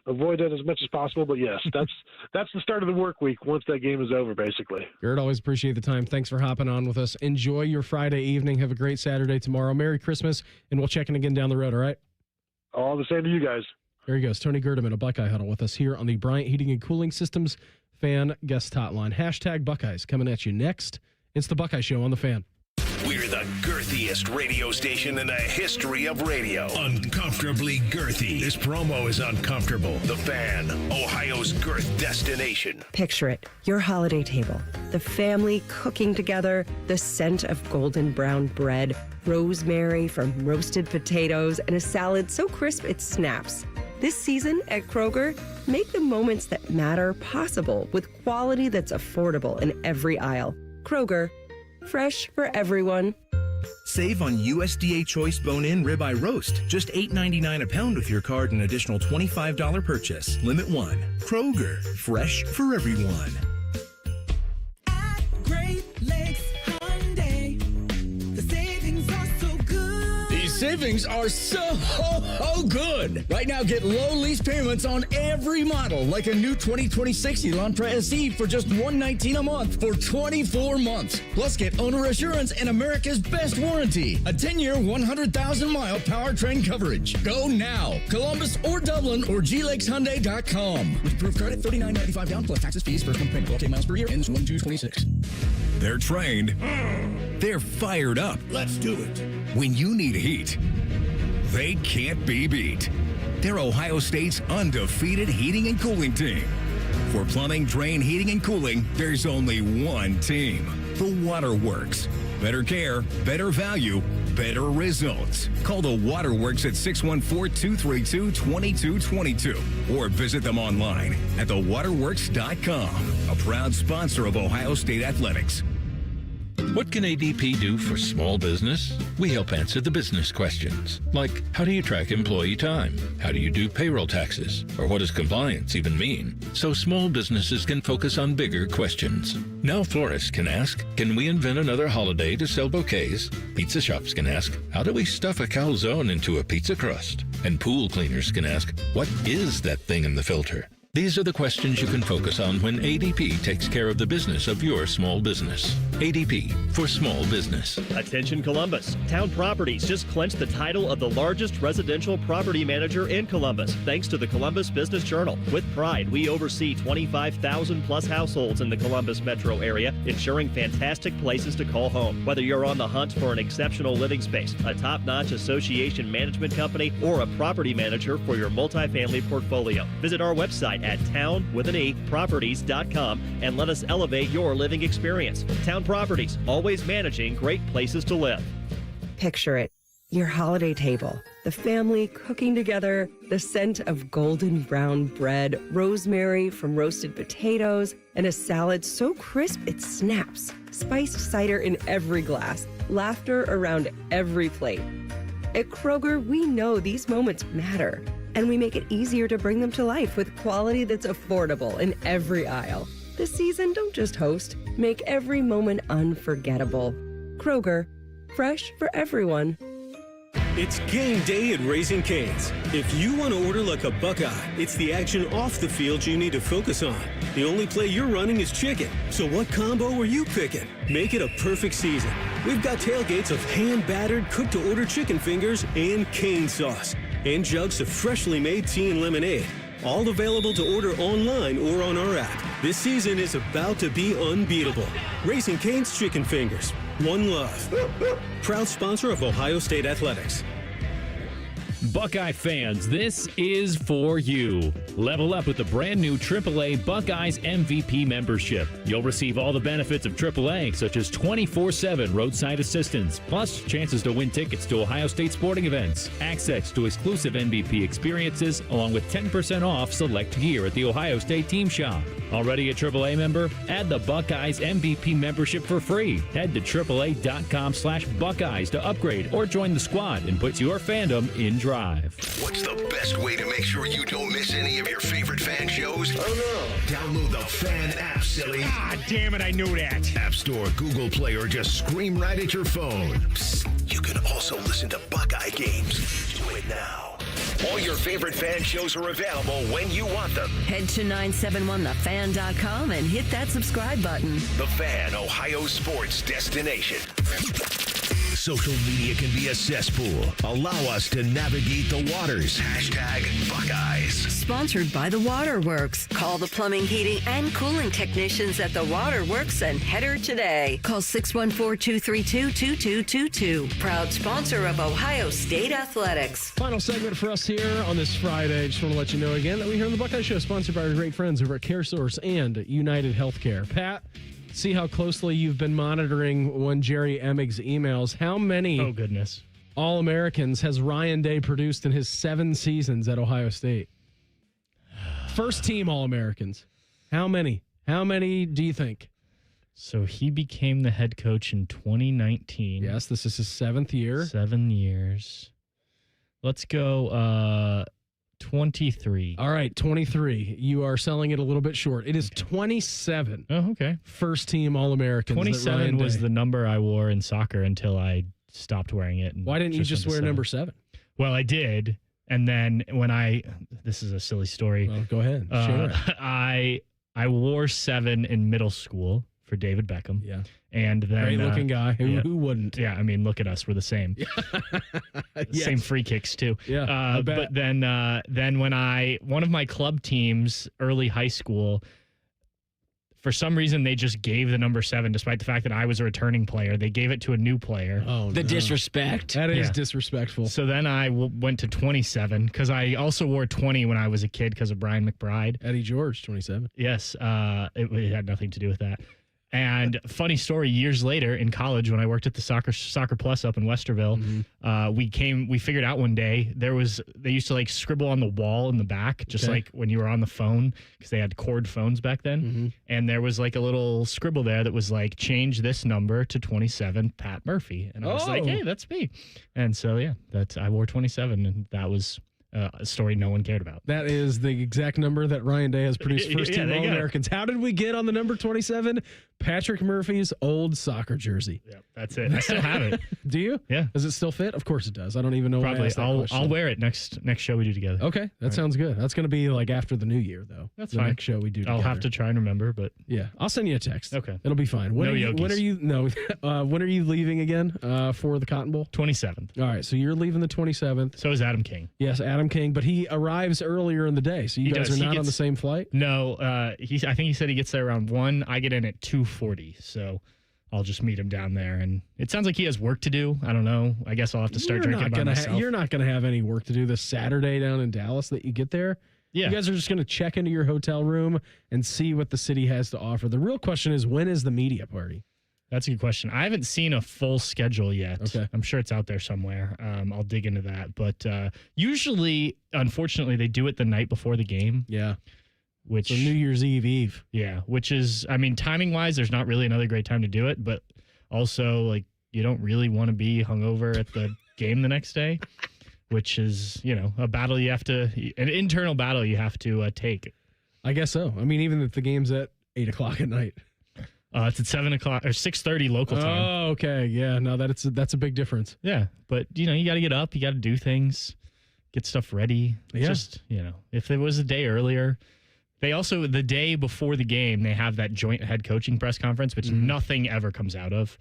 avoid that as much as possible. But, yes, that's the start of the work week once that game is over, basically. Gerd, always appreciate the time. Thanks for hopping on with us. Enjoy your Friday evening. Have a great Saturday tomorrow. Merry Christmas, and we'll check in again down the road, all right? All the same to you guys. There he goes, Tony Gerdeman, a Buckeye Huddle with us here on the Bryant Heating and Cooling Systems Fan Guest Hotline. # Buckeyes coming at you next. It's the Buckeye Show on the Fan. We're the girthiest radio station in the history of radio. Uncomfortably girthy. This promo is uncomfortable. The Fan, Ohio's girth destination. Picture it, your holiday table, the family cooking together, the scent of golden brown bread, rosemary from roasted potatoes, and a salad so crisp it snaps. This season at Kroger, make the moments that matter possible with quality that's affordable in every aisle. Kroger, fresh for everyone. Save on USDA Choice Bone-In Ribeye Roast. Just $8.99 a pound with your card and additional $25 purchase. Limit 1. Kroger, fresh for everyone. savings are so good. Right now, get low lease payments on every model, like a new 2026 Elantra SE for just $119 a month for 24 months. Plus, get owner assurance and America's best warranty. A 10-year, 100,000-mile powertrain coverage. Go now. Columbus or Dublin or glakeshyundai.com. With approved credit, $39.95 down plus taxes, fees, first month payment. 12 miles per year. Ends 1/2/26. They're trained. They're fired up. Let's do it. When you need heat, they can't be beat. They're Ohio State's undefeated heating and cooling team. For plumbing, drain, heating, and cooling, there's only one team. The Waterworks. Better care, better value, better results. Call the Waterworks at 614-232-2222 or visit them online at thewaterworks.com. A proud sponsor of Ohio State Athletics. What can ADP do for small business? We help answer the business questions, like how do you track employee time? How do you do payroll taxes? Or what does compliance even mean? So small businesses can focus on bigger questions. Now florists can ask, can we invent another holiday to sell bouquets? Pizza shops can ask, how do we stuff a calzone into a pizza crust? And pool cleaners can ask, what is that thing in the filter? These are the questions you can focus on when ADP takes care of the business of your small business. ADP for small business. Attention Columbus. Town Properties just clinched the title of the largest residential property manager in Columbus, thanks to the Columbus Business Journal. With pride, we oversee 25,000 plus households in the Columbus metro area, ensuring fantastic places to call home. Whether you're on the hunt for an exceptional living space, a top-notch association management company, or a property manager for your multifamily portfolio, visit our website at town.properties.com and let us elevate your living experience. Town Properties, always managing great places to live. Picture it. Your holiday table, the family cooking together, the scent of golden brown bread, rosemary from roasted potatoes, and a salad so crisp it snaps, spiced cider in every glass, laughter around every plate. At Kroger, we know these moments matter, and we make it easier to bring them to life with quality that's affordable in every aisle. This season, don't just host, make every moment unforgettable. Kroger, fresh for everyone. It's game day at Raising Cane's. If you want to order like a Buckeye, it's the action off the field you need to focus on. The only play you're running is chicken. So what combo are you picking? Make it a perfect season. We've got tailgates of hand-battered, cooked-to-order chicken fingers and cane sauce, and jugs of freshly made tea and lemonade. All available to order online or on our app. This season is about to be unbeatable. Raising Cane's Chicken Fingers. One love. Proud sponsor of Ohio State Athletics. Buckeye fans, this is for you. Level up with the brand new AAA Buckeyes MVP membership. You'll receive all the benefits of AAA, such as 24/7 roadside assistance, plus chances to win tickets to Ohio State sporting events, access to exclusive MVP experiences, along with 10% off select gear at the Ohio State team shop. Already a AAA member? Add the Buckeyes MVP membership for free. Head to AAA.com/Buckeyes to upgrade or join the squad and put your fandom in drive. What's the best way to make sure you don't miss any of your favorite fan shows? Oh no. Download the Fan app, silly. Ah, damn it, I knew that. App Store, Google Play, or just scream right at your phone. Psst, you can also listen to Buckeye games. Do it now. All your favorite fan shows are available when you want them. Head to 971thefan.com and hit that subscribe button. The Fan, Ohio sports destination. Social media can be a cesspool. Allow us to navigate the waters. #Buckeyes. Sponsored by the Waterworks. Call the plumbing, heating, and cooling technicians at the Waterworks and header today. Call 614-232-2222. Proud sponsor of Ohio State Athletics. Final segment for us here on this Friday. Just want to let you know again that we here on the Buckeye Show, sponsored by our great friends over at CareSource and United Healthcare. Pat, see how closely you've been monitoring one Jerry Emmig's emails. How many All-Americans has Ryan Day produced in his 7 seasons at Ohio State? First team All-Americans. How many? How many do you think? So he became the head coach in 2019. Yes, this is his 7th year. 7 years. Let's go 23. All right, 23. You are selling it a little bit short. It is 27. Oh, okay. First team All-Americans. 27 was the number I wore in soccer until I stopped wearing it. And Why didn't you just wear number 7? Well, I did. And then when this is a silly story. Well, go ahead. Share it. I wore 7 in middle school for David Beckham. Yeah. And then great looking guy. Who wouldn't? Yeah, I mean, look at us. We're the same. Yes. Same free kicks too. Yeah. But then when one of my club teams, early high school, for some reason they just gave the number 7, despite the fact that I was a returning player. They gave it to a new player. Oh, the disrespect. That is disrespectful. So then I went to 27 because I also wore 20 when I was a kid because of Brian McBride. Eddie George, 27. Yes, it had nothing to do with that. And funny story, years later in college when I worked at the Soccer Plus up in Westerville, we figured out one day they used to like scribble on the wall in the back, just like when you were on the phone, because they had cord phones back then. And there was like a little scribble there that was like, change this number to 27, Pat Murphy. And I was like, hey, that's me. And so, yeah, I wore 27, and that was a story no one cared about. That is the exact number that Ryan Day has produced first team All-Americans. How did we get on the number 27? Patrick Murphy's old soccer jersey. Yep, that's it. I still have it. Do you? Yeah. Does it still fit? Of course it does. I don't even know why I Probably. asked that question. I'll wear it next show we do together. Okay, that sounds good. That's going to be like after the new year, though. That's the fine. Next show we do together. I'll have to try and remember, but yeah, I'll send you a text. Okay, it'll be fine. When are you leaving again for the Cotton Bowl? 27th. All right, so you're leaving the 27th. So is Adam King. Yes, Adam King, but he arrives earlier in the day, so you guys are not on the same flight. No, I think he said he gets there around 1. I get in at 2:40, so I'll just meet him down there. And it sounds like he has work to do. I don't know. I guess I'll have to start drinking by myself. You're not going to have any work to do this Saturday down in Dallas that you get there. Yeah. You guys are just going to check into your hotel room and see what the city has to offer. The real question is, when is the media party? That's a good question. I haven't seen a full schedule yet. Okay. I'm sure it's out there somewhere. I'll dig into that. But usually, unfortunately, they do it the night before the game. Yeah. Which so New Year's Eve. Yeah. Which is, I mean, timing wise, there's not really another great time to do it. But also, like, you don't really want to be hungover at the game the next day, which is, a battle an internal battle you have to take. I guess so. I mean, even if the game's at 8 o'clock at night. It's at 7 o'clock or 6:30 local time. Oh, okay. Yeah. No, that's a big difference. Yeah. But, you got to get up. You got to do things, get stuff ready. Yeah. Just, if it was a day earlier. They also, the day before the game, they have that joint head coaching press conference, which nothing ever comes out of.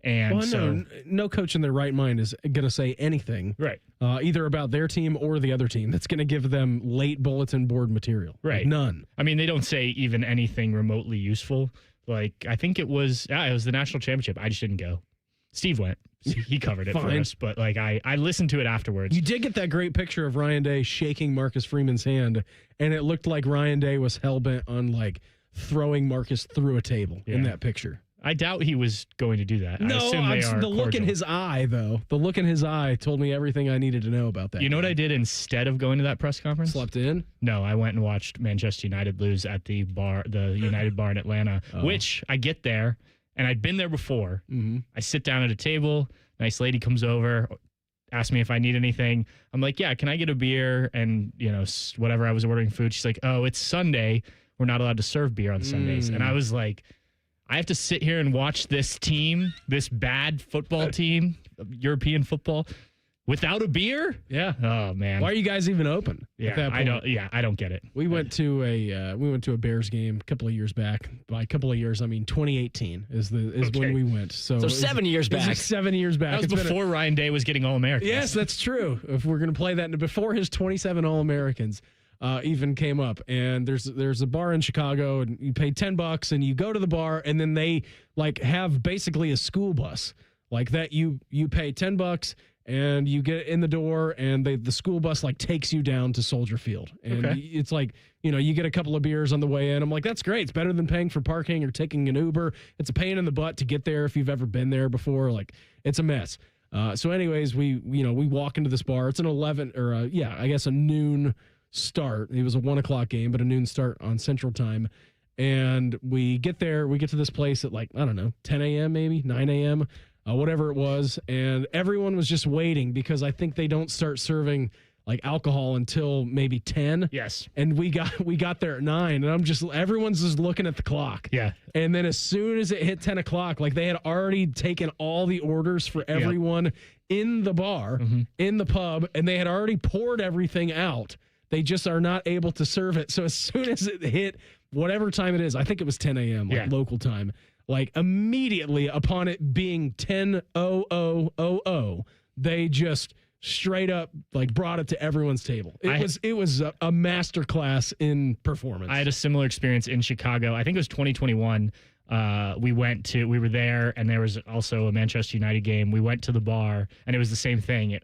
And no coach in their right mind is going to say anything, right? Either about their team or the other team that's going to give them late bulletin board material, right? Like none. I mean, they don't say even anything remotely useful. Like, I think it was the national championship. I just didn't go. Steve went. He covered it for us, but like I listened to it afterwards. You did get that great picture of Ryan Day shaking Marcus Freeman's hand, and it looked like Ryan Day was hell-bent on like throwing Marcus through a table in that picture. I doubt he was going to do that. No, the look in his eye, though. The look in his eye told me everything I needed to know about that. You know what I did instead of going to that press conference? Slept in? No, I went and watched Manchester United lose at the United bar in Atlanta, which I get there, and I'd been there before. Mm-hmm. I sit down at a table. Nice lady comes over, asks me if I need anything. I'm like, yeah, can I get a beer? And, whatever, I was ordering food. She's like, oh, it's Sunday. We're not allowed to serve beer on Sundays. And I was like, I have to sit here and watch this team, this bad football team, European football, without a beer? Yeah. Oh, man. Why are you guys even open? Yeah, I don't get it. We went to a Bears game a couple of years back. By a couple of years, I mean 2018 is when we went. So 7 years back. 7 years back. That was before Ryan Day was getting All-Americans. Yes, that's true. If we're going to play that before his 27 All-Americans even came up, and there's a bar in Chicago, and you pay $10 and you go to the bar, and then they like have basically a school bus like that. You pay $10 and you get in the door, and the school bus like takes you down to Soldier Field, and it's like you get a couple of beers on the way in. I'm like, that's great. It's better than paying for parking or taking an Uber. It's a pain in the butt to get there if you've ever been there before. Like, it's a mess. So anyways, we walk into this bar. It's an 11 or a noon start. It was a 1 o'clock game, but a noon start on Central Time. And we get there, we get to this place at like, I don't know, 10 a.m. maybe, 9 a.m., whatever it was. And everyone was just waiting because I think they don't start serving like alcohol until maybe 10. Yes. And we got there at 9, and everyone's just looking at the clock. Yeah. And then as soon as it hit 10 o'clock, like they had already taken all the orders for everyone in the bar, in the pub, and they had already poured everything out. They just are not able to serve it. So as soon as it hit whatever time it is, I think it was 10 a.m. local time, like immediately upon it being 10:00, they just straight up like brought it to everyone's table. It was a master class in performance. I had a similar experience in Chicago. I think it was 2021. We were there, and there was also a Manchester United game. We went to the bar, and it was the same thing.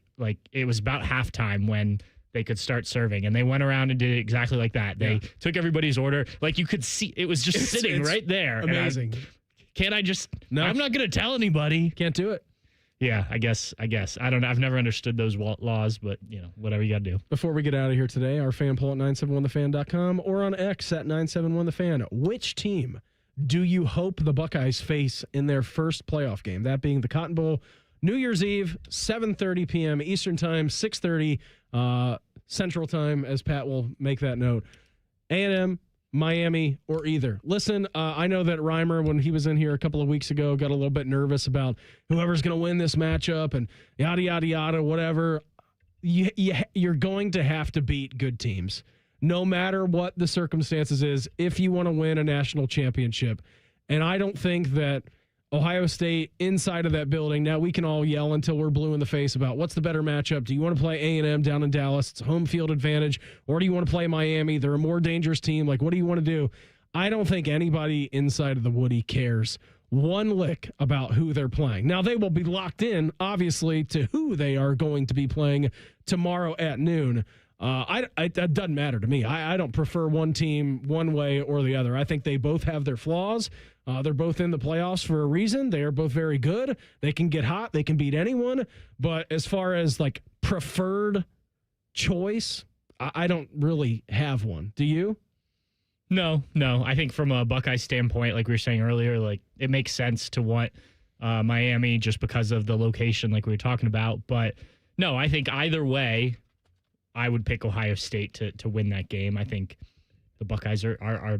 It was about halftime when they could start serving, and they went around and did it exactly like that. They took everybody's order. Like you could see, it was just sitting right there. Amazing. No. I'm not going to tell anybody. Can't do it. Yeah, I guess. I don't know. I've never understood those laws, but whatever you got to do. Before we get out of here today, our fan poll at 971thefan.com or on X at 971thefan. Which team do you hope the Buckeyes face in their first playoff game? That being the Cotton Bowl, New Year's Eve, 7:30 p.m. Eastern Time, 6:30 Central Time, as Pat will make that note. A&M, Miami, or either. Listen, I know that Reimer, when he was in here a couple of weeks ago, got a little bit nervous about whoever's going to win this matchup and yada, yada, yada, whatever. You're going to have to beat good teams, no matter what the circumstances is, if you want to win a national championship. And I don't think that Ohio State inside of that building, now we can all yell until we're blue in the face about what's the better matchup. Do you want to play A&M down in Dallas? It's home field advantage. Or do you want to play Miami? They're a more dangerous team. Like, what do you want to do? I don't think anybody inside of the Woody cares one lick about who they're playing. Now, they will be locked in, obviously, to who they are going to be playing tomorrow at noon. That doesn't matter to me. I don't prefer one team one way or the other. I think they both have their flaws. They're both in the playoffs for a reason. They are both very good. They can get hot. They can beat anyone. But as far as like preferred choice, I don't really have one. Do you? No. I think from a Buckeye standpoint, like we were saying earlier, like it makes sense to want Miami just because of the location, like we were talking about. But no, I think either way, I would pick Ohio State to win that game. I think the Buckeyes are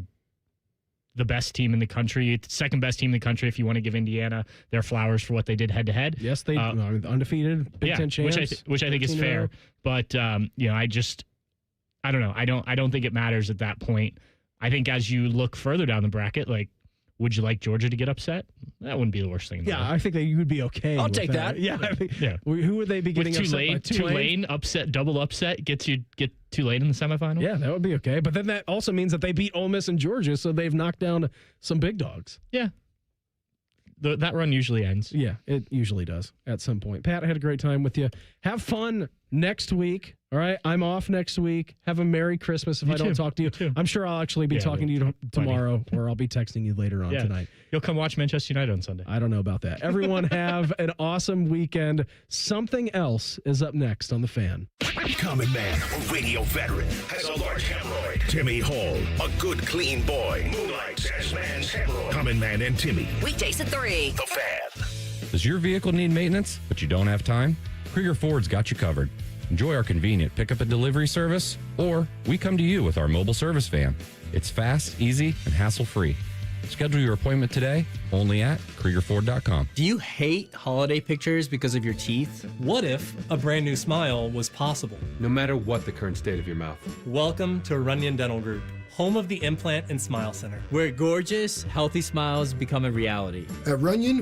the best team in the country, second best team in the country if you want to give Indiana their flowers for what they did head-to-head. Yes, they undefeated, Big Ten champs. Which I think is fair. But, I don't know. I don't think it matters at that point. I think as you look further down the bracket, like, would you like Georgia to get upset? That wouldn't be the worst thing. I think that you would be okay. I'll with take that. Yeah. Who would they be getting upset by? Tulane upset, double upset, get Tulane in the semifinal? Yeah, that would be okay. But then that also means that they beat Ole Miss and Georgia, so they've knocked down some big dogs. Yeah. That run usually ends. Yeah, it usually does at some point. Pat, I had a great time with you. Have fun next week. All right, I'm off next week. Have a Merry Christmas if I don't talk to you. I'm sure I'll actually be talking to you tomorrow, or I'll be texting you later on tonight. You'll come watch Manchester United on Sunday. I don't know about that. Everyone have an awesome weekend. Something else is up next on The Fan. Common man, a radio veteran, has a large hemorrhoid. Timmy Hall, a good, clean boy, moonlights as man's hemorrhoid. Common Man and Timmy. Weekdays at 3. The Fan. Does your vehicle need maintenance, but you don't have time? Krieger Ford's got you covered. Enjoy our convenient pickup and delivery service, or we come to you with our mobile service van. It's fast, easy, and hassle-free. Schedule your appointment today, only at KriegerFord.com. Do you hate holiday pictures because of your teeth? What if a brand new smile was possible? No matter what the current state of your mouth. Welcome to Runyon Dental Group, home of the Implant and Smile Center, where gorgeous, healthy smiles become a reality. At Runyon,